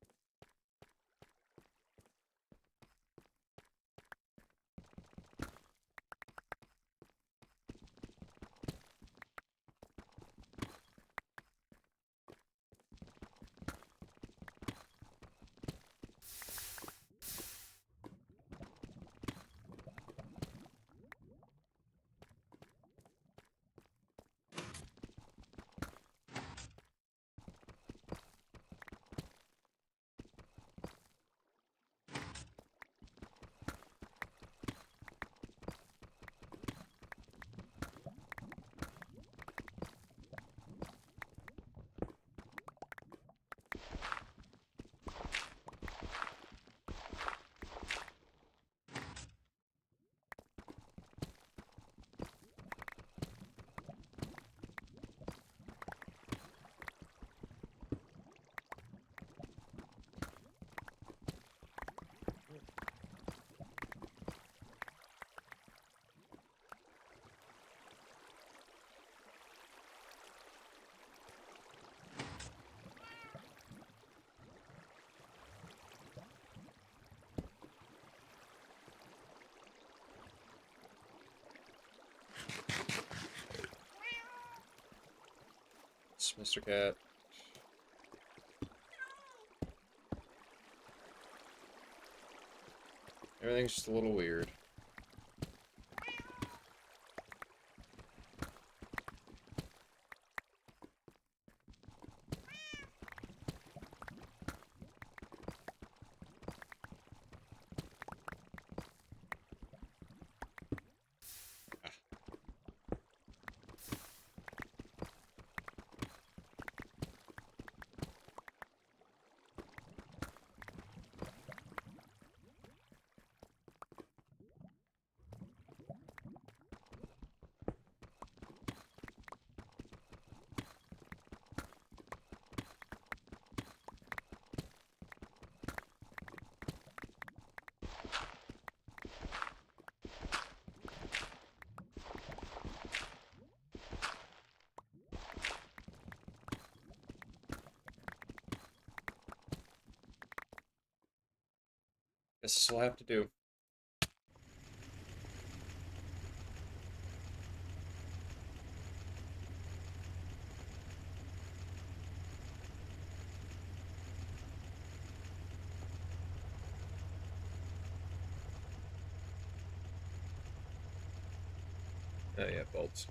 It's Mr. Cat. Everything's just a little weird. Guess this will have to do. Oh yeah, bolts.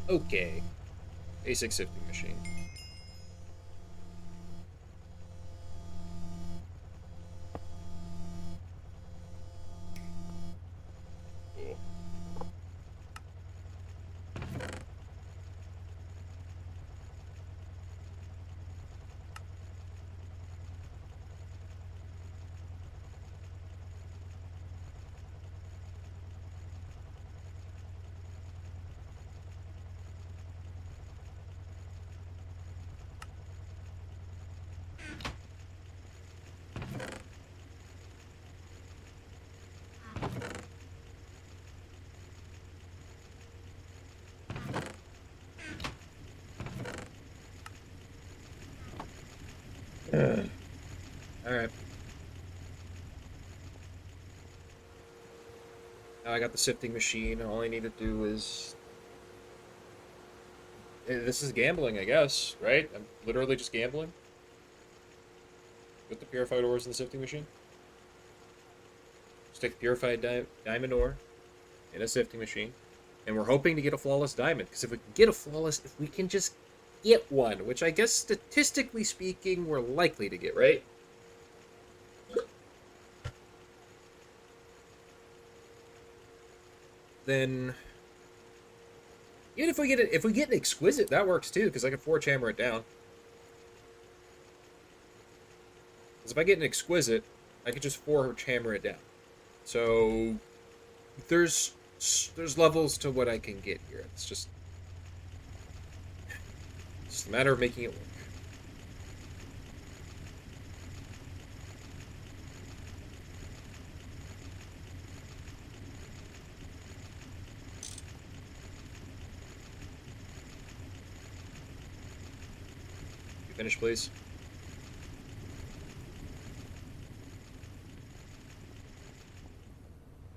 Okay. Basic sifting machine. Cool. Alright. Now I got the sifting machine. All I need to do is... This is gambling, I guess, right? I'm literally just gambling. With the purified ores in the sifting machine. Just take the purified diamond ore in a sifting machine. And we're hoping to get a flawless diamond. Because if we can get a flawless... If we can just get one, which I guess statistically speaking, we're likely to get, right? Then even if we get an exquisite, that works too, because I can forge hammer it down. Because if I get an exquisite, I can just forge hammer it down. So there's levels to what I can get here. It's just a matter of making it work. You finish, please.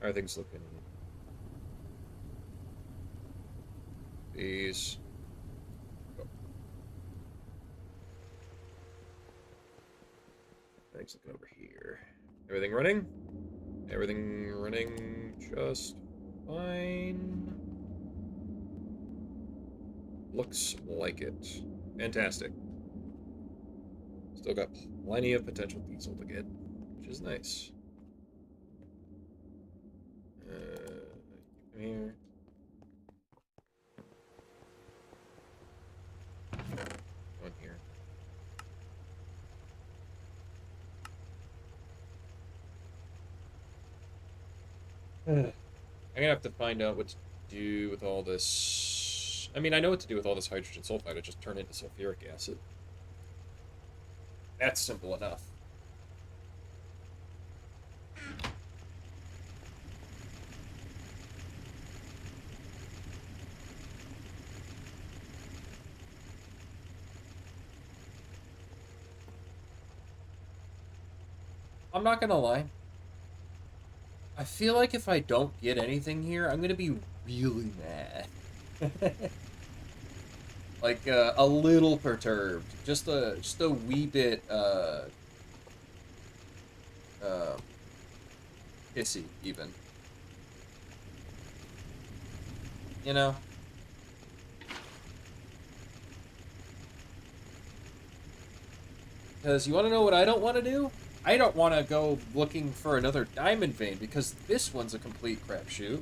How are things looking? These. Oh. Things looking over here. Everything running? Everything running just fine. Looks like it. Fantastic. Still got plenty of potential diesel to get, which is nice. I'm gonna have to find out what to do with all this. I mean, I know what to do with all this hydrogen sulfide. I just turn it into sulfuric acid. That's simple enough. I'm not gonna lie. I feel like if I don't get anything here, I'm gonna be really mad. Like a little perturbed, just a wee bit uh, pissy even. You know, because you want to know what I don't want to do? I don't want to go looking for another diamond vein because this one's a complete crapshoot.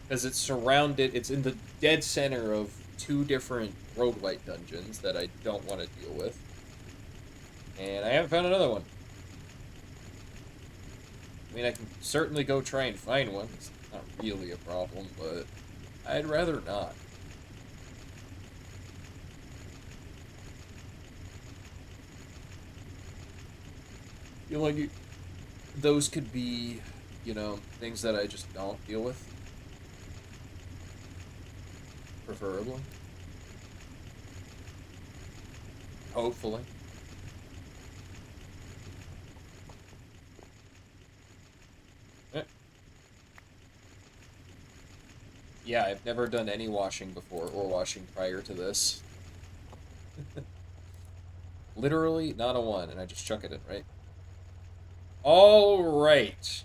Because it's surrounded, it's in the dead center of two different roguelite dungeons that I don't want to deal with. And I haven't found another one. I mean, I can certainly go try and find one. It's not really a problem, but I'd rather not. Feel like those could be, things that I just don't deal with. Preferably. Hopefully. Eh. Yeah, I've never done any washing before or washing prior to this. Literally not a one, and I just chuck it in, right? All right.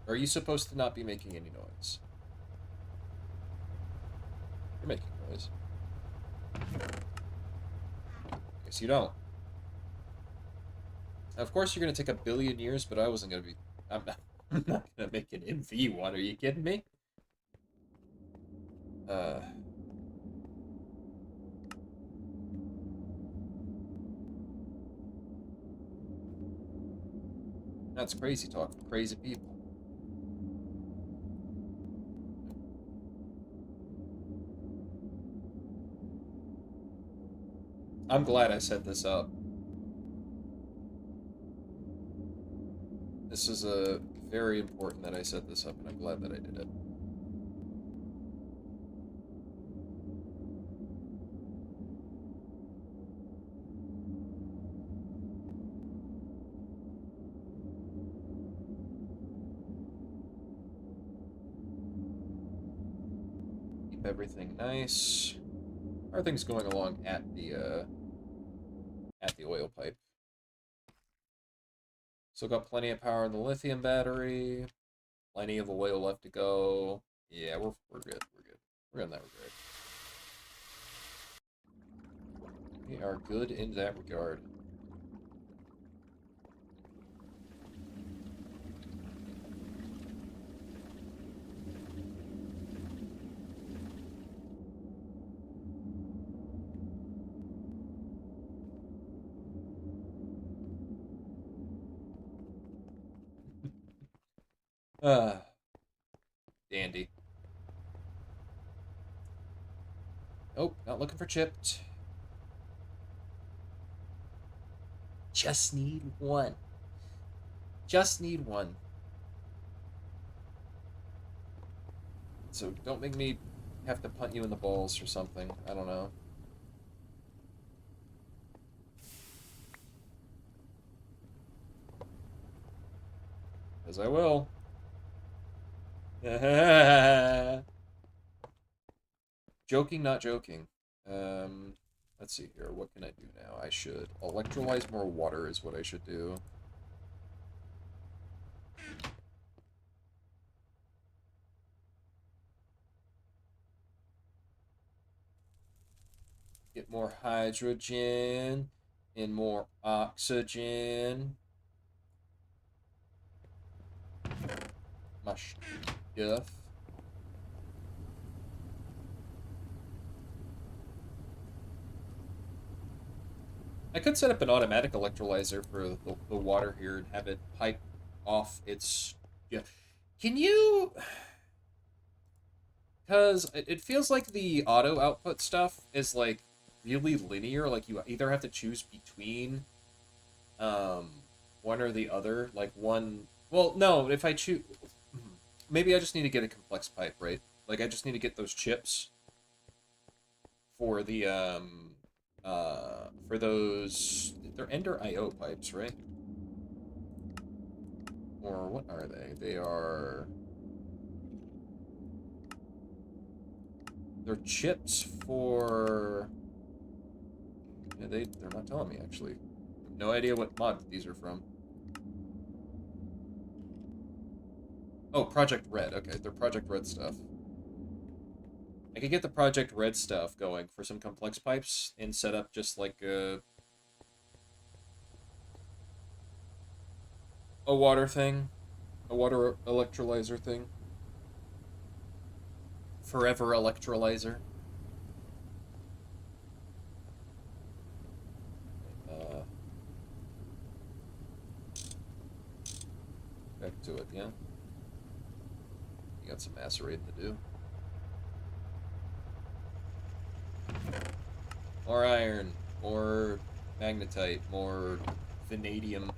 Are you supposed to not be making any noise? You're making noise. Guess you don't. Of course, you're gonna take a billion years, but I wasn't gonna be. I'm not. I'm not gonna make an MV one. Are you kidding me? Uh. That's crazy talk from crazy people. I'm glad I set this up. This is very important that I set this up, and I'm glad that I did it. Keep everything nice. How are things going along at the oil pipe? Still got plenty of power in the lithium battery. Plenty of oil left to go. Yeah, we're good. We're good. We're in that regard. We are good in that regard. Dandy. Nope, not looking for chipped. Just need one. Just need one. So don't make me have to punt you in the balls or something. I don't know. Because I will. Joking, not joking. Let's see here. What can I do now? I should electrolyze more water is what I should do. Get more hydrogen and more oxygen. My stuff. I could set up an automatic electrolyzer for the water here and have it pipe off its... Yeah. Can you... Because it feels like the auto output stuff is, like, really linear. Like, you either have to choose between um, one or the other. Like, one... Well, no, if I choose... Maybe I just need to get a complex pipe, right? Like, I just need to get those chips for the, for those... They're Ender IO pipes, right? Or what are they? They are... They're chips for... Yeah, they're not telling me, actually. No idea what mod these are from. Oh, Project Red. Okay, they're Project Red stuff. I could get the Project Red stuff going for some complex pipes and set up just like a water thing. A water electrolyzer thing. Forever electrolyzer. Uh, Back to it, yeah. You got some macerating to do. More iron, more magnetite, more vanadium.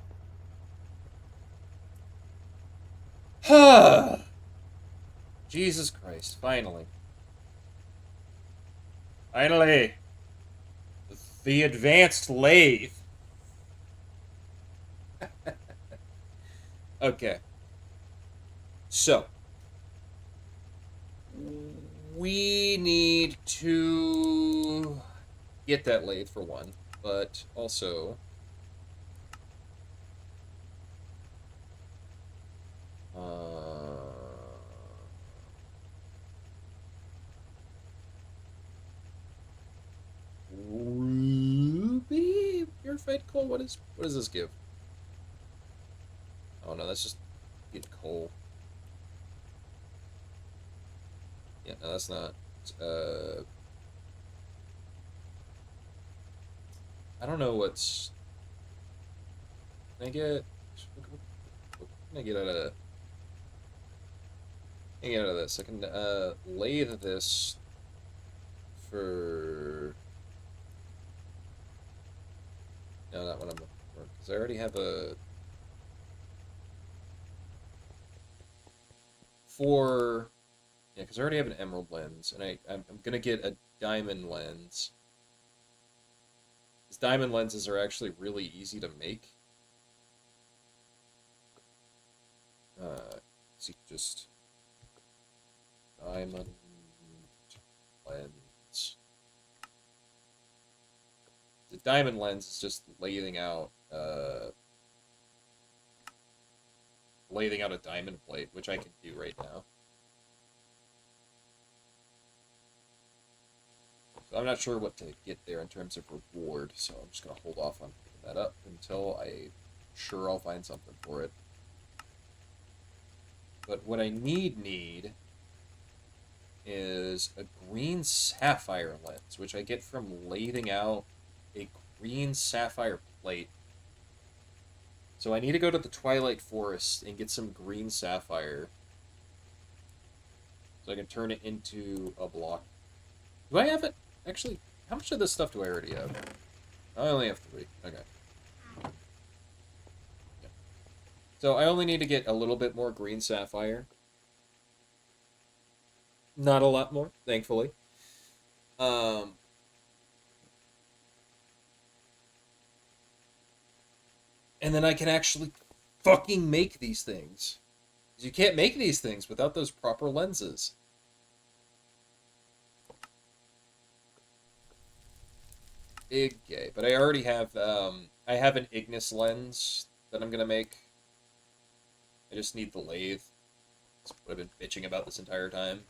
Jesus Christ, finally. Finally! The advanced lathe. Okay. So, we need to get that lathe for one, but also ruby purified coal. What does this give? Oh no, that's just get coal. Yeah, no, that's not. I don't know what's. Can I get? What can I get out of? Can I get out of this? I can lathe this for. No, not what I'm looking for. Because I already have a. For. Yeah, because I already have an emerald lens, and I'm gonna get a diamond lens. These diamond lenses are actually really easy to make. So you just diamond lens. The diamond lens is just laying out a diamond plate, which I can do right now. So I'm not sure what to get there in terms of reward, so I'm just gonna hold off on picking that up until I'm sure I'll find something for it. But what I need is a green sapphire lens, which I get from lathing out a green sapphire plate. So I need to go to the Twilight Forest and get some green sapphire so I can turn it into a block. Do I have it? Actually, how much of this stuff do I already have? I only have 3. Okay. Yeah. So I only need to get a little bit more green sapphire. Not a lot more, thankfully. And then I can actually fucking make these things. You can't make these things without those proper lenses. Big gay. But I already have, I have an Ignis lens that I'm gonna make. I just need the lathe. That's what I've been bitching about this entire time.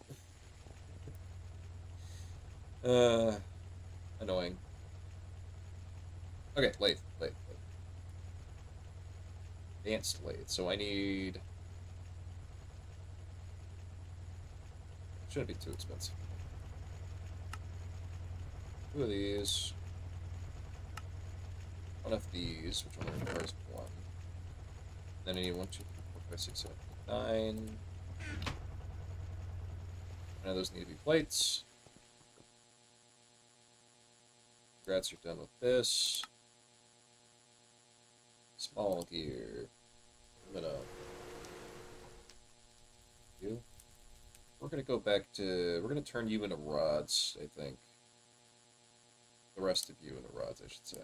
Annoying. Okay, lathe. Advanced lathe. So I need... Shouldn't be too expensive. 2 of these. one of these, which only requires one. Then I need 1, 2, 3, 4, 5, 6, 7, 8, 9. None of those need to be plates. Congrats, you're done with this. Small gear. Aluminum. You. We're gonna go back to. We're gonna turn you into rods, I think. The rest of you into rods, I should say.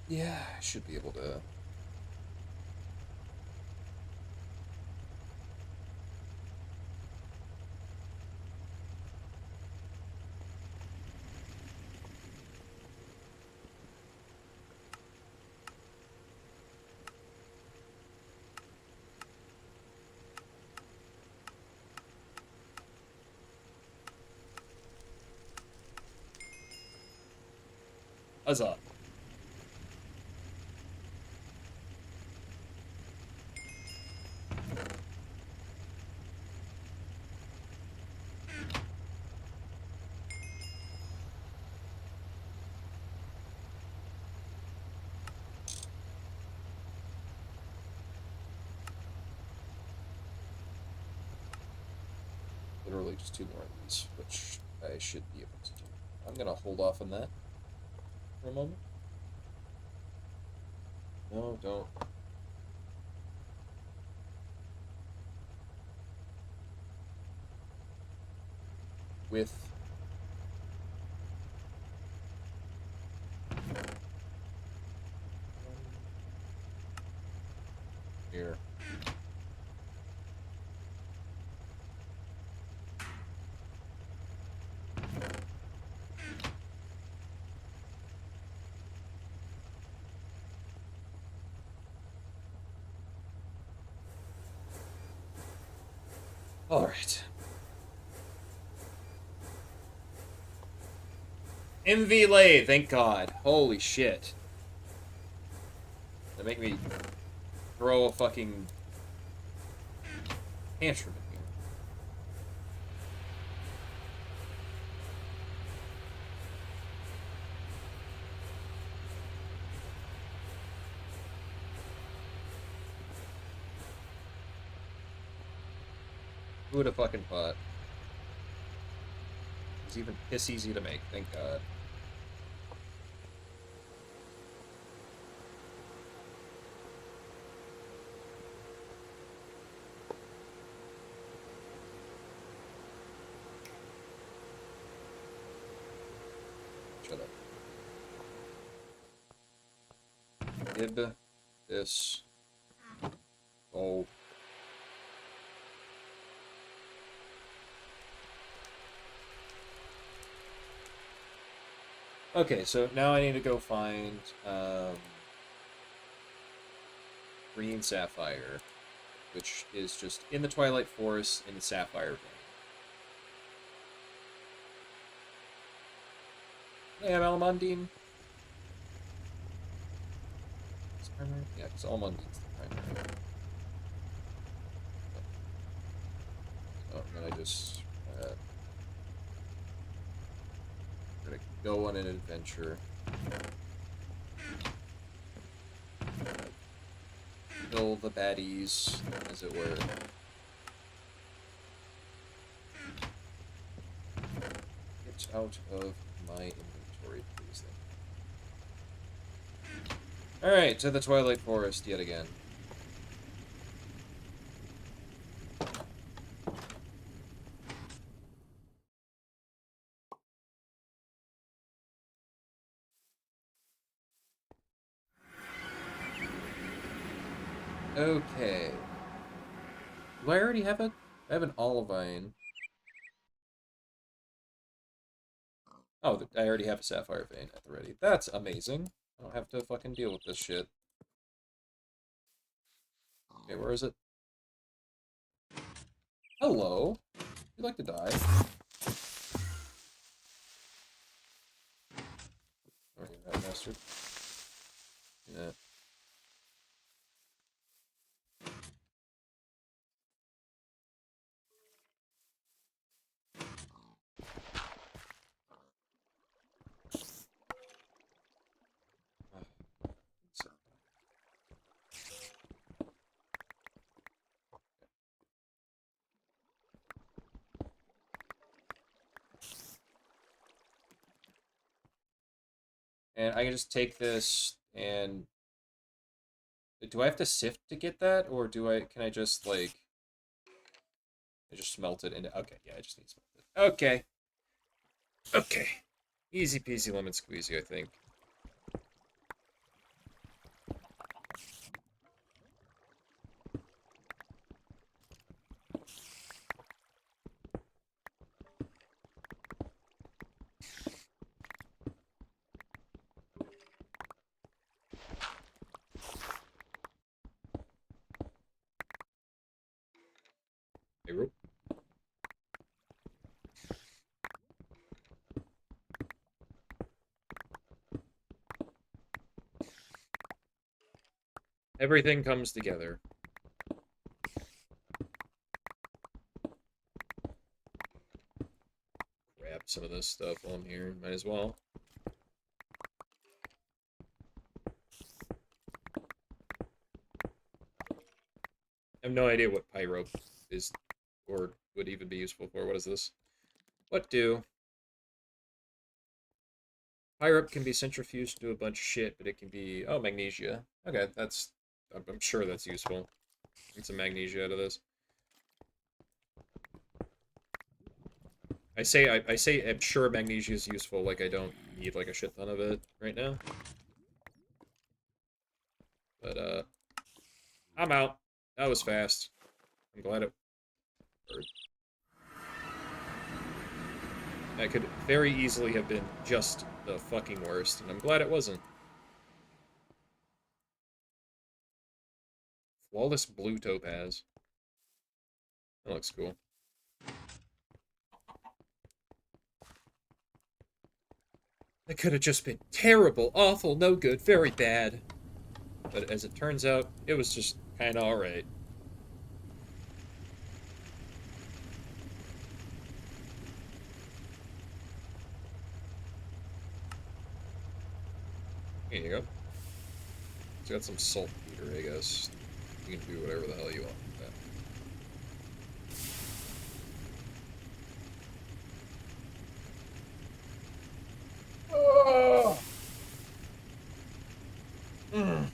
Yeah, I should be able to. Huzzah. Literally just 2 more of these, which I should be able to do. I'm gonna hold off on that for a moment. No, don't. With here. All right. MV lathe, thank God. Holy shit. That make me throw a fucking tantrum in here. Who would have fucking thought? It's even piss easy to make, thank God. Shut up. Gib this. Oh. Okay, so now I need to go find green sapphire, which is just in the Twilight Forest in the sapphire vein. Hey, I'm Alamandine. It's primary? Yeah, because Alamandine's the primary. Oh, and then I just we're gonna go on an adventure. Kill the baddies, as it were. Get out of my inventory, please. Alright, to the Twilight Forest yet again. Okay. Do I already have it? I have an olivine. Oh, I already have a sapphire vein at the ready. That's amazing. I don't have to fucking deal with this shit. Okay, where is it? Hello. You'd like to die? Already that bastard. Yeah. And I can just take this and... Do I have to sift to get that? Or can I just, like... I just smelt it into... Okay, yeah, I just need to smelt it. Okay. Okay. Easy peasy lemon squeezy, I think. Hey, rope. Everything comes together. Grab some of this stuff while I'm here. Might as well. I have no idea what pyro is, or would even be useful for. What is this? What do? Pyrup can be centrifuged to do a bunch of shit, but it can be... Oh, magnesia. Okay, that's... I'm sure that's useful. Get some magnesia out of this. I say I'm sure magnesia is useful, like I don't need like a shit ton of it right now. But I'm out. That was fast. I'm glad it worked. That could very easily have been just the fucking worst, and I'm glad it wasn't. Flawless blue topaz. That looks cool. That could have just been terrible, awful, no good, very bad. But as it turns out, it was just kinda alright. Here you go. It's got some saltpeter, I guess. You can do whatever the hell you want with that. Oh! Mm.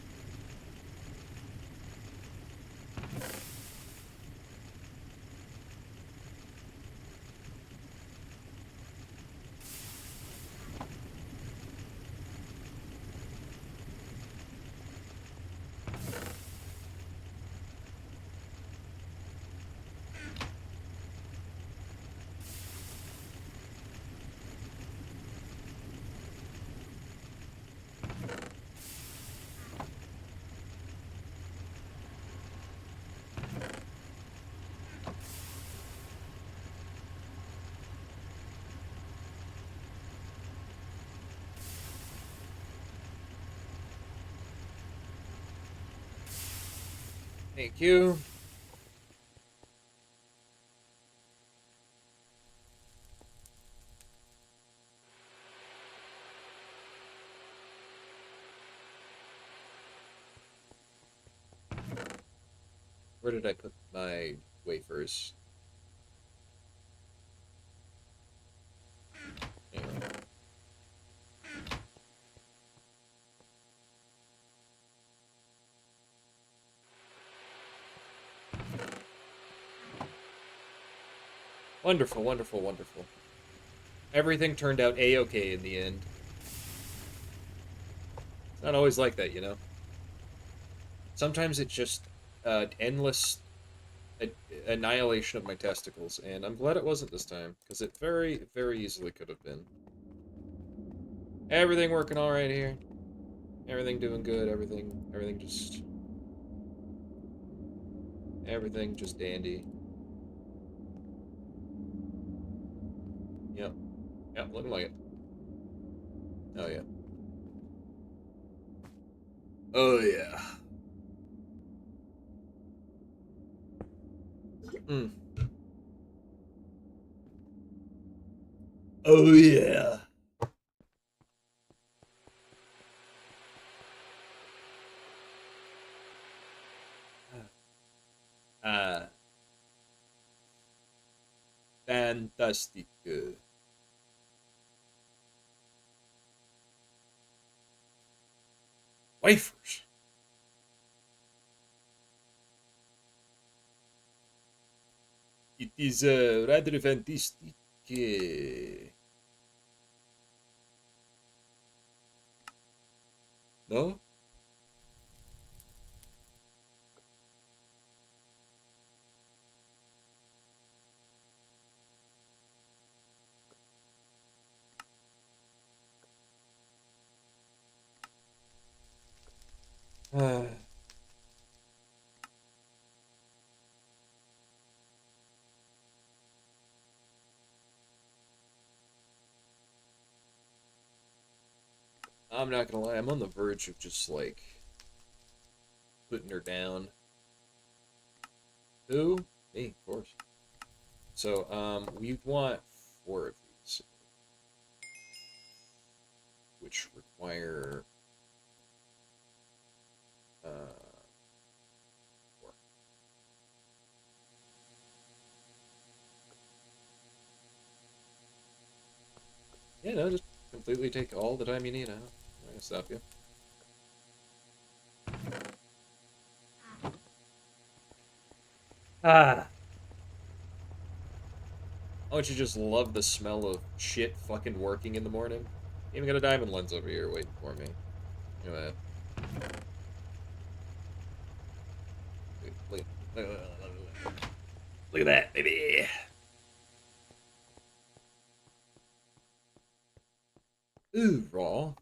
Thank you. Where did I put my wafers? Anyway. Wonderful, wonderful, wonderful. Everything turned out a-okay in the end. It's not always like that, you know? Sometimes it's just endless annihilation of my testicles, and I'm glad it wasn't this time, because it very, very easily could have been. Everything working all right here. Everything doing good. Everything just dandy. Yep. Yep, looking like it. Oh, yeah. Oh, yeah. Mm. Oh, yeah. Ah, fantastic. Wafers. It is rather fantastic. No? I'm not gonna lie, I'm on the verge of just like putting her down. Who? Me, of course. So, we want 4 of these, which require 4. Yeah, no, just completely take all the time you need out. I'm gonna stop you. Ah. Don't you just love the smell of shit fucking working in the morning? Even got a diamond lens over here waiting for me. Look at that. Look, look, look, look, look at that, baby. Ooh, raw.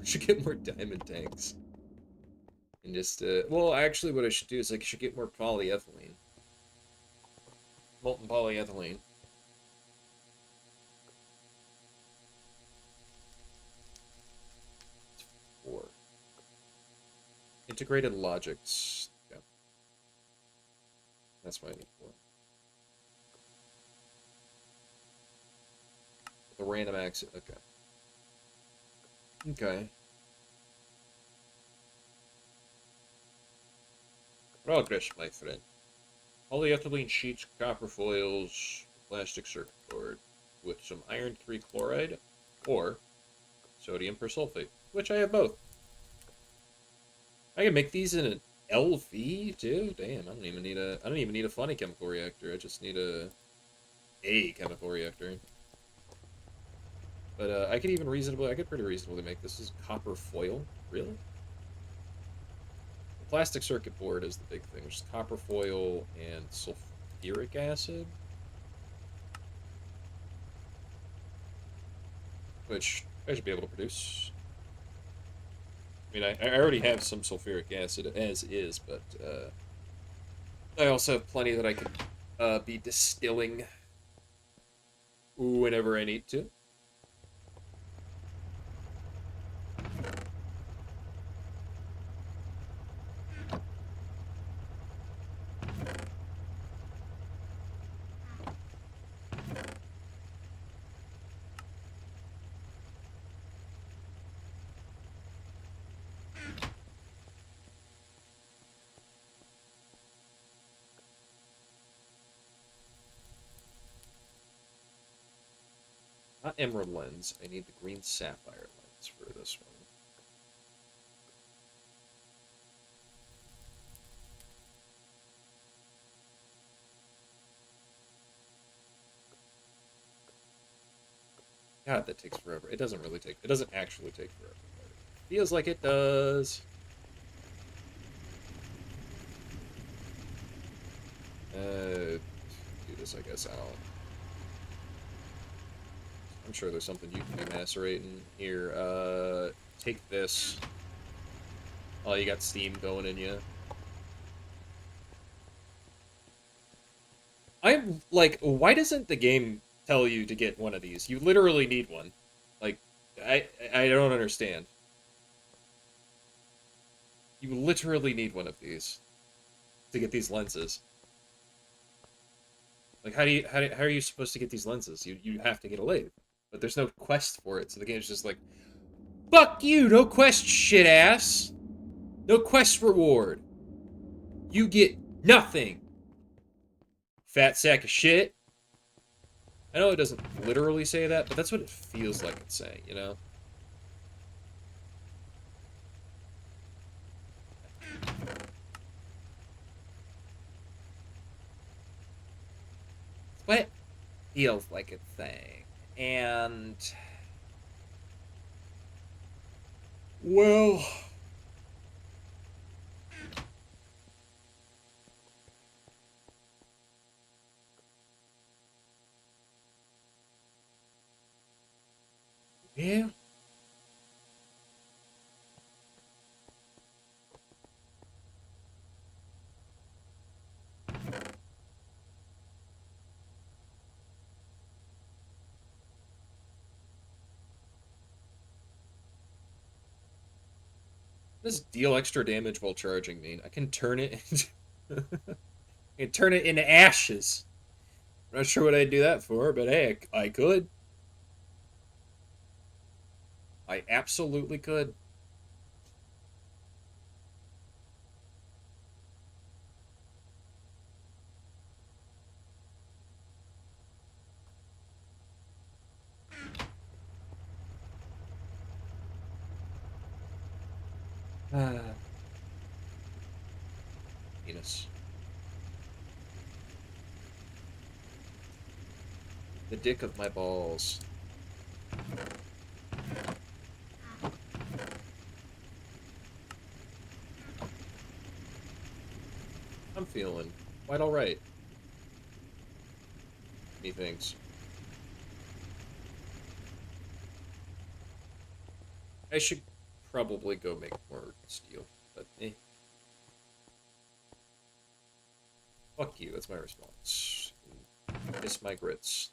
I should get more diamond tanks. And just, well, actually, what I should do is I should get more polyethylene. Molten polyethylene. 4. Integrated logics. Yeah. That's what I need 4. The random access. Okay. Okay. Progress, my friend. Polyethylene sheets, copper foils, plastic circuit board with some iron 3 chloride or sodium persulfate, which I have both. I can make these in an LV too. Damn, I don't even need a funny chemical reactor. I just need a chemical reactor. But I could pretty reasonably make this as copper foil. Really? The plastic circuit board is the big thing, which is copper foil and sulfuric acid. Which I should be able to produce. I mean, I already have some sulfuric acid as is, but I also have plenty that I could be distilling whenever I need to. Not emerald lens. I need the green sapphire lens for this one. God, that takes forever. It doesn't really take. It doesn't actually take forever. Feels like it does. Do this, I guess. I'm sure there's something you can be macerating here. Take this. Oh, you got steam going in you. I'm like, why doesn't the game tell you to get one of these? You literally need one. Like, I don't understand. You literally need one of these to get these lenses. Like, how are you supposed to get these lenses? You have to get a lathe, but there's no quest for it, so the game's just like, fuck you, no quest, shit ass, no quest reward. You get nothing. Fat sack of shit. I know it doesn't literally say that, but that's what it feels like it's saying, you know? But feels like a thing. And well, yeah. What does deal extra damage while charging mean? I can turn it into I can turn it into ashes. I'm not sure what I'd do that for, but hey, I could. I absolutely could. Penis. The dick of my balls. I'm feeling quite alright. Methinks. I should probably go make more steel, but eh. Fuck you, that's my response. Kiss my grits.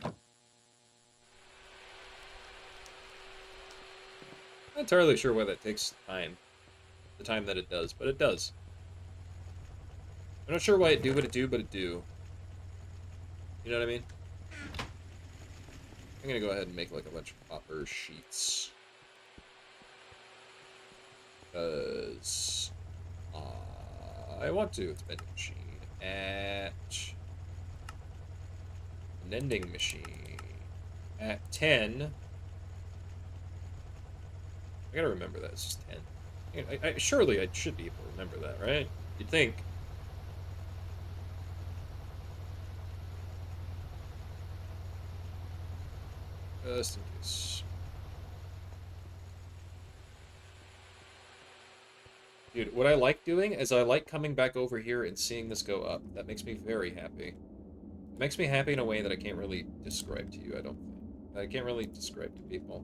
Not entirely sure why that takes time. The time that it does, but it does. I'm not sure why it do what it do, but it do. You know what I mean? I'm gonna go ahead and make like a bunch of copper sheets. Because I want to. It's vending machine. At vending machine. At 10. I gotta remember that. It's just 10. Surely I should be able to remember that, right? You'd think. Just in case. Dude, what I like doing is I like coming back over here and seeing this go up. That makes me very happy. It makes me happy in a way that I can't really describe to you, I don't think. I can't really describe to people.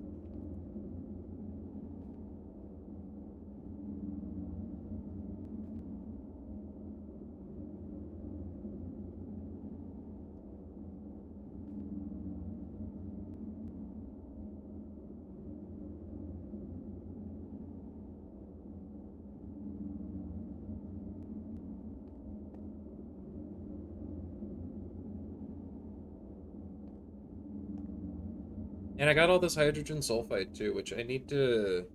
And I got all this hydrogen sulfide too, which I need to...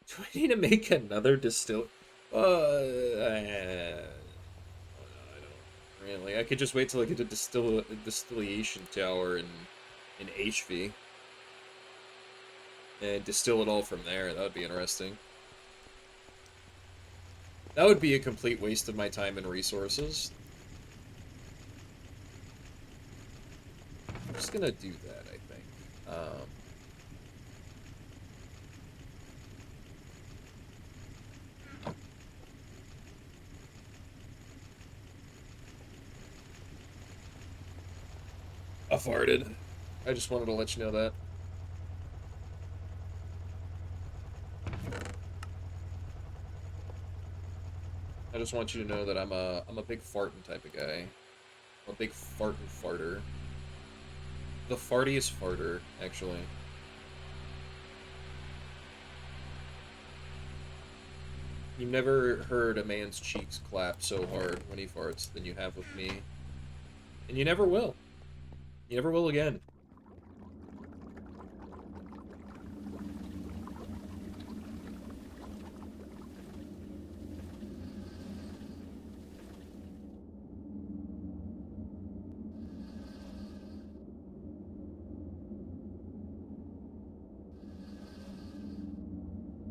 Do I need to make another distill... I don't really. I could just wait till I get a distillation tower in HV. And distill it all from there. That would be interesting. That would be a complete waste of my time and resources. I'm just gonna do that, I think. I farted. I just wanted to let you know that. I just want you to know that I'm a big farting type of guy. I'm a big fartin' farter. The fartiest farter, actually. You never heard a man's cheeks clap so hard when he farts than you have with me. And you never will. You never will again.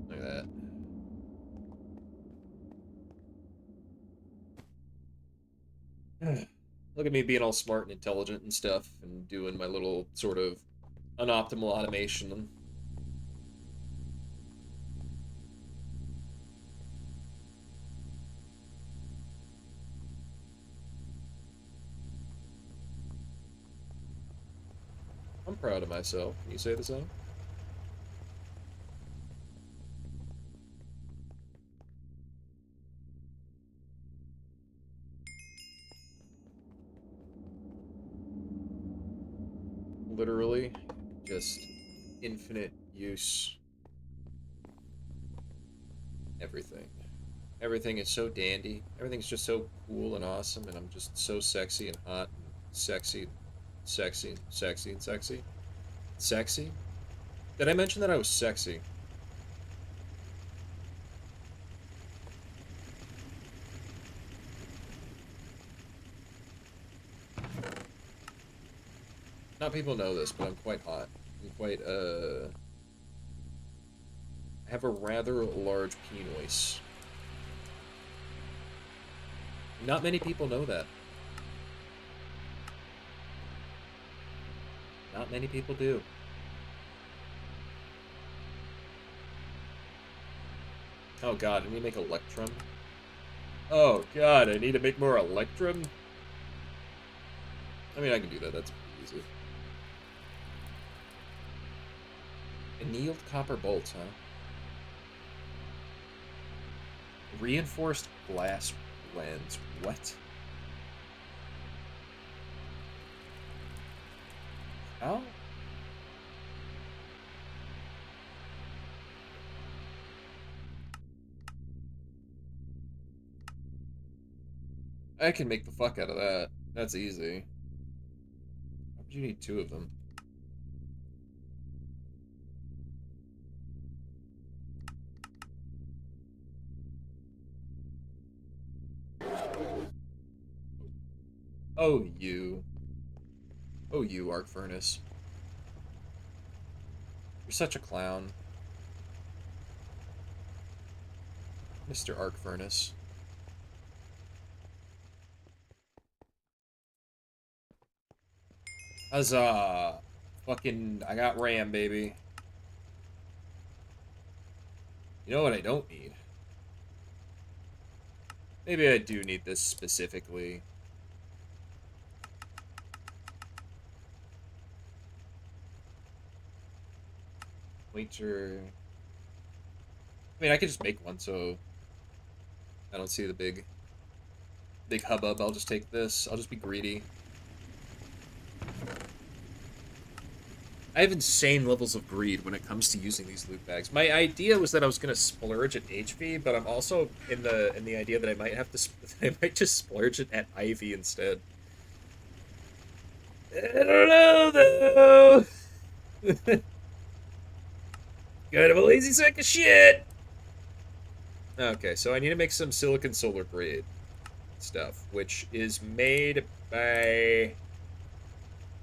Look at that. Look at me being all smart and intelligent and stuff, and doing my little sort of unoptimal automation. I'm proud of myself. Can you say the same? Literally, just infinite use. Everything. Everything is so dandy. Everything's just so cool and awesome, and I'm just so sexy and hot and sexy, sexy, sexy, and sexy. Sexy? Did I mention that I was sexy? Not people know this, but I'm quite hot. I'm quite, I have a rather large penis. Not many people know that. Not many people do. Oh god, I need to make Electrum. Oh god, I need to make more Electrum? I mean, I can do that. That's pretty easy. Annealed copper bolts, huh? Reinforced glass lens. What? How? I can make the fuck out of that. That's easy. Why would you need two of them? Oh, you. Oh, you, Arc Furnace. You're such a clown. Mr. Arc Furnace. Huzzah! Fucking, I got RAM, baby. You know what I don't need? Maybe I do need this specifically. Pointer. I mean, I could just make one, so I don't see the big hubbub. I'll just take this. I'll just be greedy. I have insane levels of greed when it comes to using these loot bags. My idea was that I was gonna splurge at HP, but I'm also in the idea that I might have to I might just splurge it at Ivy instead. I don't know though. Kind of a lazy sack of shit. Okay, so I need to make some silicon solar grade stuff, which is made by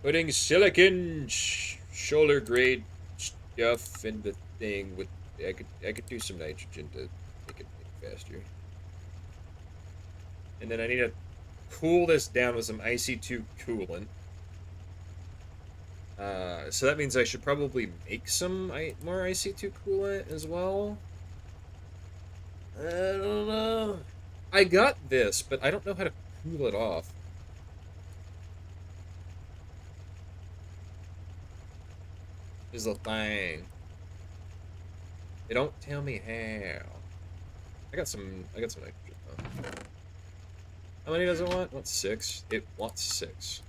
putting silicon solar grade stuff in the thing with. I could do some nitrogen to make it faster, and then I need to cool this down with some IC2 coolant. So that means I should probably make some more IC2 coolant as well. I don't know. I got this, but I don't know how to cool it off. Is the thing. They don't tell me how. I got some nitrogen though. How many does it want? It wants 6. It wants 6.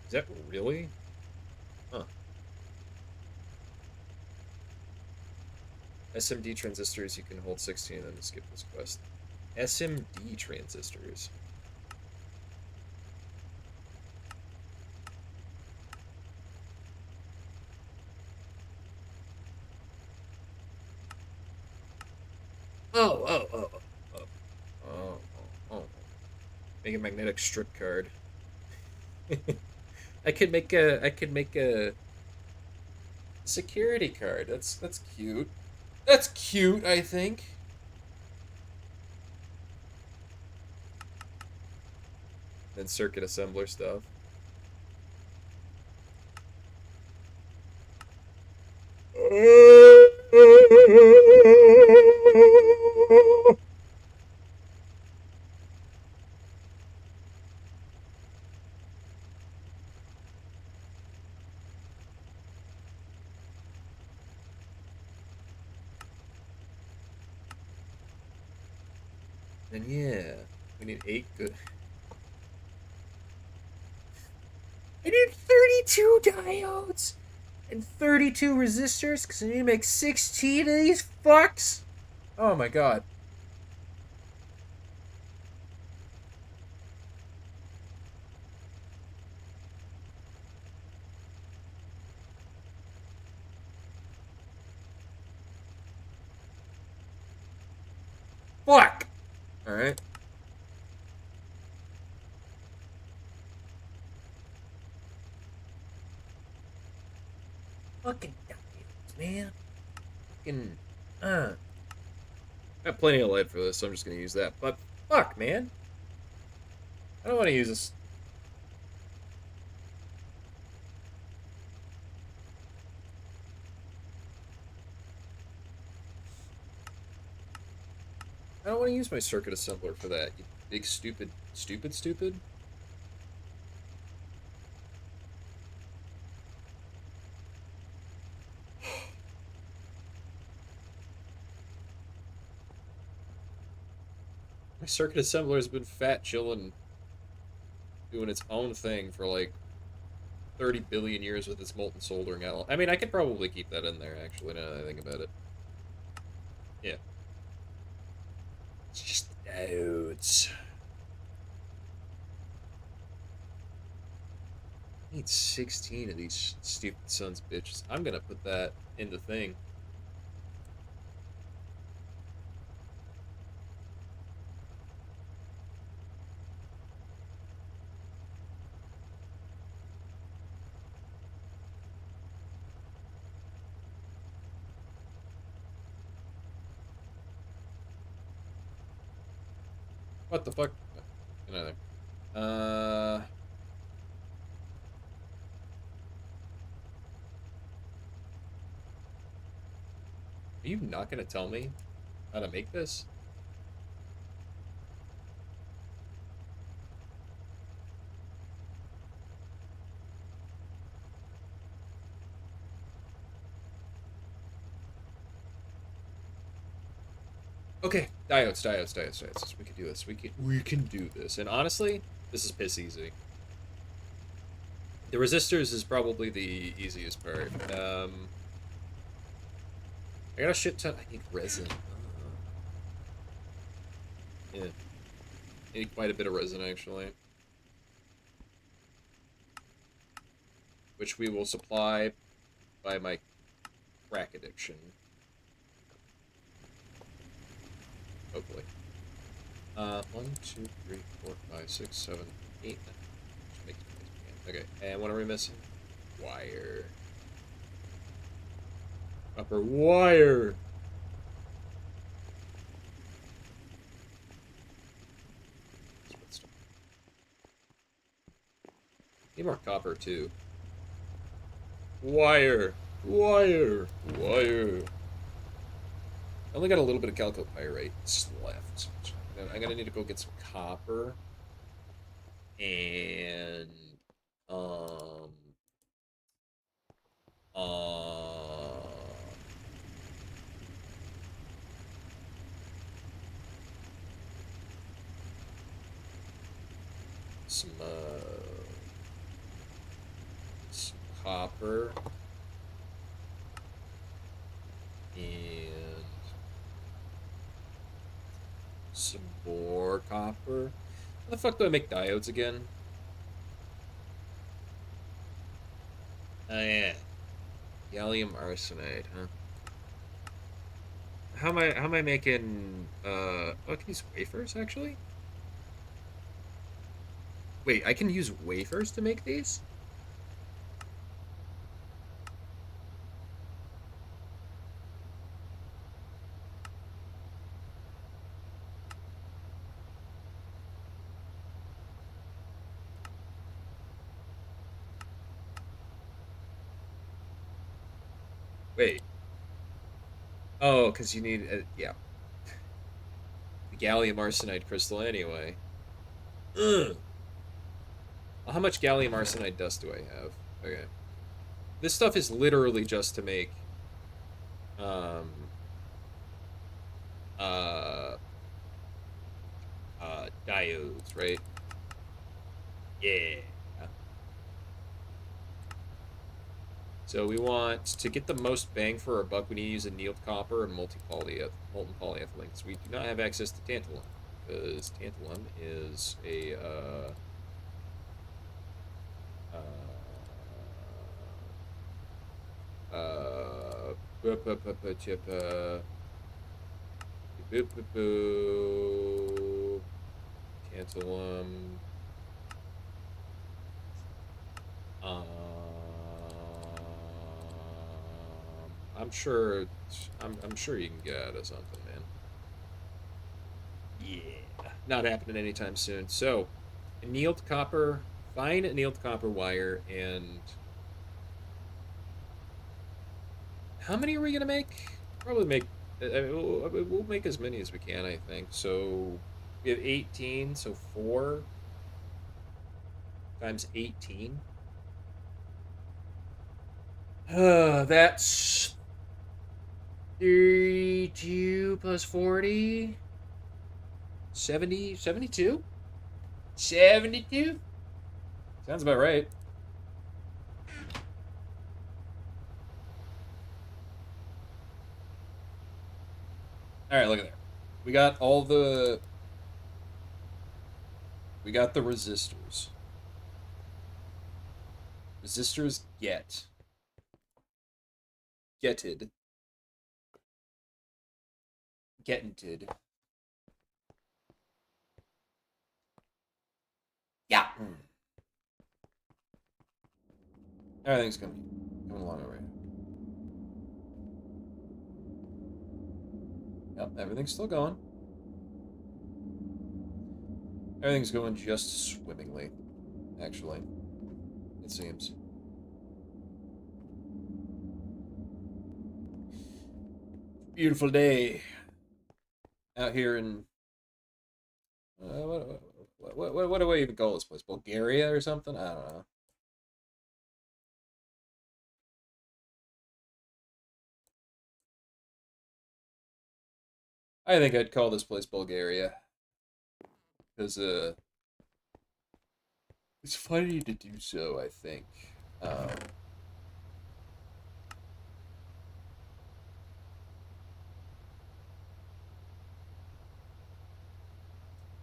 Is that really? Huh. SMD transistors, you can hold 16 and then skip this quest. SMD transistors. Oh. Make a magnetic strip card. I could make a security card. That's cute. That's cute, I think. then circuit assembler stuff. And yeah, we need 8 good. I need 32 diodes and 32 resistors because I need to make 16 of these fucks. Oh my god. Fuck! Alright. Fucking diodes, man. Fucking. I have plenty of light for this, so I'm just gonna use that. But fuck, man. I don't want to use this. I don't want to use my circuit assembler for that. You big stupid. My circuit assembler has been fat chilling, doing its own thing for like 30 billion years with its molten soldering alloy. I mean, I could probably keep that in there, actually, now that I think about it. Yeah. It's just diodes. I need 16 of these stupid sons of bitches. I'm gonna put that in the thing. What the fuck? Another. Are you not gonna tell me how to make this? Okay, diodes. We can do this. We can do this. And honestly, this is piss easy. The resistors is probably the easiest part. I got a shit ton. I need resin. Yeah, I need quite a bit of resin actually, which we will supply by my crack addiction. Hopefully. 1, 2, 3, 4, 5, 6, 7, 8, 9. Okay, and what are we missing? Wire. Upper wire. Need more copper too. Wire. I only got a little bit of chalcopyrite left. I'm gonna need to go get some copper and um uh some copper and some more copper. How the fuck do I make diodes again? Oh yeah, gallium arsenide, huh? How am I making oh, I can use wafers actually? Wait, I can use wafers to make these? Wait. Oh, because you need, yeah, the gallium arsenide crystal anyway. Ugh. How much gallium arsenide dust do I have? Okay. This stuff is literally just to make, um, uh, diodes, right? Yeah. So we want to get the most bang for our buck. We need to use annealed copper and molten polyethylene because we do not have access to tantalum because tantalum is a uh, uh, chip, tantalum. Um, I'm sure. I'm sure you can get out of something, man. Yeah, not happening anytime soon. So, annealed copper, fine annealed copper wire, and how many are we gonna make? Probably make. We'll make as many as we can, I think. So we have 18, so 4 times 18. That's 32 plus 40. 70, 72? 72? Sounds about right. All right, look at there. We got all the we got the resistors. Resistors getted getted. Yeah. Everything's coming along all right. Yep, everything's still going. Everything's going just swimmingly, actually. It seems. Beautiful day out here in what do I even call this place? Bulgaria or something? I don't know. I think I'd call this place Bulgaria because it's funny to do so. I think. Um,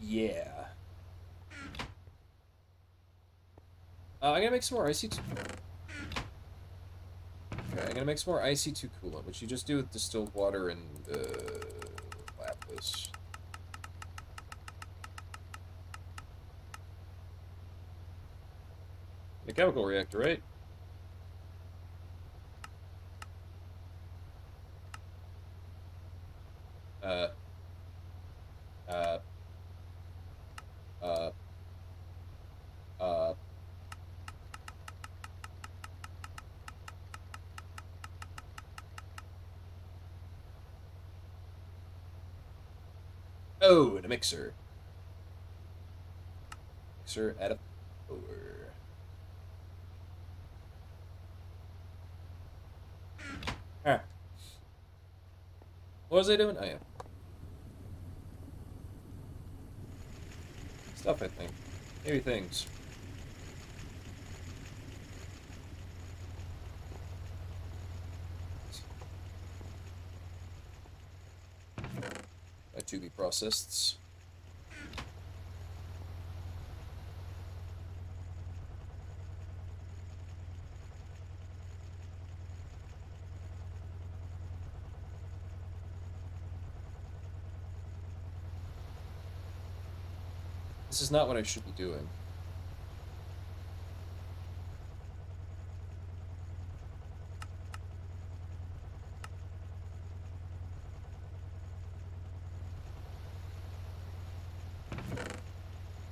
yeah. I'm gonna make some more IC2. Okay, I'm gonna make some more IC2 coolant, which you just do with distilled water and lapis. A chemical reactor, right? Uh, uh, uh, uh. Oh, and a mixer. Mixer at a over. Alright. What was I doing? Oh, yeah. Stuff, I think. Maybe things. To be processed. This is not what I should be doing.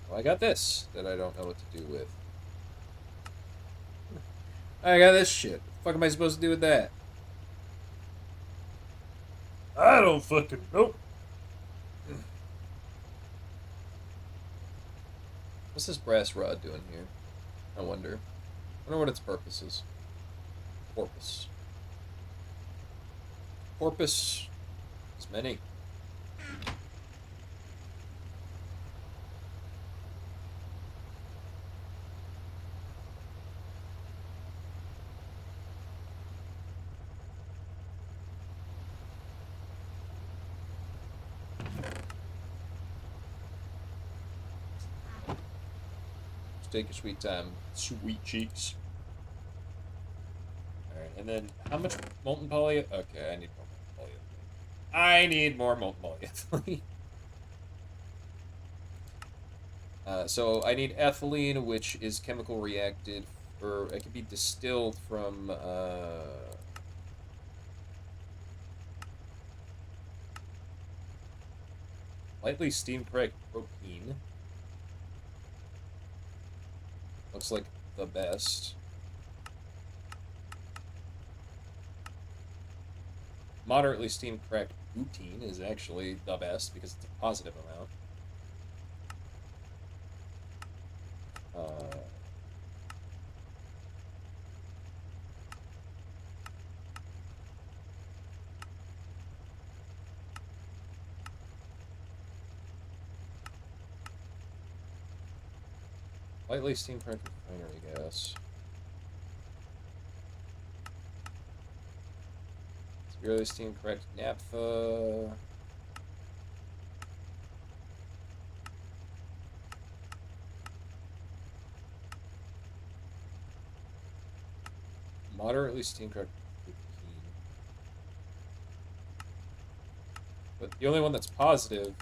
Well, I got this that I don't know what to do with. I got this shit. What the fuck am I supposed to do with that? I don't fucking know. What's this brass rod doing here? I wonder. I wonder what its purpose is. Porpoise. Porpoise is many. Just take your sweet time. Sweet cheeks. Alright, and then how much molten poly? Okay, I need more molten polyethylene. I need more molten polyethylene. So I need ethylene, which is chemical reacted, or it can be distilled from lightly steam cracked propene. Looks like the best. Moderately steam cracked butene is actually the best because it's a positive amount. Lightly steam cracked refinery gas. Severely steam cracked naphtha. Moderately steam cracked propene. But the only one that's positive,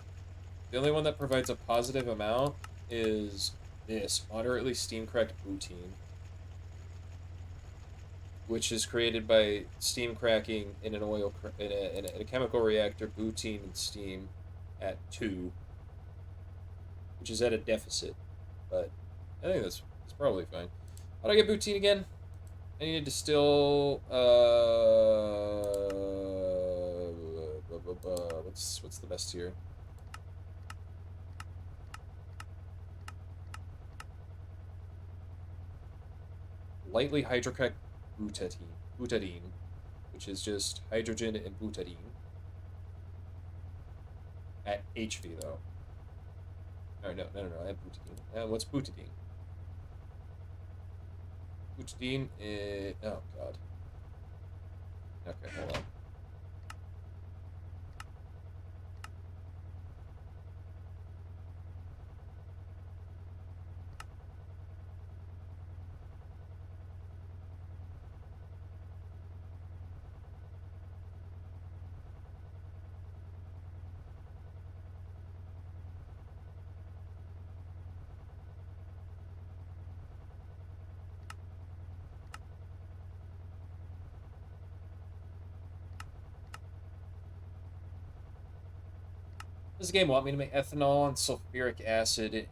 the only one that provides a positive amount is this moderately steam cracked butene, which is created by steam cracking in an in a chemical reactor butene and steam at 2, which is at a deficit. But I think that's probably fine. How do I get butene again? I need to distill. What's the best here? Lightly hydrocracked butadiene, which is just hydrogen and butadiene at HV though. No, I have butadiene. What's butadiene? Butadiene is... Oh, God. Okay, hold on. Does the game want me to make ethanol and sulfuric acid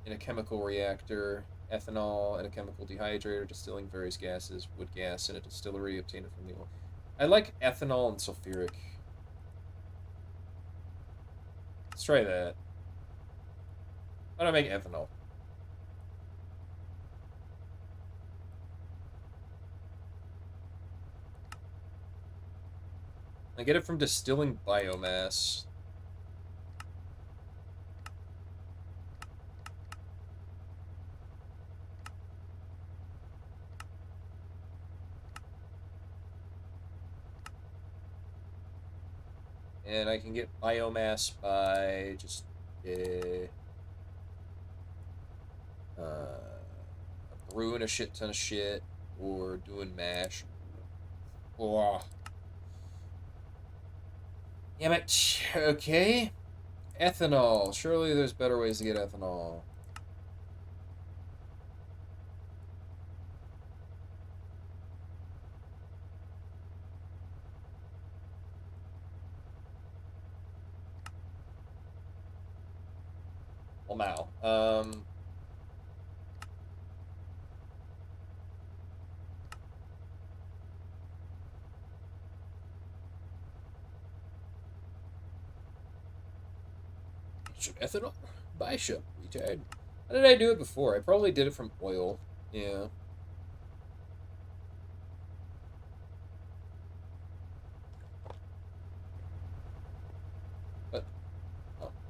in a chemical reactor? Ethanol in a chemical dehydrator, distilling various gases, wood gas in a distillery, obtained it from the oil. I like ethanol and sulfuric. Let's try that. Why don't I make ethanol? I get it from distilling biomass. And I can get biomass by just brewing a shit ton of shit or doing mash. Oh, damn it. Okay. Ethanol. Surely there's better ways to get ethanol. Well, now. ethanol? Bishop, retard. How did I do it before? I probably did it from oil. Yeah. But,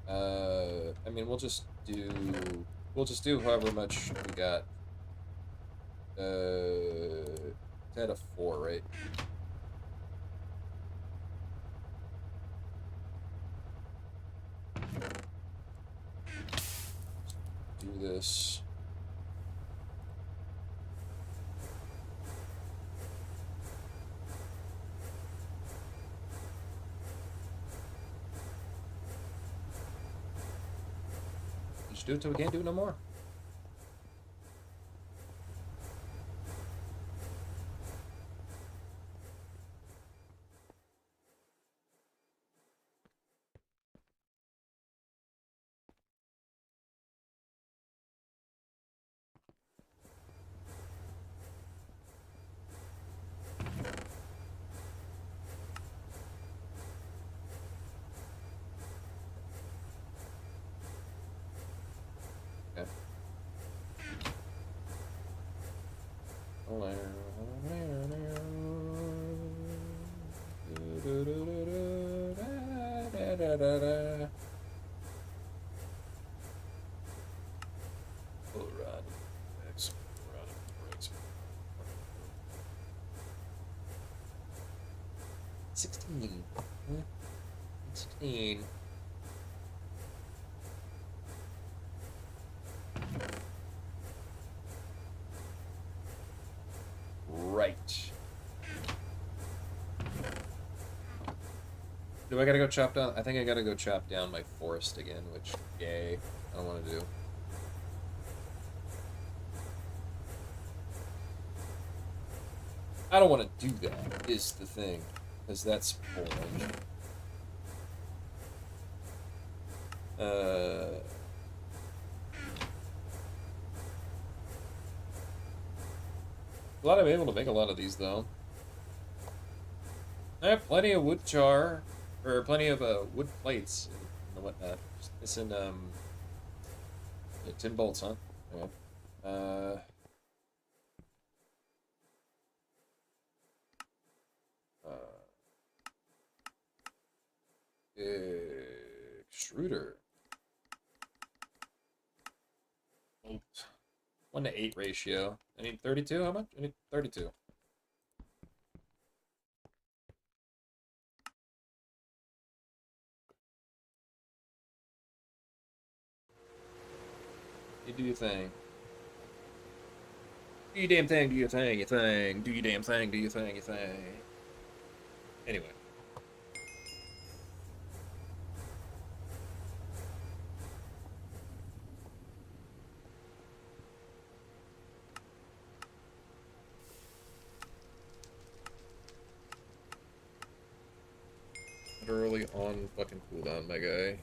oh, I mean, we'll just do however much we got. It's at a 4, right? Do this. Just do it till we can't do it no more. Okay. Colorado. 16. 16. Right. Do I gotta go chop down? I think I gotta go chop down my forest again, which, yay, I don't want to do. I don't want to do that, is the thing. Because that's boring. Glad I'm able to make a lot of these, though. I have plenty of wood char, or plenty of wood plates and whatnot. Just missing yeah, tin bolts, huh? Okay. Extruder. 1 to 8 ratio. I need 32. How much? I need 32. You do your thing. Do your damn thing, do your thing, your thing. Do your damn thing, do your thing, your thing. Anyway. Literally on fucking cooldown, my guy.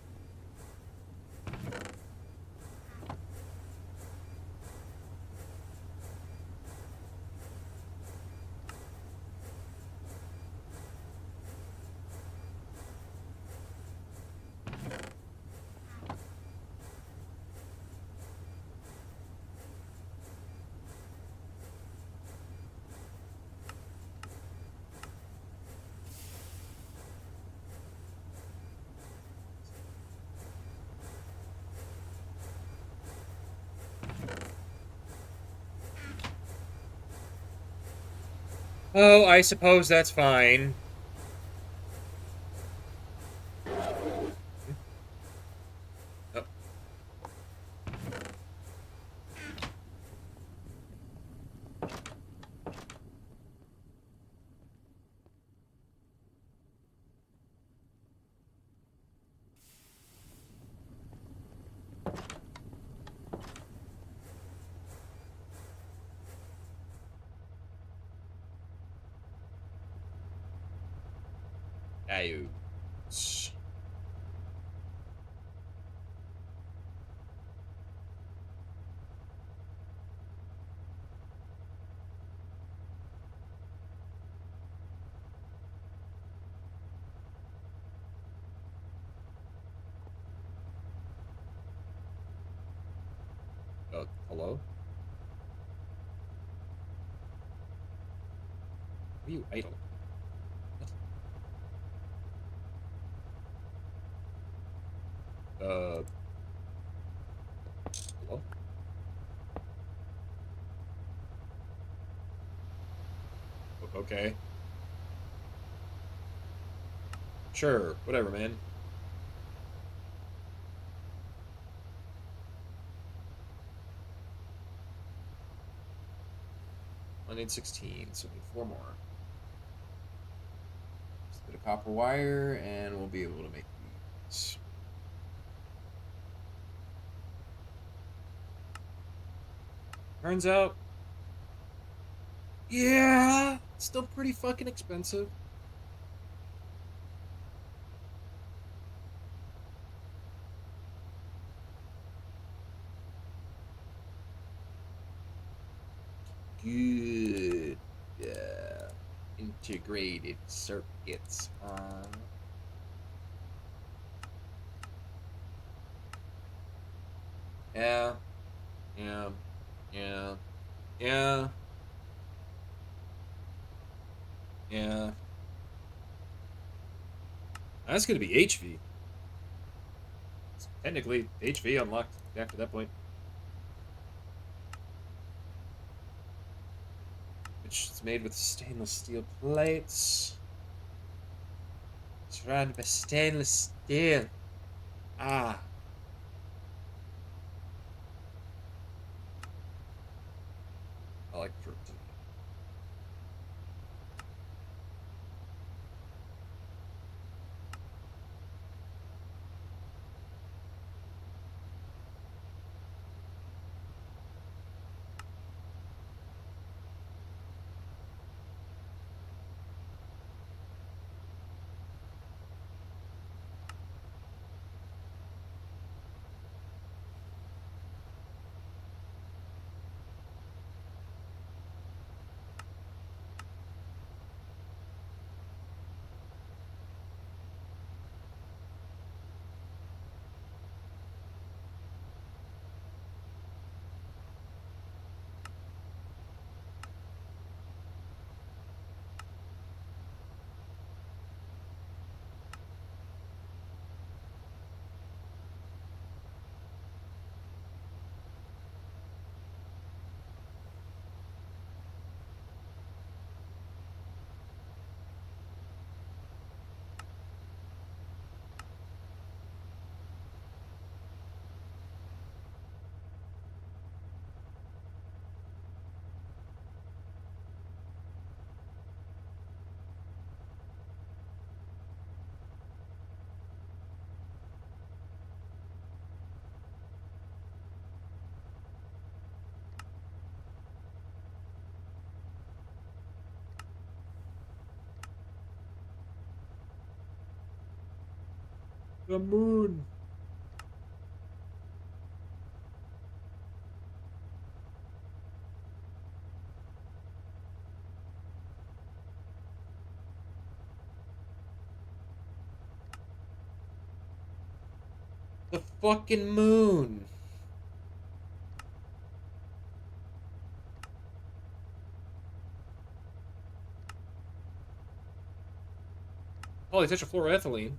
Oh, I suppose that's fine. Oh. Ayos. Hello? Why are you idle? What? Uh, Hello? Okay. Sure, whatever, man. I need 16, so we need 4 more. Just a bit of copper wire, and we'll be able to make these. Turns out, yeah, still pretty fucking expensive. Good. Yeah. Integrated circuits. Yeah. Yeah. Yeah. Yeah. Yeah. That's gonna be HV. Technically, HV unlocked after that point, which is made with stainless steel plates. Surrounded by stainless steel. Ah. Electrode. The moon. The fucking moon. Polytetrafluoroethylene.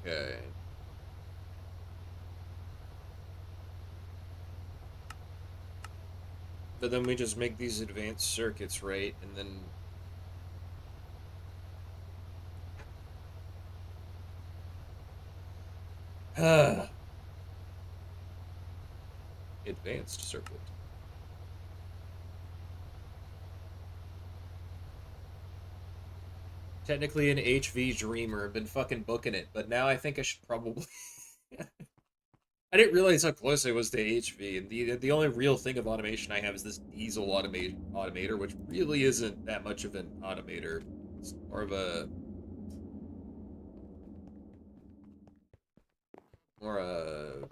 Okay. But then we just make these advanced circuits, right? And then advanced circuit. Technically an HV dreamer, been fucking booking it, but now I think I should probably. I didn't realize how close I was to HV, and the only real thing of automation I have is this diesel automator, which really isn't that much of an automator. It's more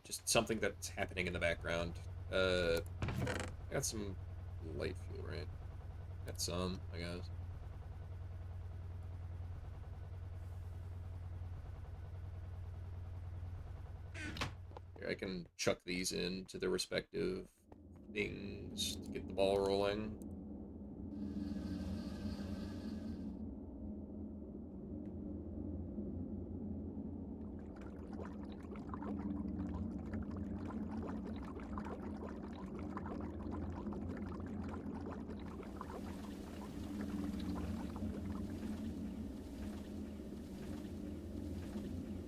just something that's happening in the background. I got some light fuel, right? Got some, I guess. Here, I can chuck these into their respective things to get the ball rolling.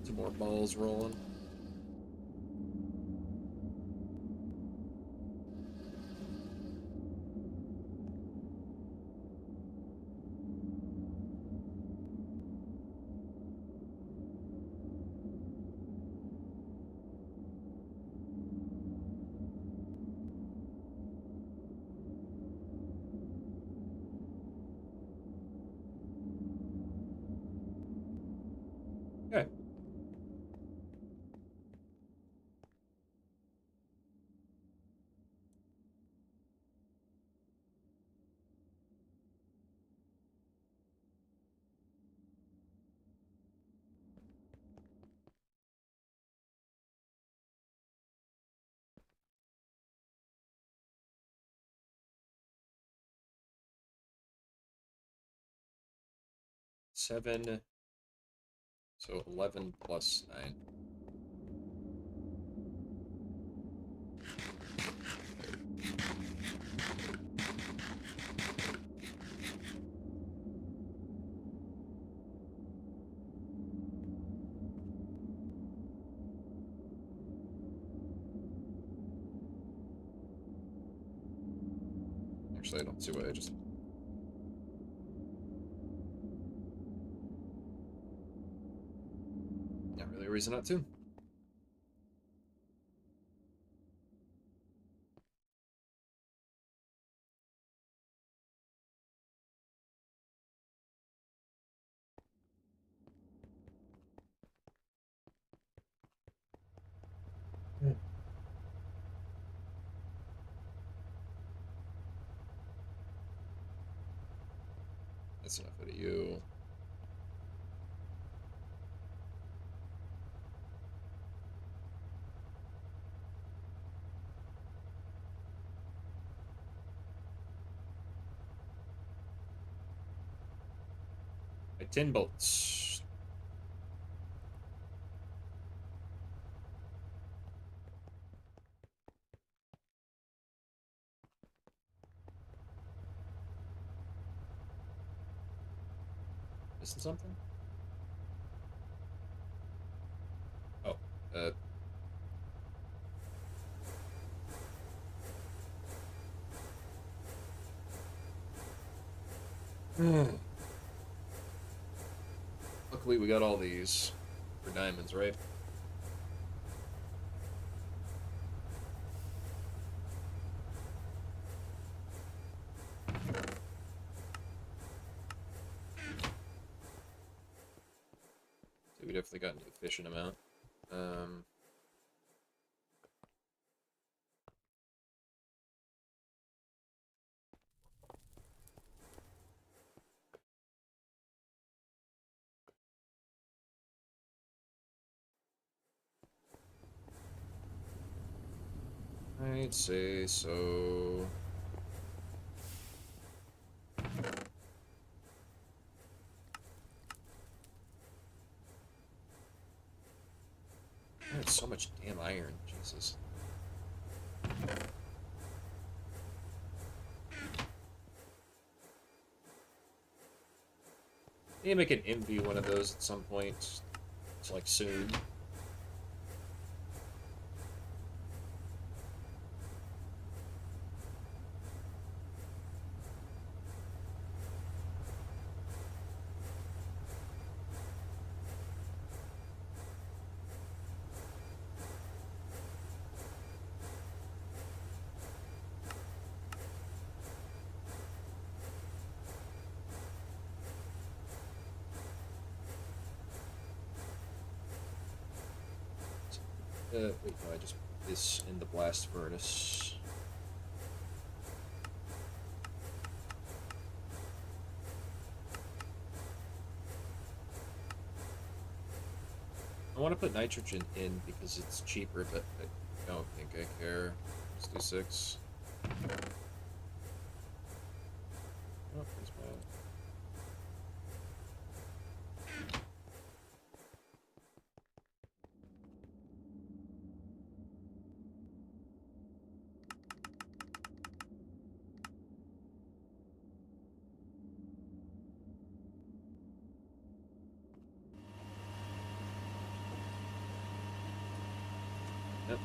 Some more balls rolling. Okay. Seven. So 11 plus 9. Actually, I don't see what I just... Not really a reason not to. That's enough out of you. My 10 bolts. Missing something? Oh, uh... Luckily, we got all these for diamonds, right? So we definitely got an efficient amount. I'd say so. There's so much damn iron, Jesus. Need to make an MV one of those at some point. It's like soon. Wait, no, I just put this in the blast furnace. I want to put nitrogen in because it's cheaper, but I don't think I care. Let's do 6. Oh, where's my... Yep.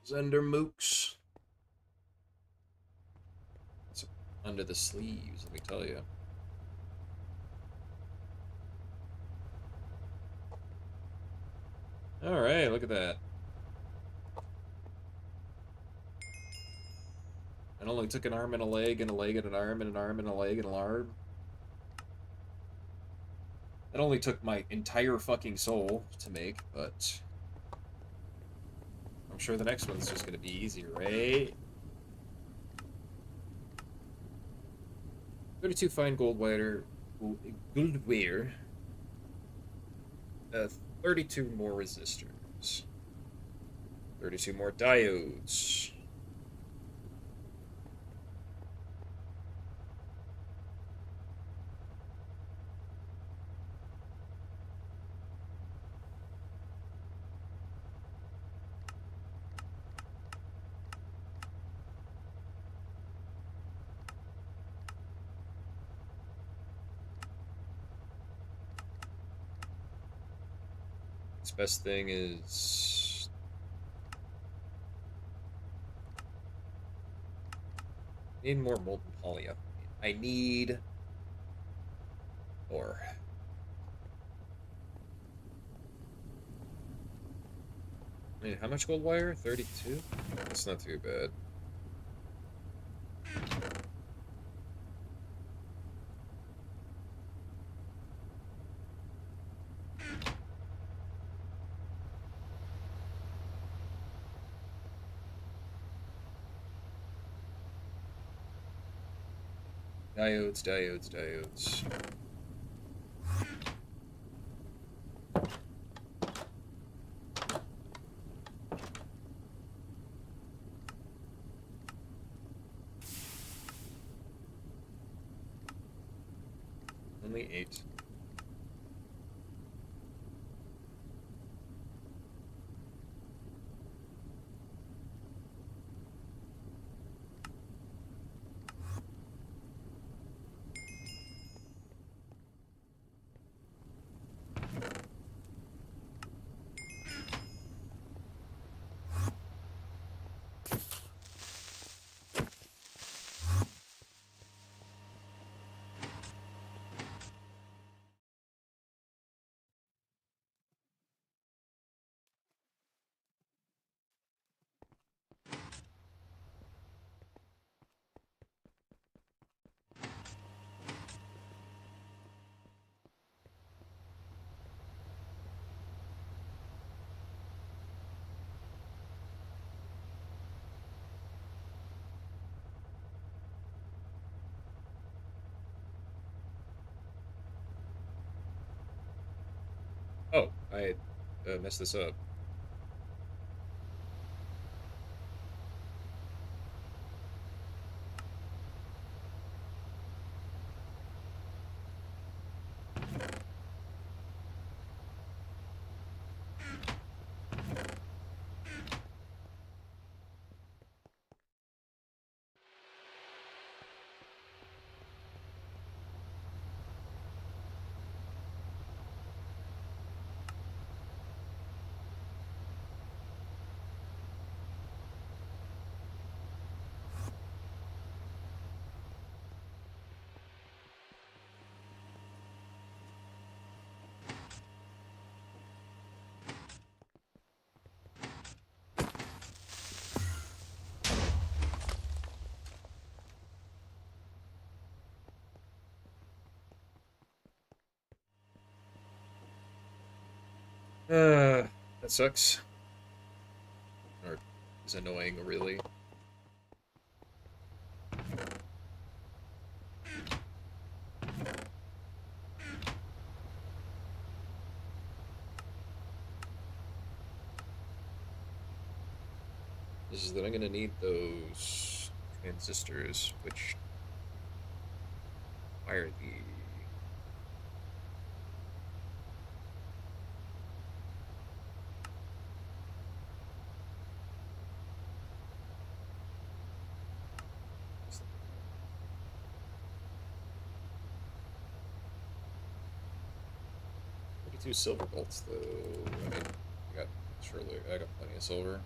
Zender mooks. It's under the sleeves, let me tell you. Alright, look at that. It only took an arm and a leg and a leg and an arm and an arm and a leg and an arm. That only took my entire fucking soul to make, but I'm sure the next one's just gonna be easy, right? 32 fine gold wire, 32 more resistors, 32 more diodes. Its best thing is I need more molten polyethylene. I need more. I mean, how much gold wire? 32? That's not too bad. Diodes, diodes, diodes. Only 8. Oh, I messed this up. That sucks. Or is annoying, really. Is that I'm gonna need those transistors, which fire the two silver bolts, though. I mean, I got plenty of silver.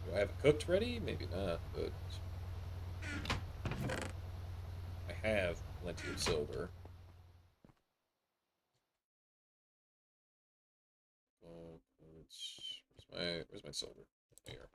Do I have it cooked ready? Maybe not, but I have plenty of silver. Oh, where's my silver? Here.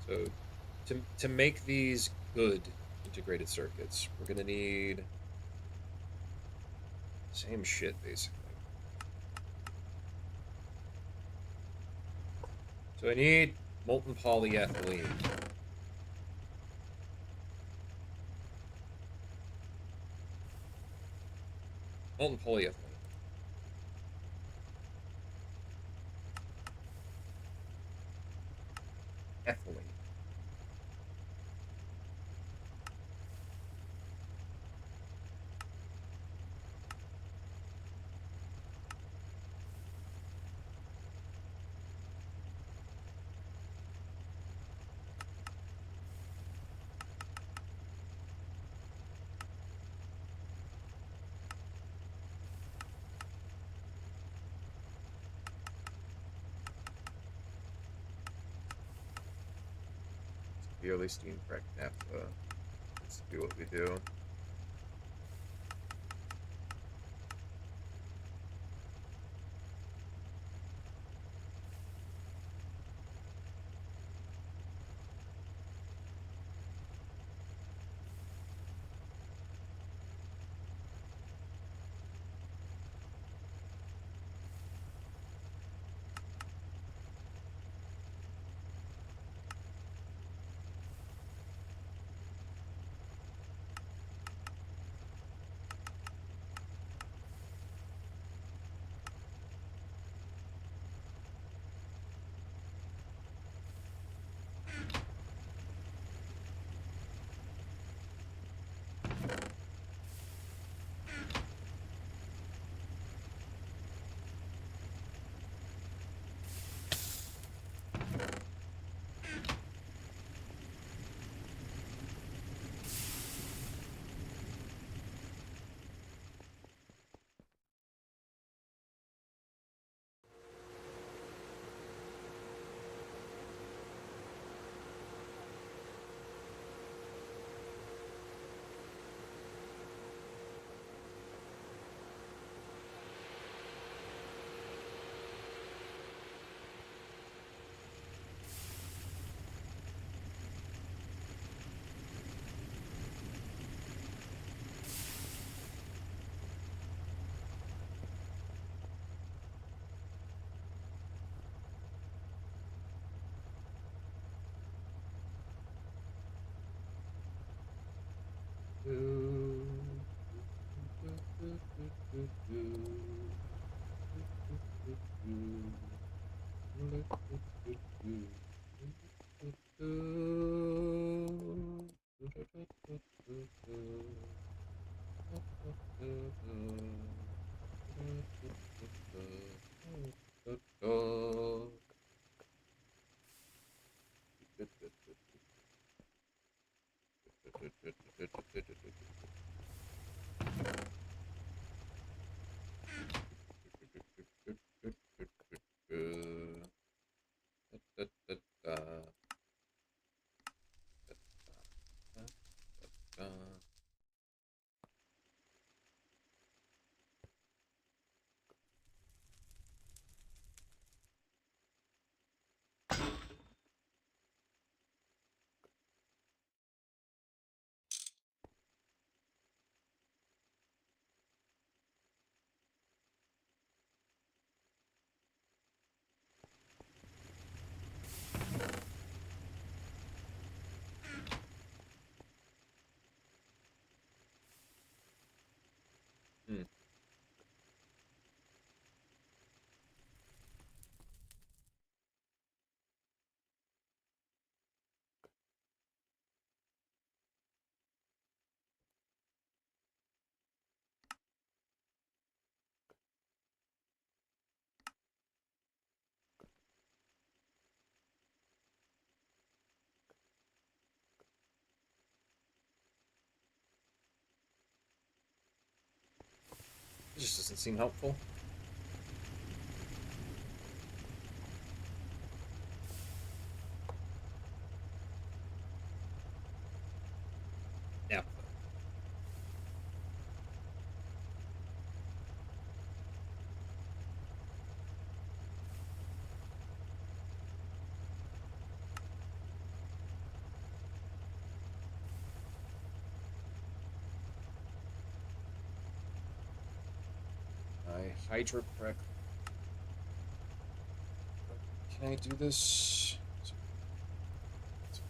So to make these good integrated circuits, we're gonna need same shit basically. So I need molten polyethylene. Molten polyethylene. Ethylene. Purely steam cracked naphtha. Let's do what we do. Uh, hmm. It just doesn't seem helpful. Yeah. I hydro correctly. Can I do this? It's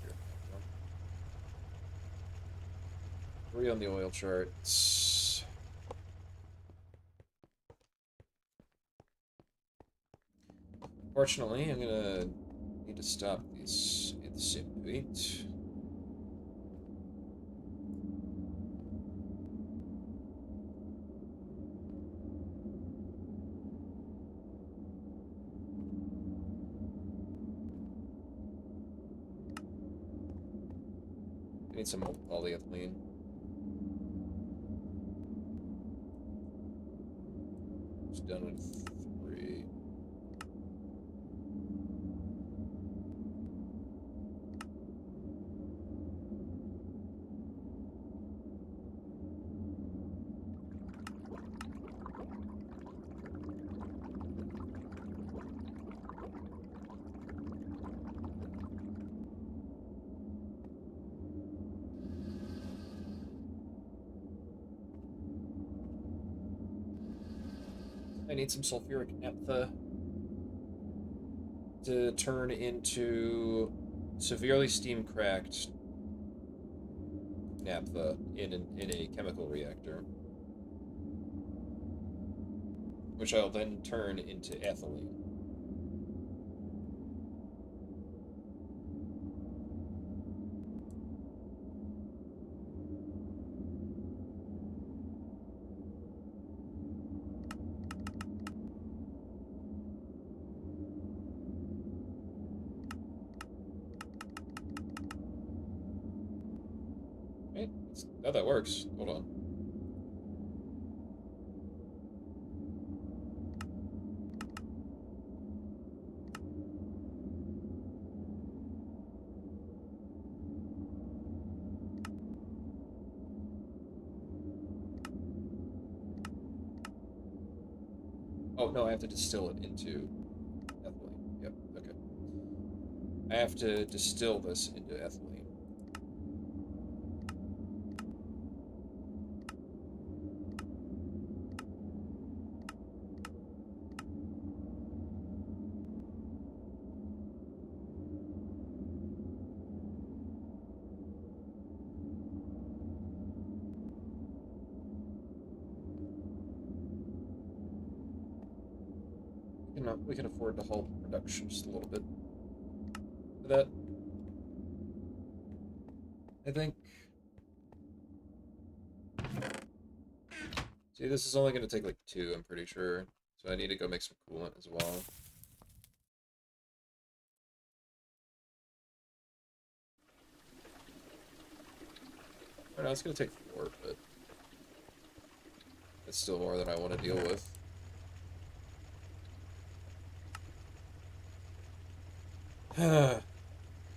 weird. 3 on the oil charts. Fortunately, I'm gonna need to stop these at the same point. I need some polyethylene. It's done with 3. I need some sulfuric naphtha to turn into severely steam cracked naphtha in a chemical reactor, which I'll then turn into ethylene. Right? Oh, that works. Hold on. Oh, no, I have to distill it into ethylene. Yep, okay. I have to distill this into ethylene. We can afford to halt production just a little bit for that. I think. See, this is only going to take like 2, I'm pretty sure. So I need to go make some coolant as well. I know it's going to take 4, but it's still more than I want to deal with.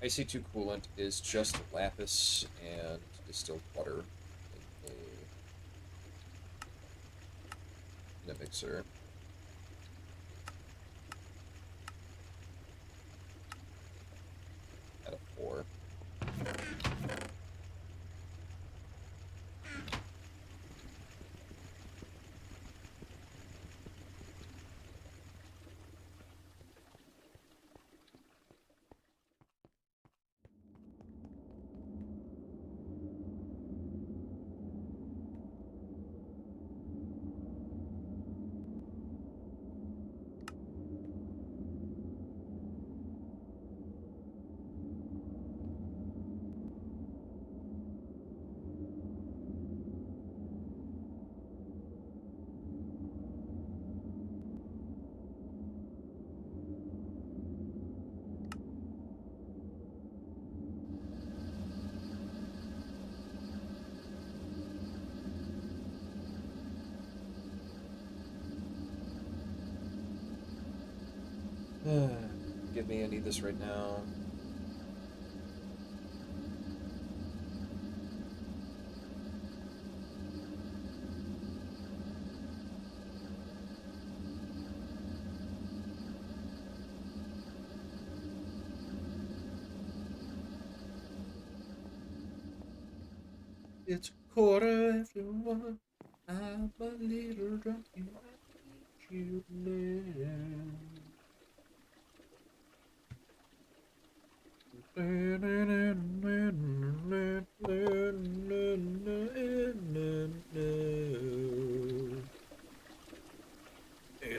I IC2 coolant is just lapis and distilled water in a mixer. At a 4. Give me, I need this right now. It's 1:15. I'm a little drunk and I need you now. And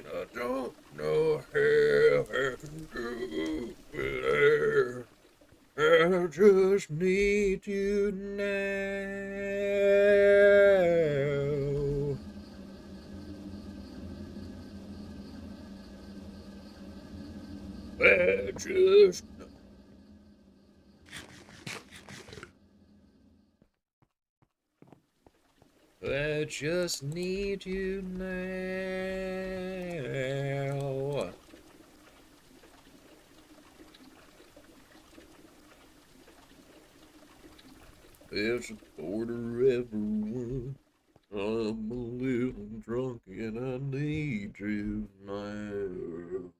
I don't know how I can do it. I just need you now. I just need you now. It's 1:45. I'm a little drunk and I need you now.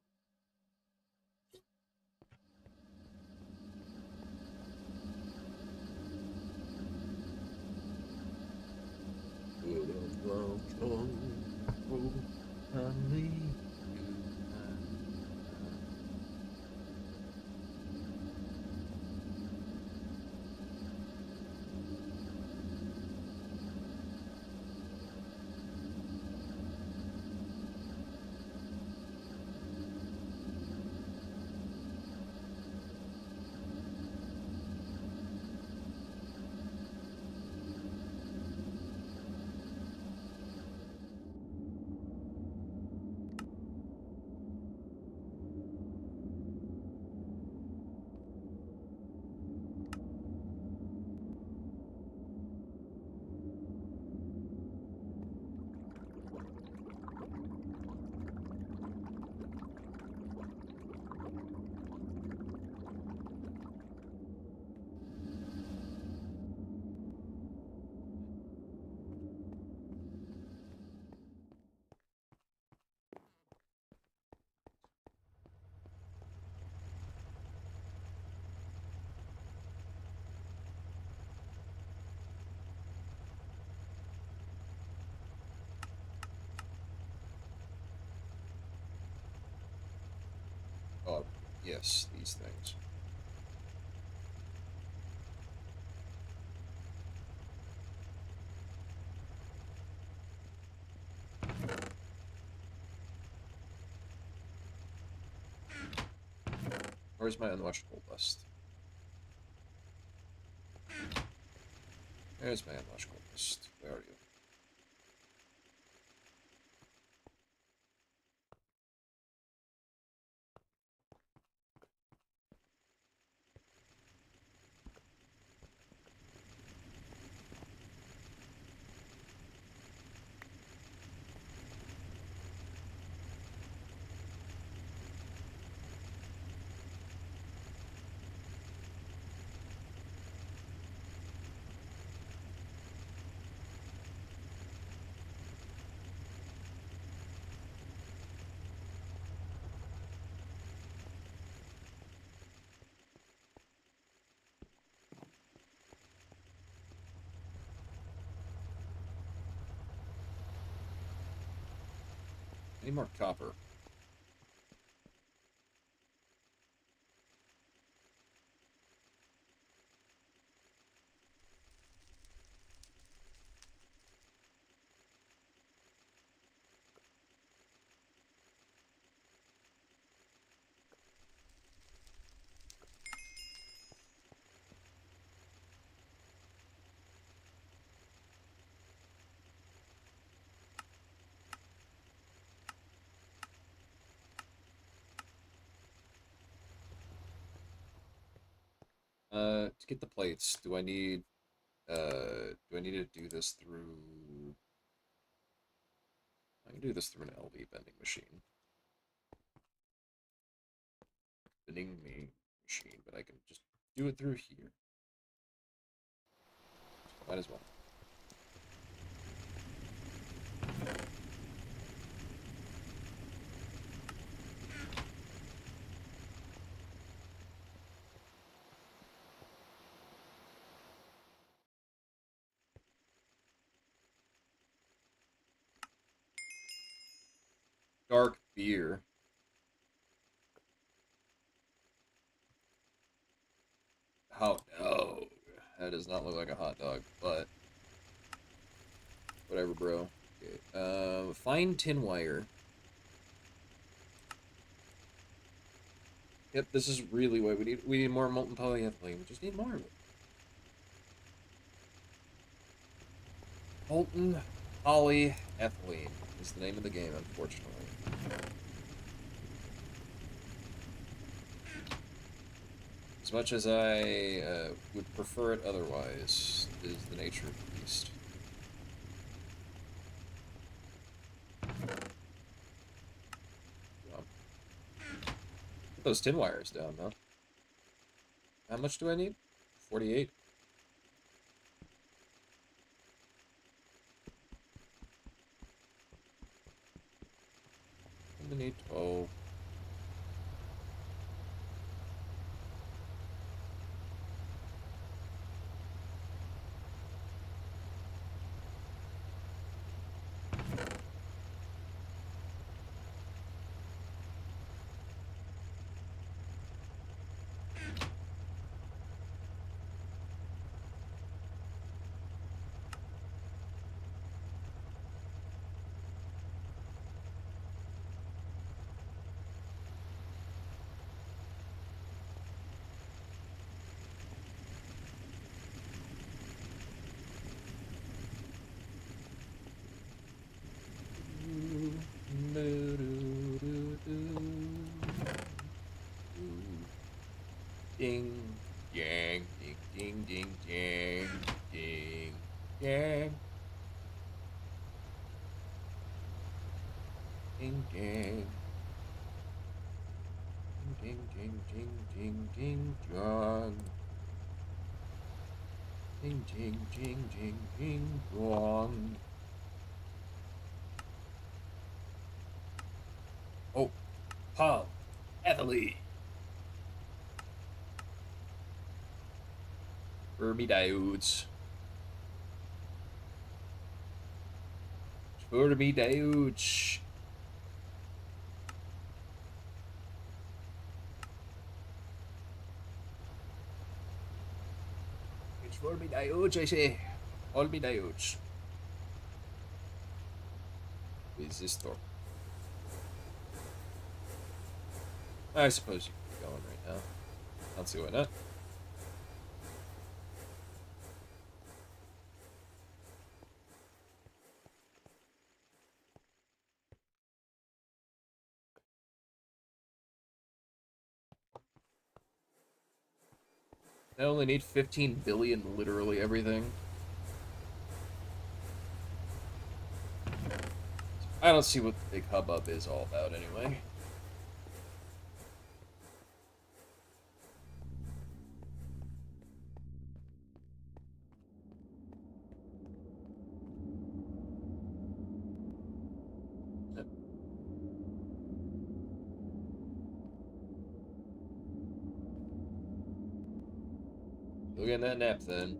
But I'm lost on the road. I need you now. Oh, yes, these things. Where's my unwatched gold list? There's my unwatched gold list. Where are you? Need more copper. To get the plates, do I need to do this through... I can do this through an LV bending machine. Machine, but I can just do it through here. Might as well. Dark beer. Hot dog. That does not look like a hot dog, but whatever, bro. Okay. Fine tin wire. Yep, this is really what we need. We need more molten polyethylene. We just need more of it. Molten polyethylene is the name of the game, unfortunately. As much as I would prefer it otherwise, is the nature of the beast. Put those tin wires down, though. How much do I need? 48. I'm gonna need 12. Ding, ding, ding, ding, ding, ding, ding, ding, ding, ding, ding, ding, ding, ding, ding, dong, ding, ding, ding, ding, ding, dong. Oh, Paul, Ethylene. Fermi diodes. Fermi diodes. It's Fermi diodes, I say. All me diodes. Resistor. I suppose you can keep going right now. I don't see why not. I only need 15 billion literally everything. I don't see what the big hubbub is all about anyway. Look at that nap then.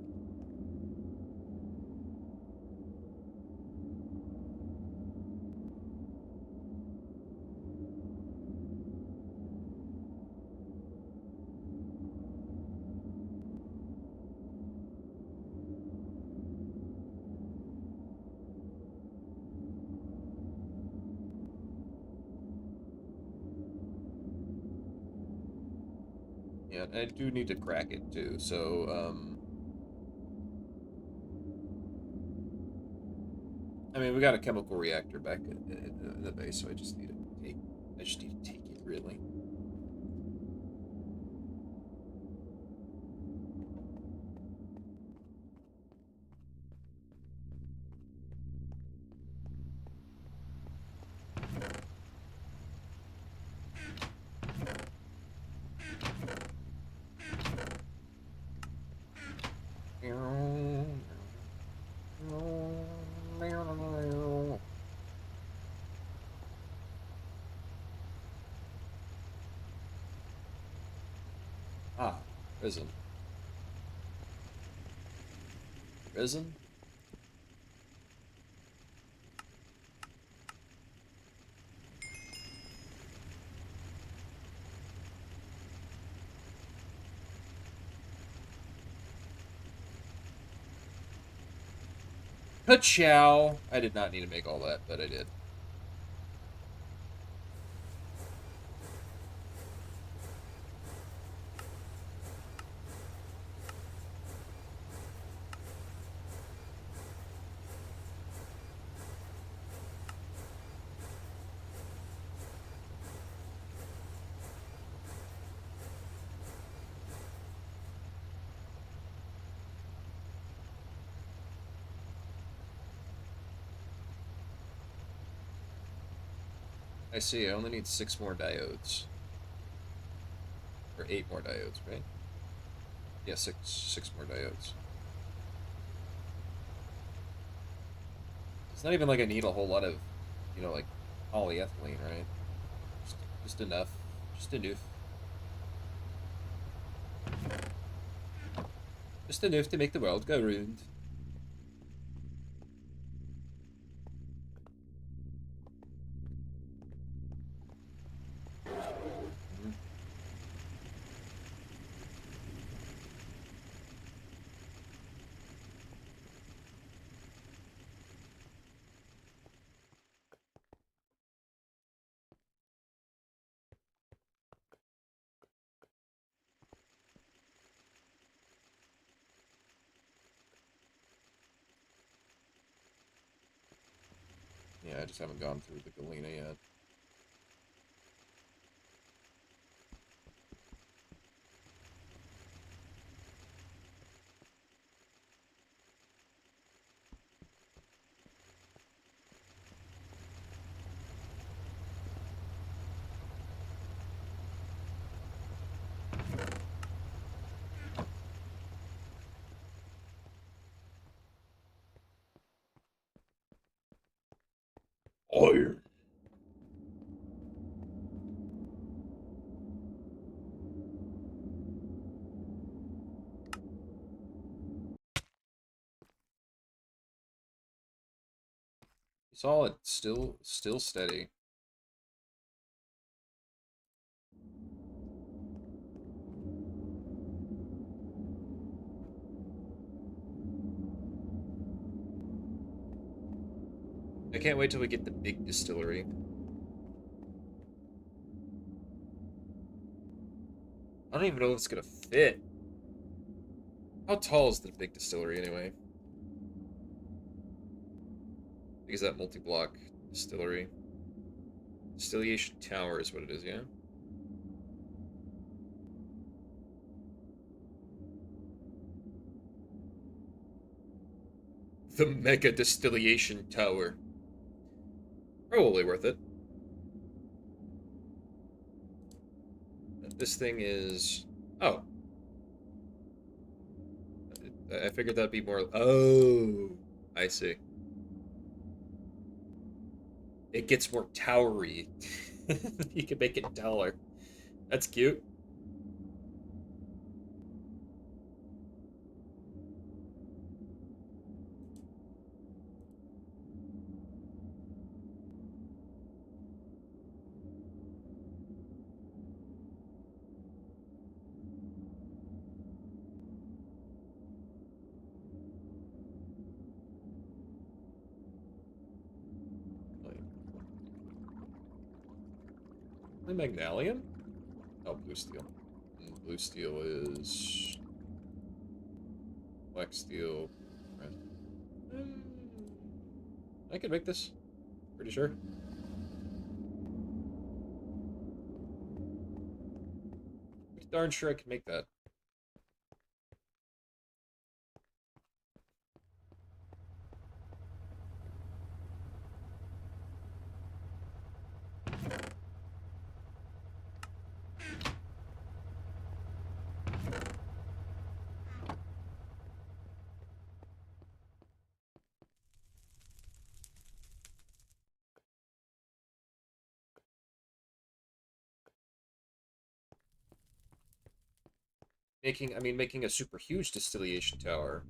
Yeah, I do need to crack it too. So, I mean, we got a chemical reactor back in the base, so I just need to take. I just need to take it, really. Ah, risen. Risen? Ka-chow! I did not need to make all that, but I did. I see, I only need 6 more diodes. Or 8 more diodes, right? Yeah, six more diodes. It's not even like I need a whole lot of, like polyethylene, right? Just enough. Just enough. Just enough to make the world go round. Mhm. Yeah, I just haven't gone through the Galena yet. Iron. Solid, still steady. I can't wait till we get the big distillery. I don't even know if it's gonna fit. How tall is the big distillery anyway? Because that multi-block distillery. Distillation tower is what it is, yeah? The mega distillation tower. Probably worth it. This thing is... Oh. I figured that'd be more... Oh. I see. It gets more towery. You can make it taller. That's cute. Like, the Magnalium? Oh, blue steel. Blue steel is black steel. Right. I can make this. Pretty sure. Pretty darn sure I can make that. Making a super huge distillation tower.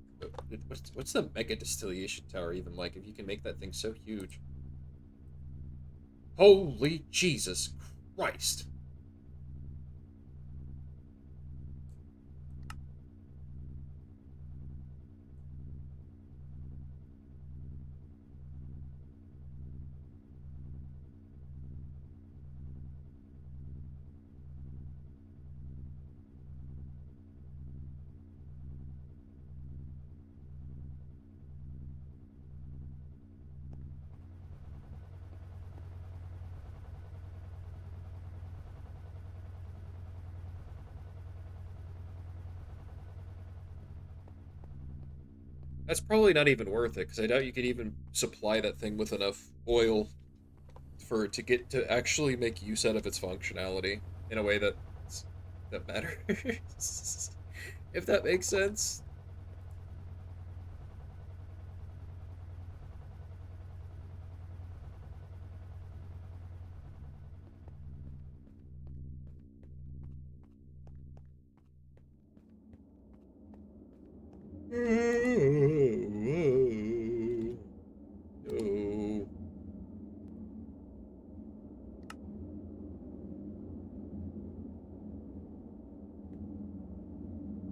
What's the mega distillation tower even like? If you can make that thing so huge. Holy Jesus Christ! That's probably not even worth it, because I doubt you could even supply that thing with enough oil for it to get to actually make use out of its functionality in a way that matters. If that makes sense. No.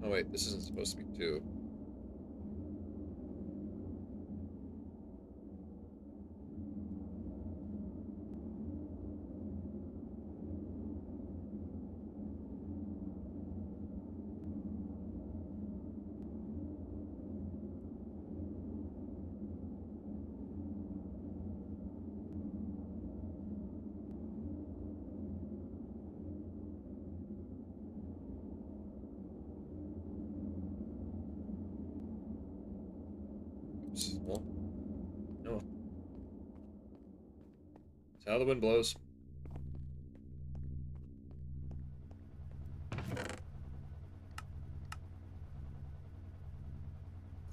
Oh wait, this isn't supposed to be two. Oops. Well, no. It's how the wind blows.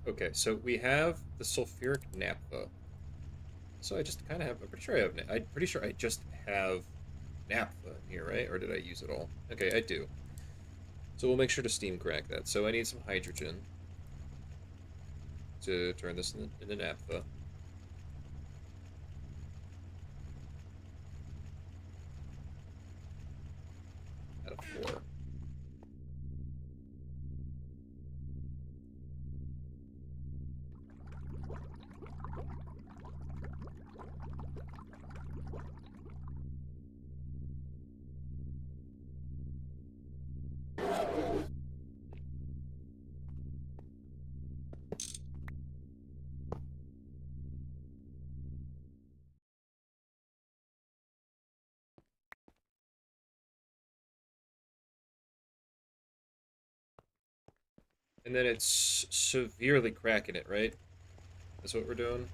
Okay, so we have the sulfuric naphtha. So I just kind of have. I'm pretty sure I have. I'm pretty sure I just have naphtha in here, right? Or did I use it all? Okay, I do. So we'll make sure to steam crack that. So I need some hydrogen to turn this into naphtha. Out of 4. And then it's severely cracking it, right? That's what we're doing.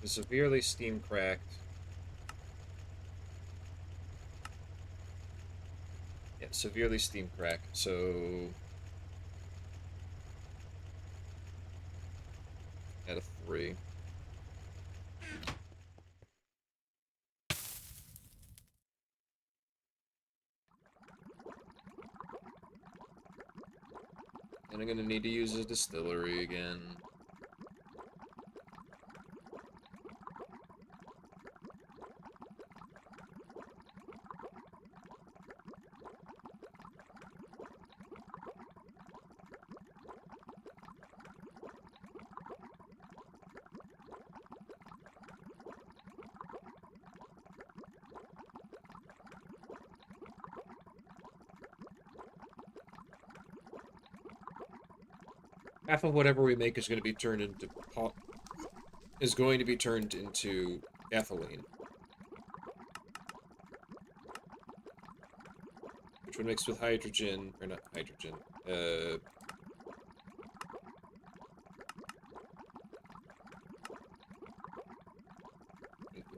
Severely steam cracked. Yeah, severely steam cracked. So out of 3. And I'm gonna need to use a distillery again. half of whatever we make is going to be turned into ethylene, which when mixed with hydrogen, or not hydrogen,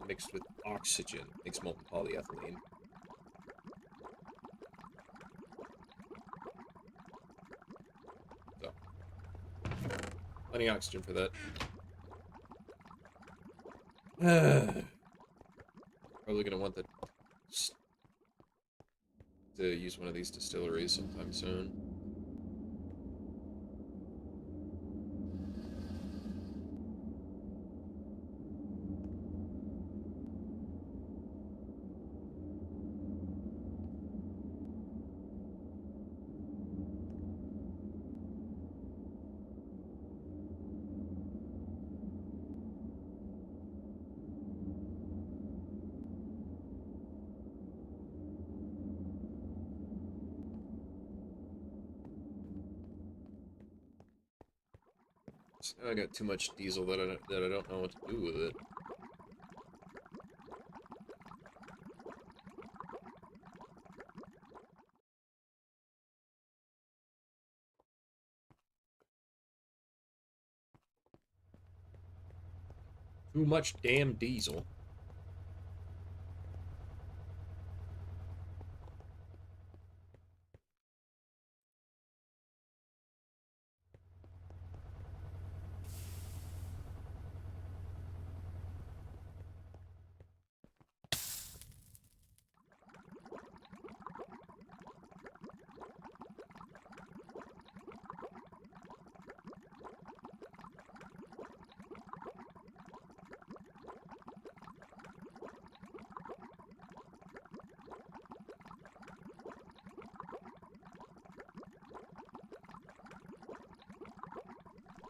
mixed with oxygen, makes molten polyethylene. So, plenty of oxygen for that. Probably gonna want to use one of these distilleries sometime soon. I got too much diesel that I don't know what to do with it. Too much damn diesel.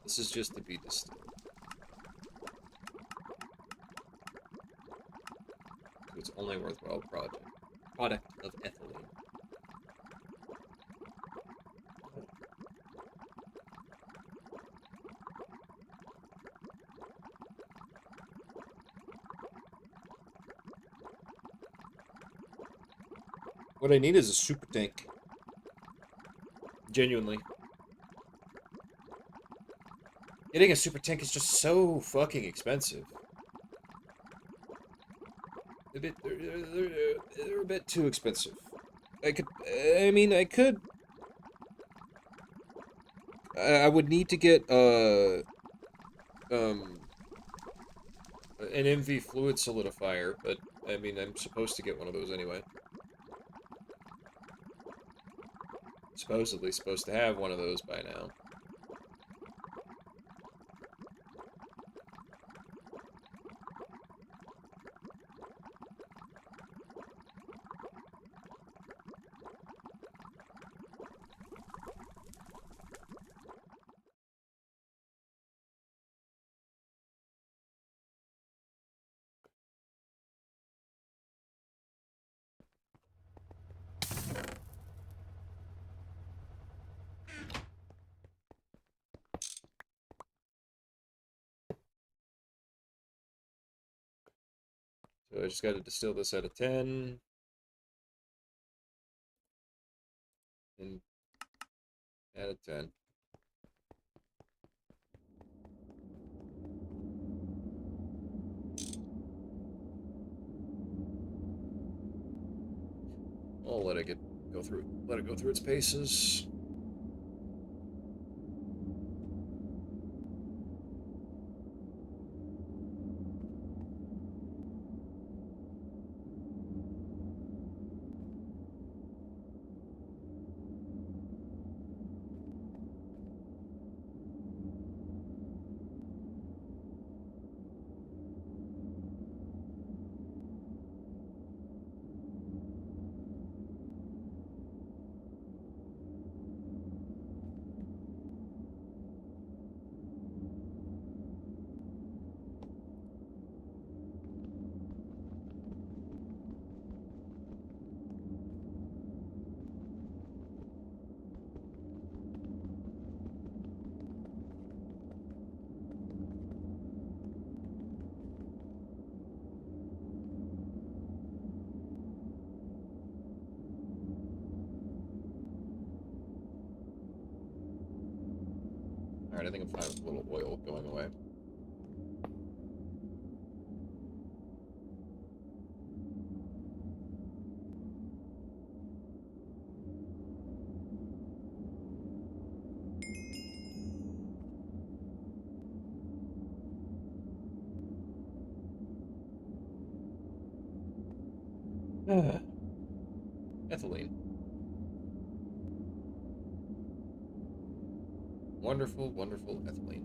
This is just to be distilled. So it's only worthwhile product of ethylene. What I need is a super tank. Genuinely. Getting a super tank is just so fucking expensive. They're a bit too expensive. I would need to get, an MV fluid solidifier, but, I mean, I'm supposed to get one of those anyway. Supposedly supposed to have one of those by now. So I just got to distill this out of 10. And out of 10. I'll let it go through its paces. Alright, I think I'm fine with a little oil going away. Ethylene. Wonderful, wonderful ethylene.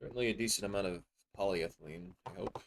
Certainly a decent amount of polyethylene, I hope.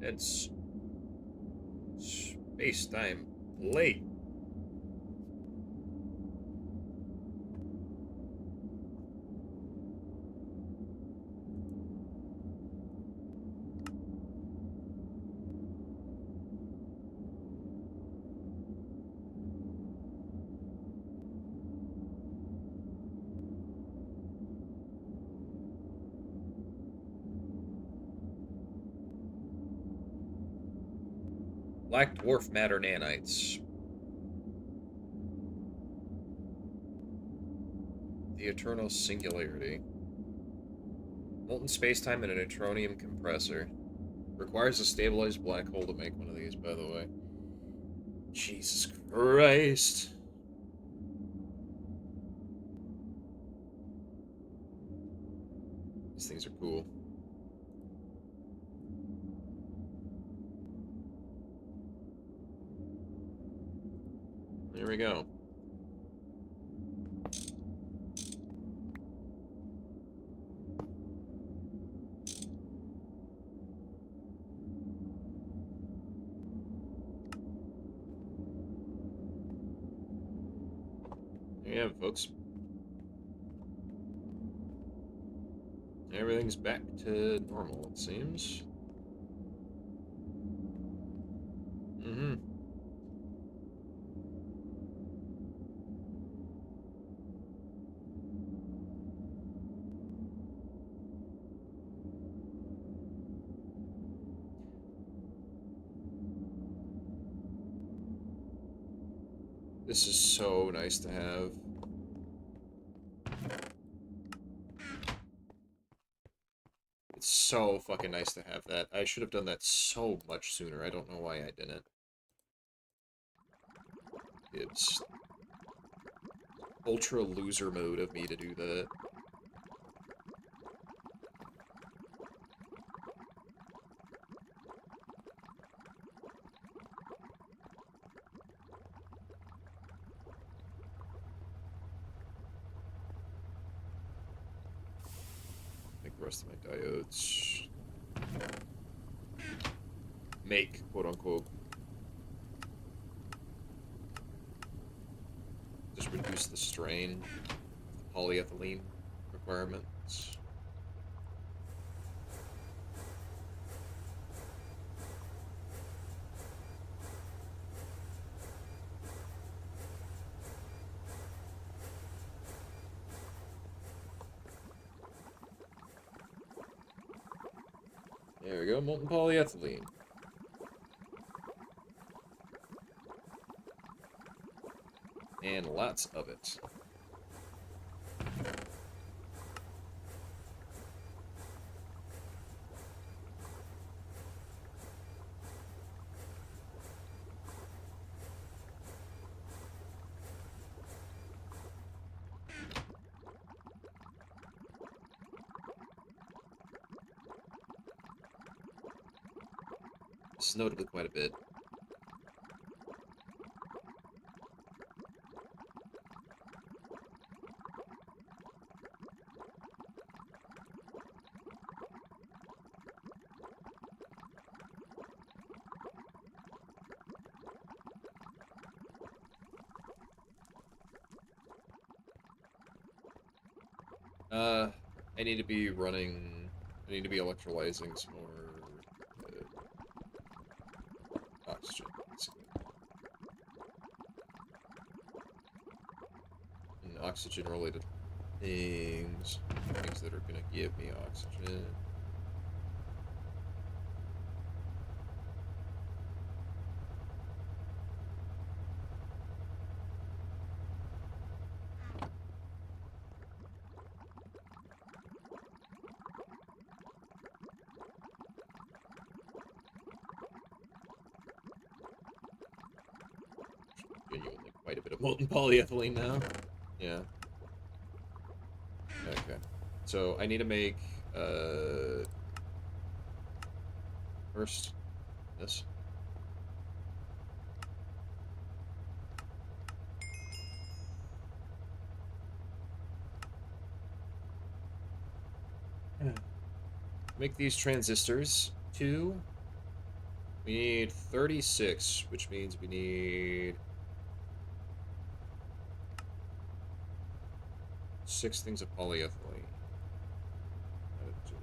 It's space-time late. Black dwarf matter nanites. The eternal singularity. Molten spacetime and a neutronium compressor. Requires a stabilized black hole to make one of these, by the way. Jesus Christ. These things are cool. There we go. There you have it, folks. everything's back to normal, it seems. Mm-hmm. This is so nice to have. It's so fucking nice to have that. I should have done that so much sooner. I don't know why I didn't. It's ultra loser mode of me to do that. Make the rest of my diodes make, quote unquote. Just reduce the strain of the polyethylene requirements. There we go, molten polyethylene. And lots of it. This is notably quite a bit. I need to be running... I need to be electrolyzing some more oxygen, basically. And oxygen-related things. Things that are gonna give me oxygen. Genuinely quite a bit of molten polyethylene now. Yeah. Okay. So I need to make first this. Make these transistors. 2. We need 36, which means we need 6 things of polyethylene. Added to it.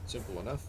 Simple enough.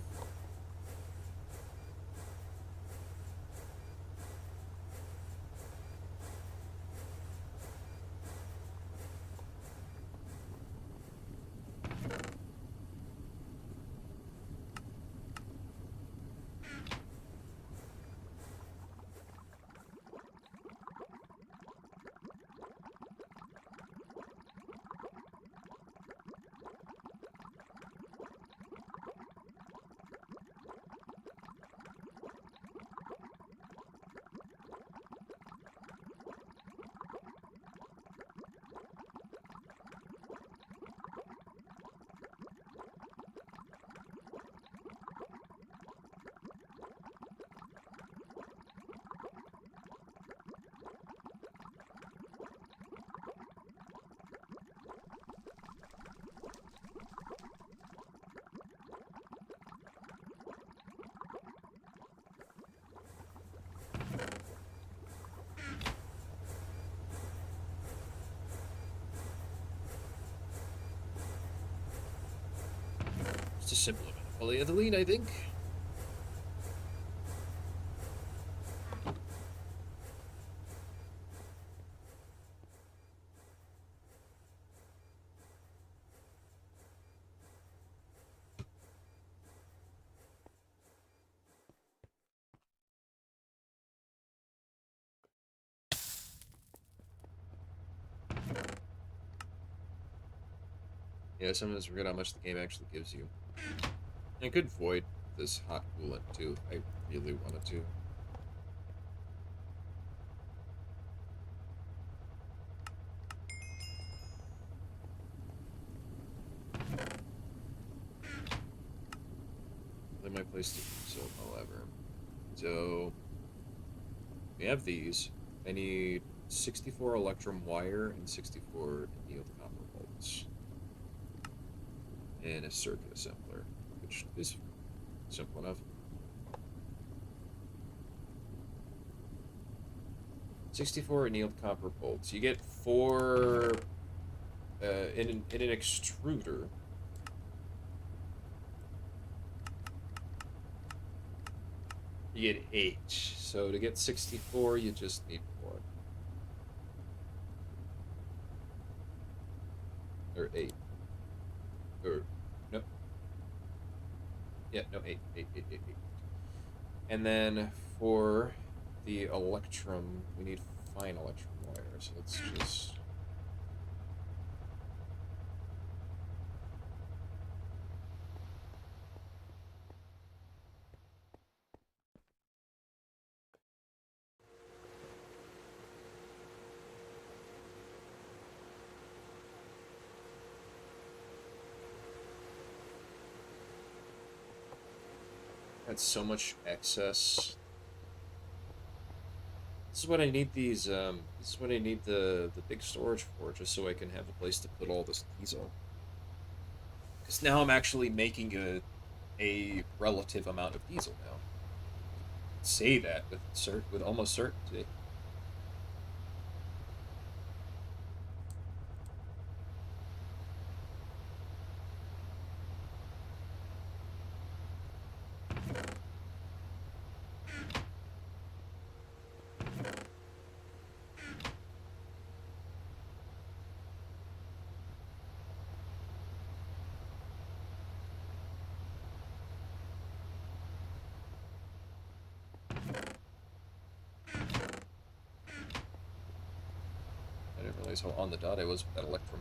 simple amount of polyethylene, I think. Yeah, sometimes I forget how much the game actually gives you. I could void this hot coolant too if I really wanted to. Really my place to do so, however. So we have these. I need 64 electrum wire and 64 annealed copper bolts. And a circuit assembler, which is simple enough. 64 annealed copper bolts. You get 4 in an extruder. You get 8. So to get 64, you just need 4. Or 8. Or, no. Yeah, no, 8, 8, 8, 8, 8. And then for the electrum, we need fine electrum wire. So let's just... That's so much excess. This is what I need these, this is what I need the big storage for, just so I can have a place to put all this diesel. Because now I'm actually making a relative amount of diesel now. Say that with almost certainty. I didn't realize how on the dot I was with that electrum.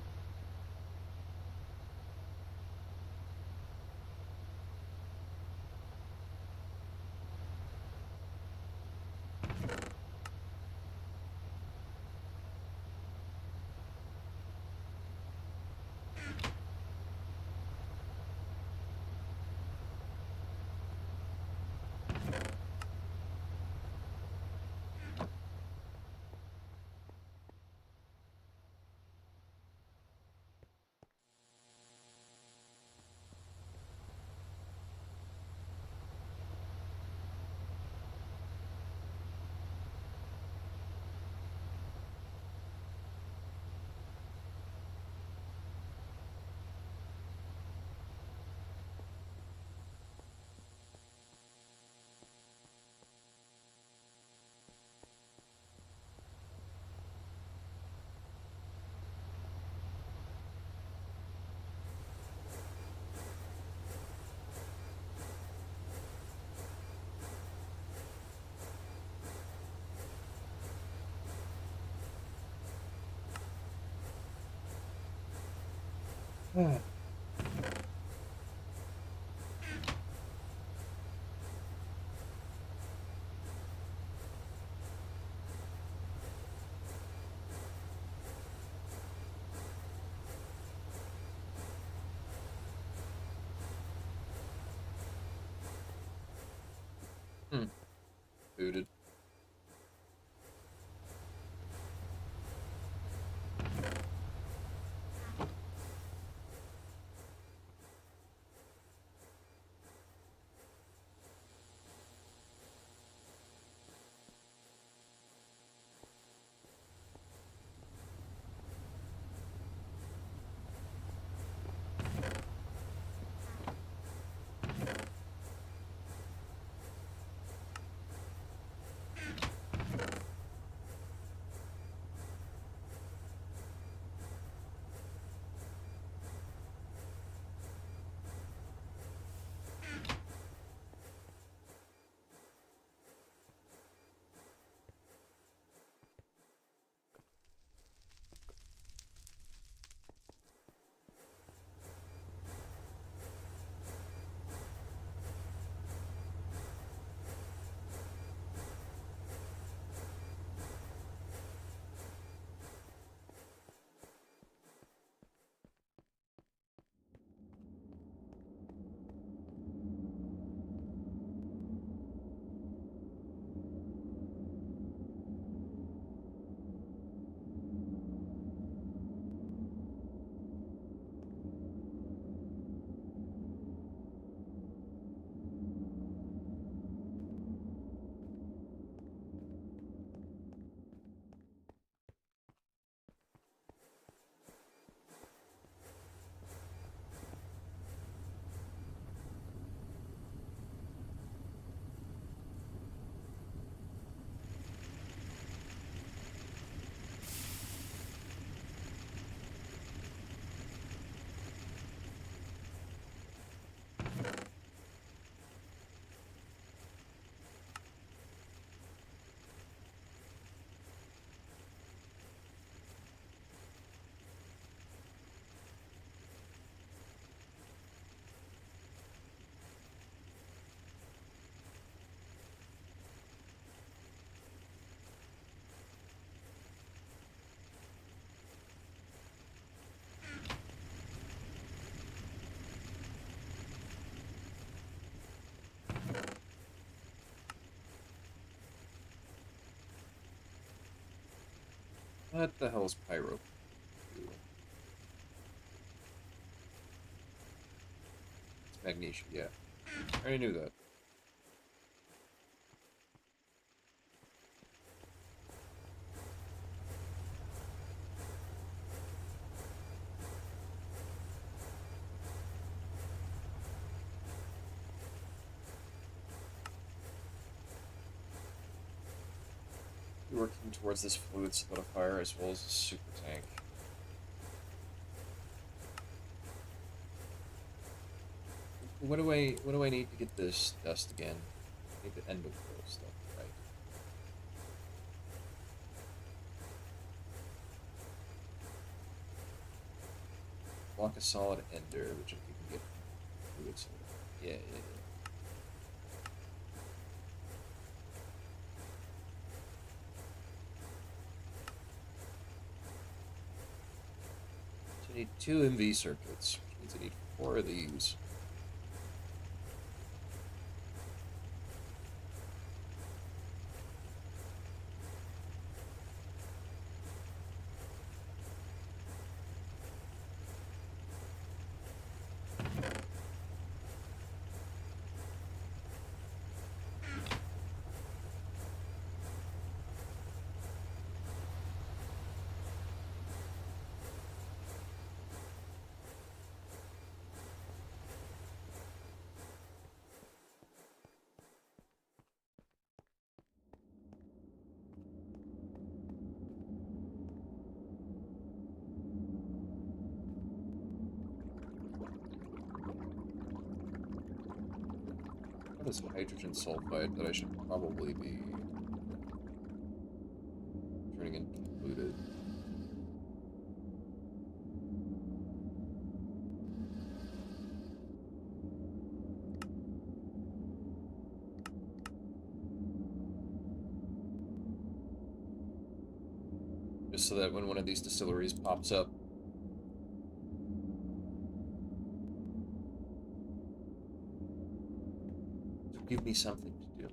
Hmm. Booted. What the hell is pyro? It's magnesium, yeah. I already knew that. Working towards this fluid solidifier as well as a super tank. What do I need to get this dust again? I need the endophil stuff, right? Block a solid ender, which I think we can get fluid solidifier. Yeah. So I need 2 MV circuits, which means I need 4 of these. What is hydrogen sulfide that I should probably be turning into fluid? Just so that when one of these distilleries pops up, it'll give me something to do.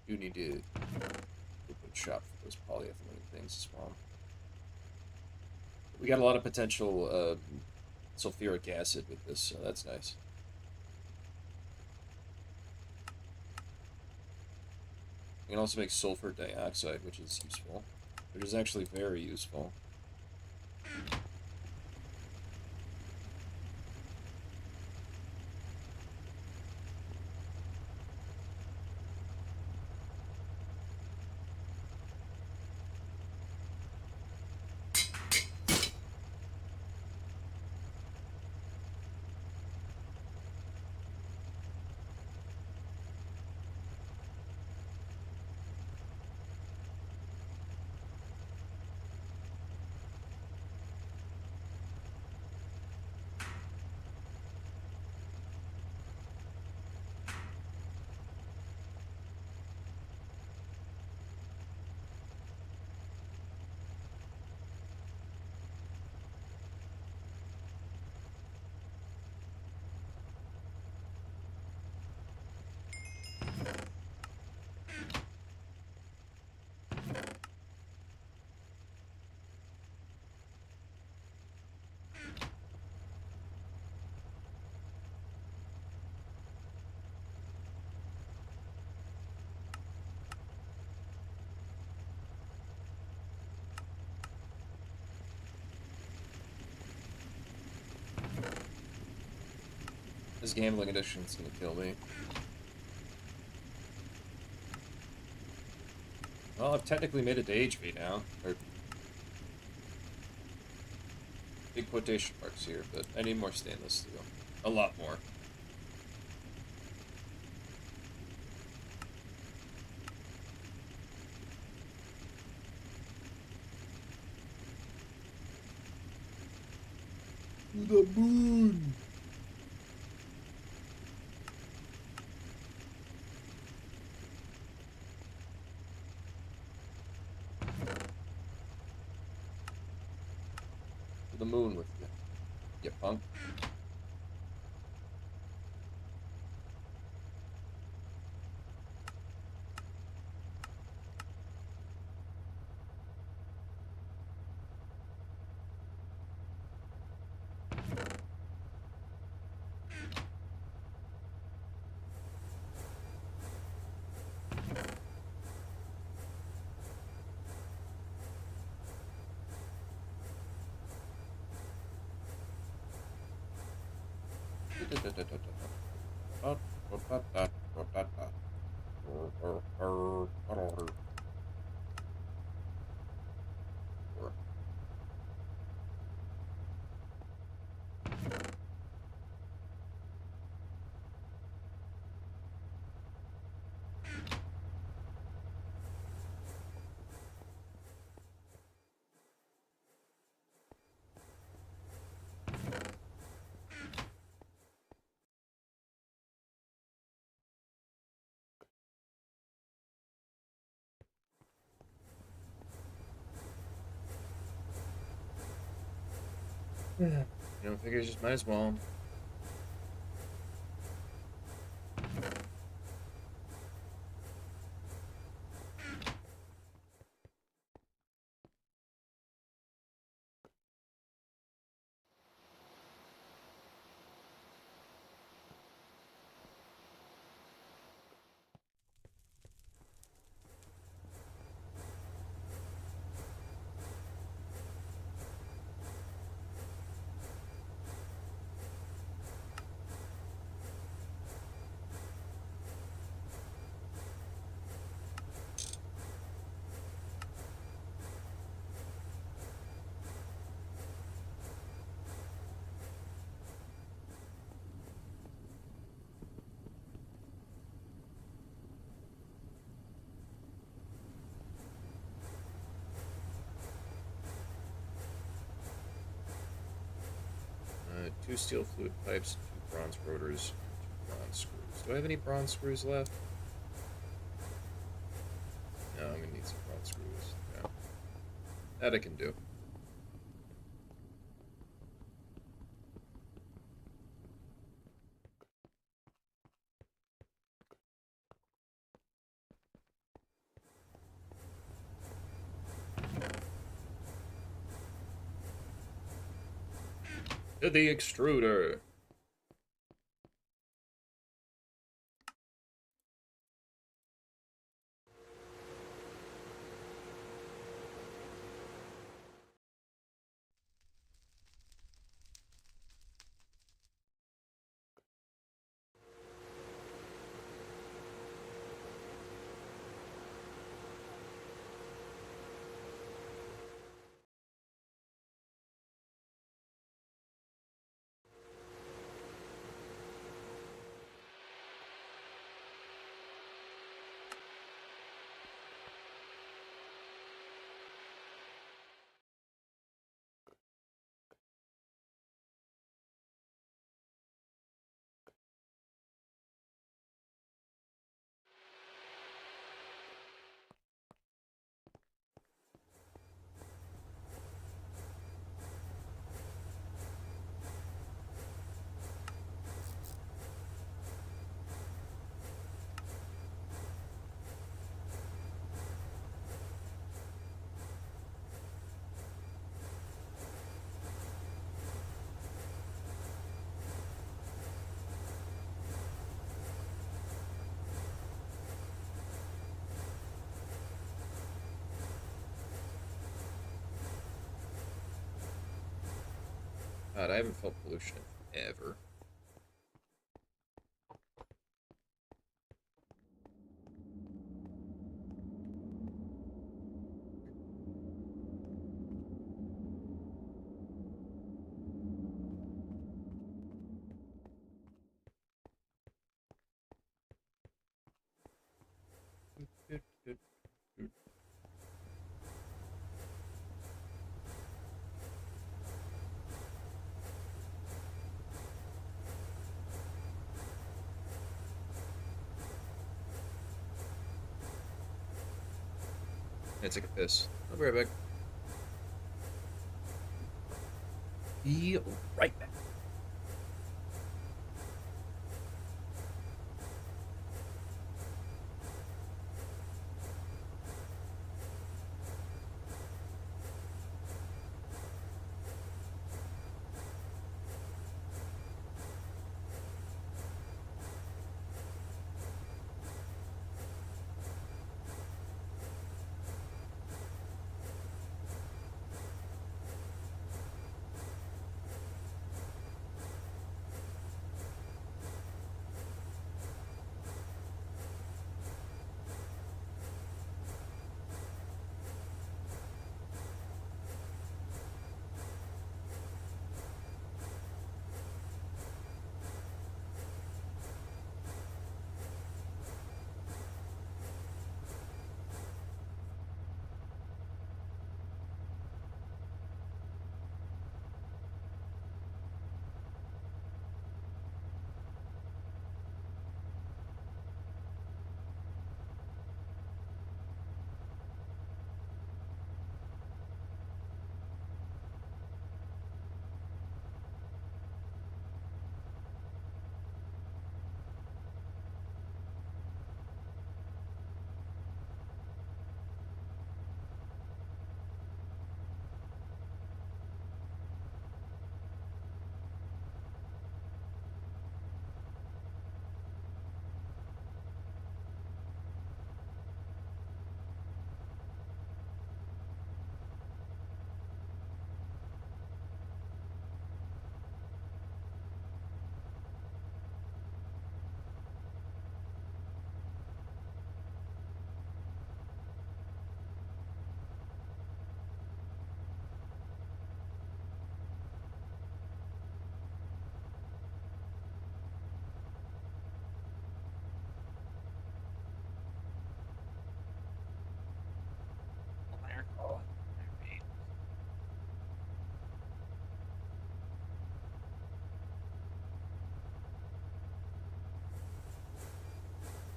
Do need to open shop for those polyethylene things as well. We got a lot of potential sulfuric acid with this, so that's nice. We can also make sulfur dioxide, which is useful. Which is actually very useful. This gambling addiction is gonna kill me. Well, I've technically made it to HV now. Or big quotation marks here, but I need more stainless steel. A lot more. To the moon! To the moon with you. You punk. You know, figures just might as well. Two steel fluid pipes, two bronze rotors, and two bronze screws. Do I have any bronze screws left? No, I'm gonna need some bronze screws. Yeah. That I can do. To the extruder. God, I haven't felt pollution in ever. I take a piss. I'll be right back. Be right back.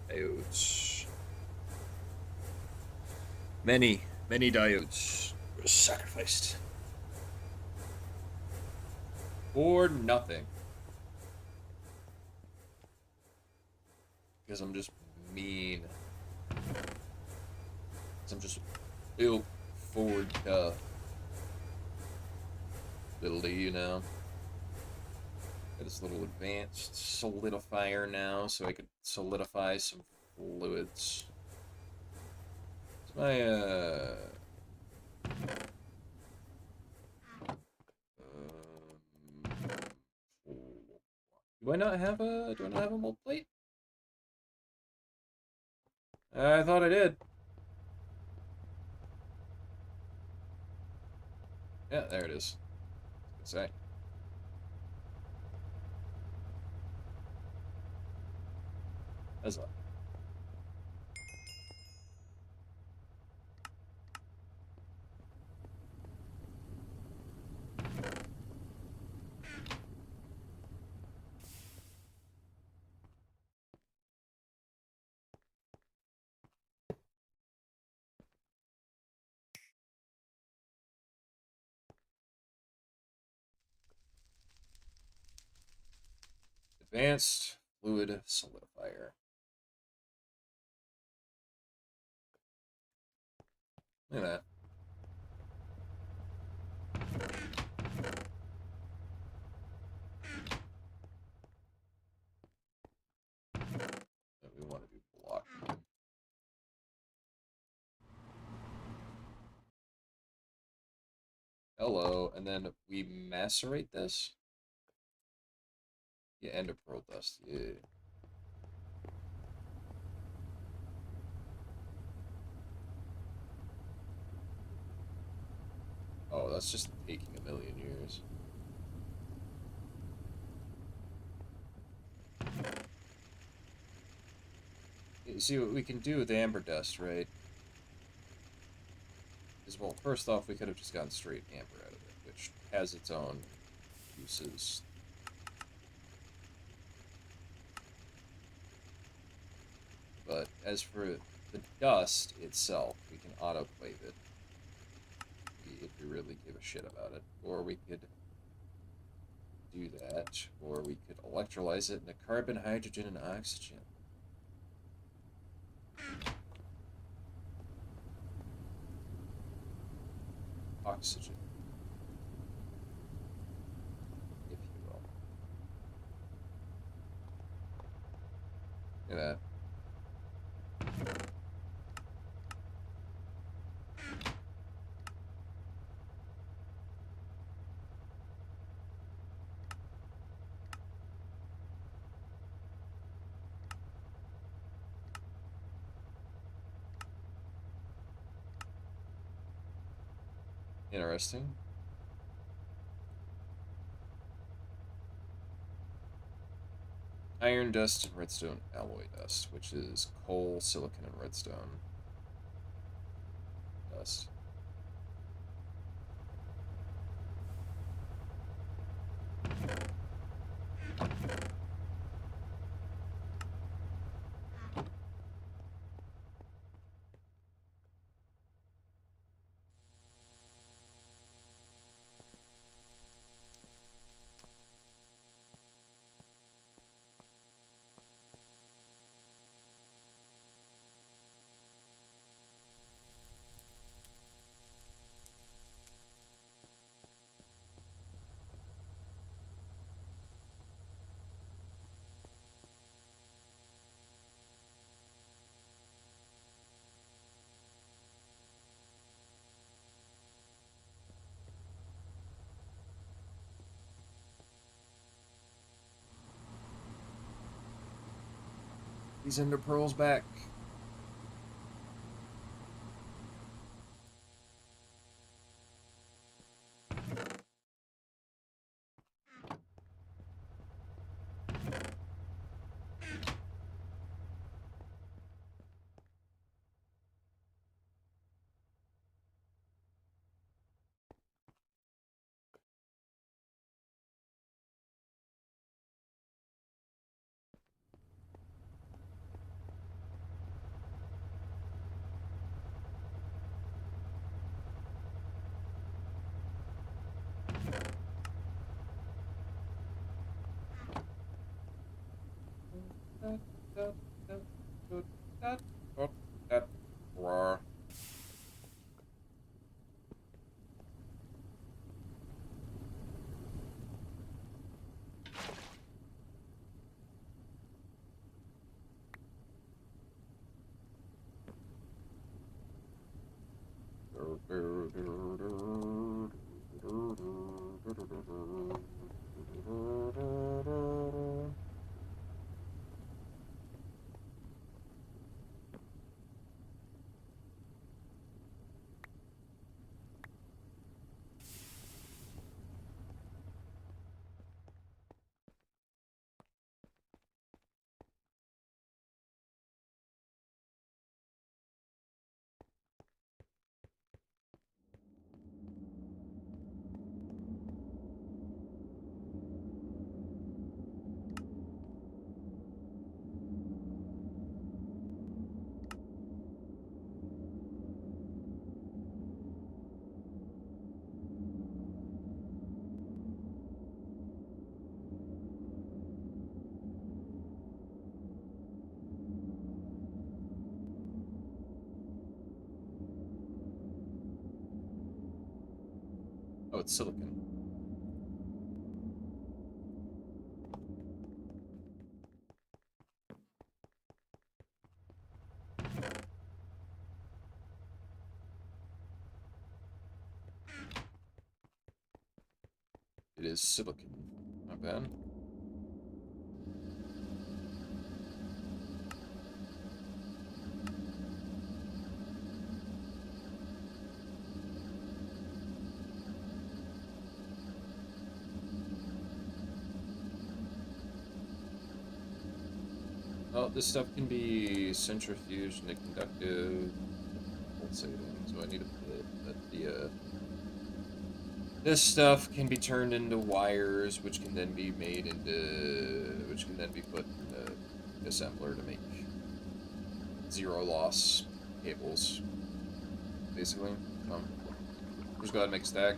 Diodes. Many, many diodes were sacrificed. For nothing. Because I'm just mean. Because I'm just built forward little do you know. Got this little advanced solidifier now, so I could solidify some fluids. It's my do I not have a mold plate? I thought I did. Yeah, there it is. Let's say. That's a advanced fluid solidifier. Look at that. We want to do block. Hello, and then we macerate this. Yeah, ender pearl dust. Yeah. Oh, that's just taking a million years. You see what we can do with amber dust, right? Is, well, first off, we could have just gotten straight amber out of it, which has its own uses. But as for the dust itself, we can autoclave it if we really give a shit about it. Or we could do that, or we could electrolyze it into carbon, hydrogen, and oxygen. Oxygen, if you will. Look at that. Interesting. Iron dust and redstone alloy dust, which is coal, silicon, and redstone dust. These ender pearls back. Oh, it's silicon. It is silicon. Not bad. Oh, this stuff can be centrifuged into conductive pulsating, so I need a bit. But this stuff can be turned into wires, which can then be made into, which can then be put in the assembler to make zero loss cables, basically. Just go ahead and make a stack.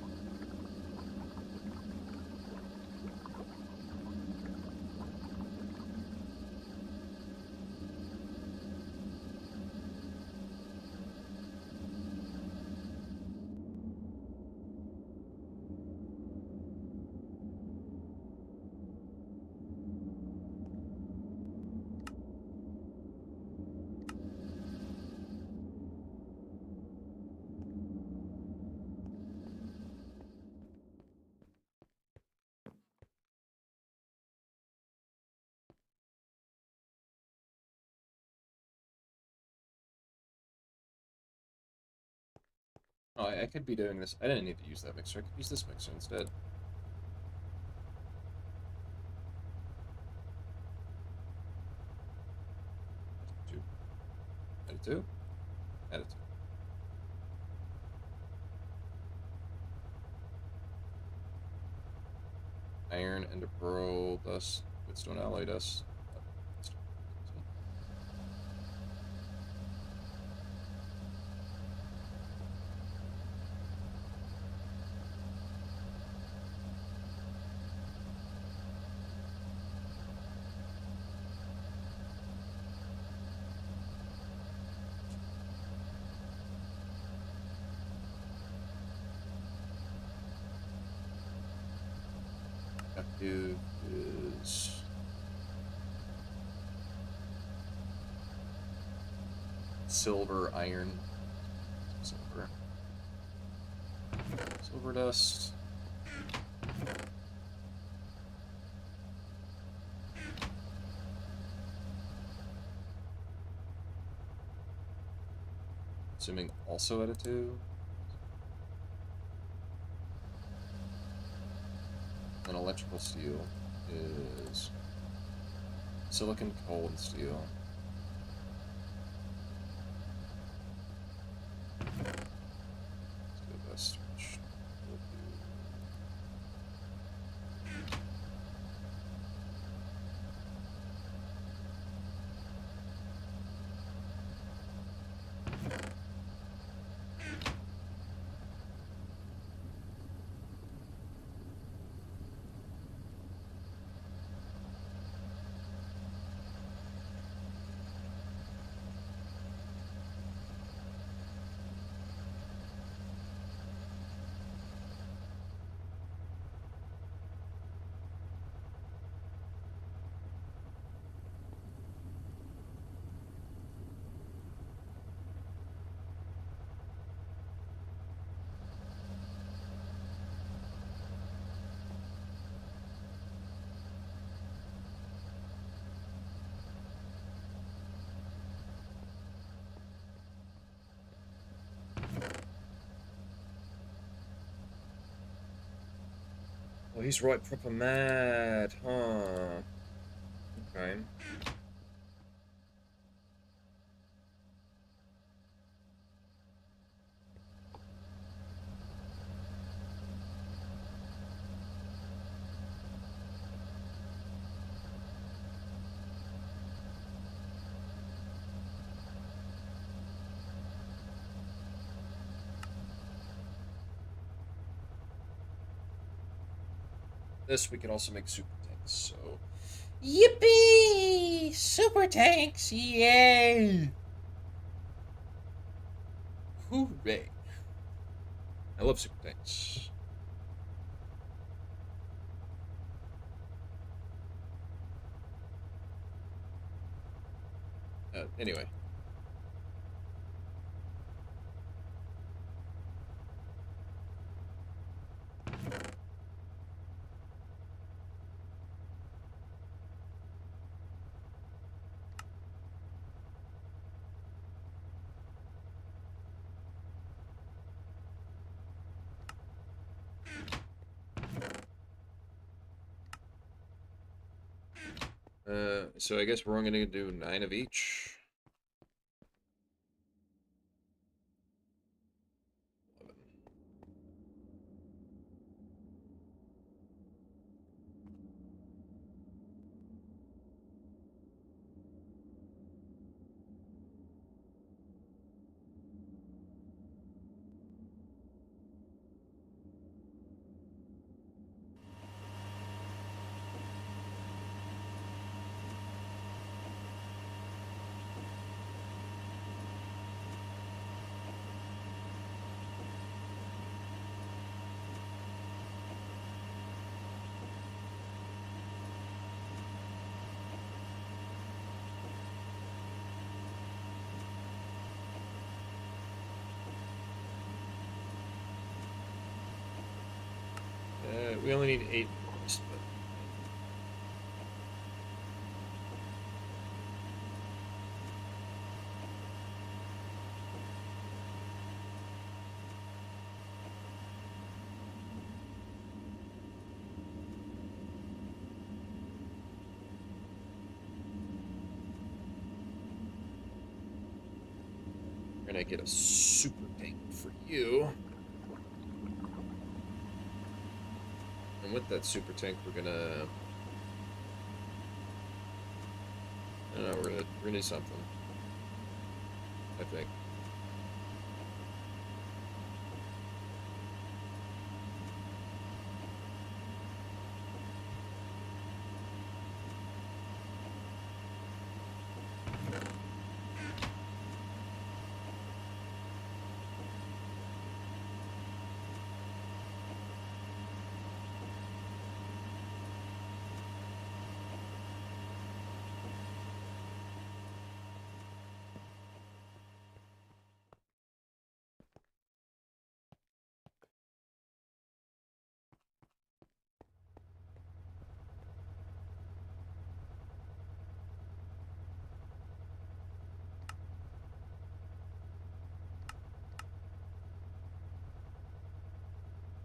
Oh, I could be doing this. I didn't need to use that mixer. I could use this mixer instead. Two. Add a two. Add a two. Iron and a pearl dust. Whetstone alloy dust. Active is silver, iron, silver, silver dust. Assuming also at a two. And electrical steel is silicon, coal, and steel. Steel dust, which will do. Oh, he's right proper mad, huh? Okay. This we can also make super tanks, so yippee! Super tanks, yay! Hooray! I love super tanks. Anyway, so I guess we're only gonna do 9 of each. 11. We only need 8 more, but we're gonna get a super tank for you. And with that super tank, we're gonna... I don't know, we're gonna do something. I think.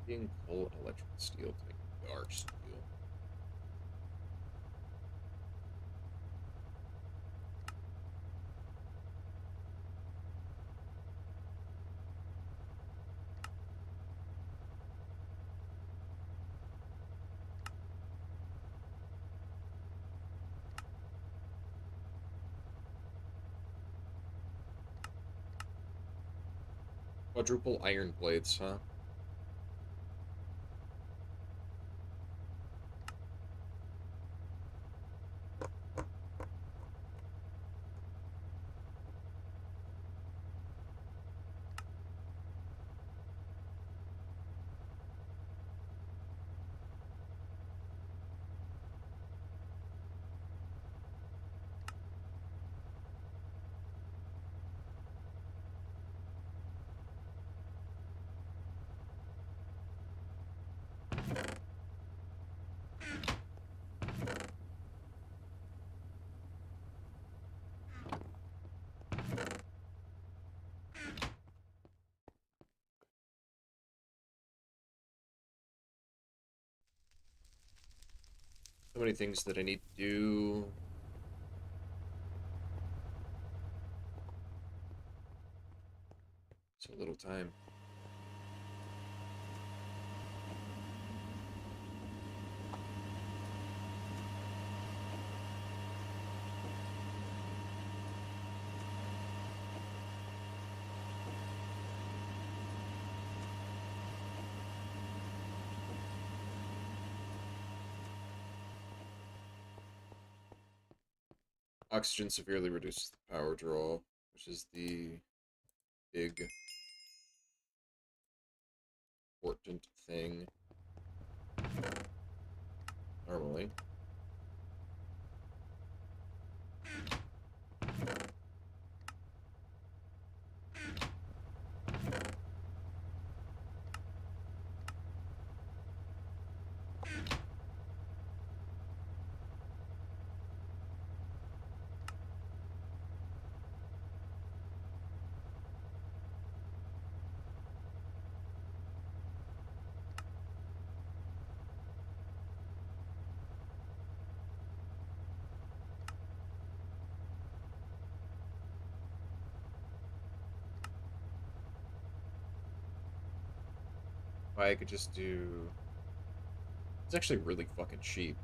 Being coal and electrical steel to make dark steel. Quadruple iron blades, huh? many things that I need to do. So little time. Oxygen severely reduces the power draw, which is the big important thing normally. I could just do... It's actually really fucking cheap.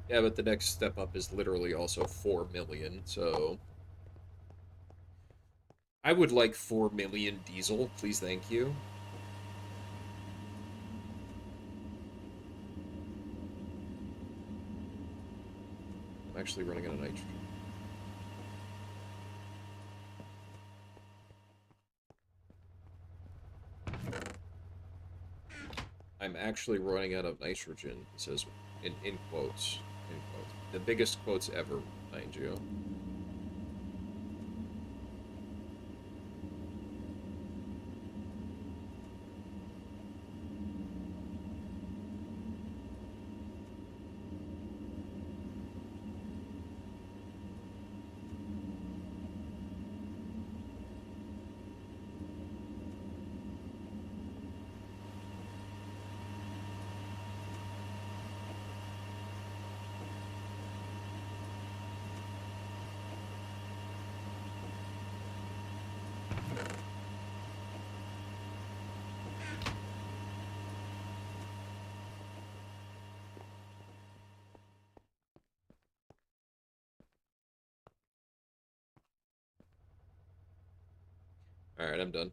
Yeah, but the next step up is literally also 4 million, so... I would like 4 million diesel, please, thank you. I'm actually running out of nitrogen. I'm actually running out of nitrogen, he says, in quotes. In quotes. The biggest quotes ever, mind you. Alright, I'm done.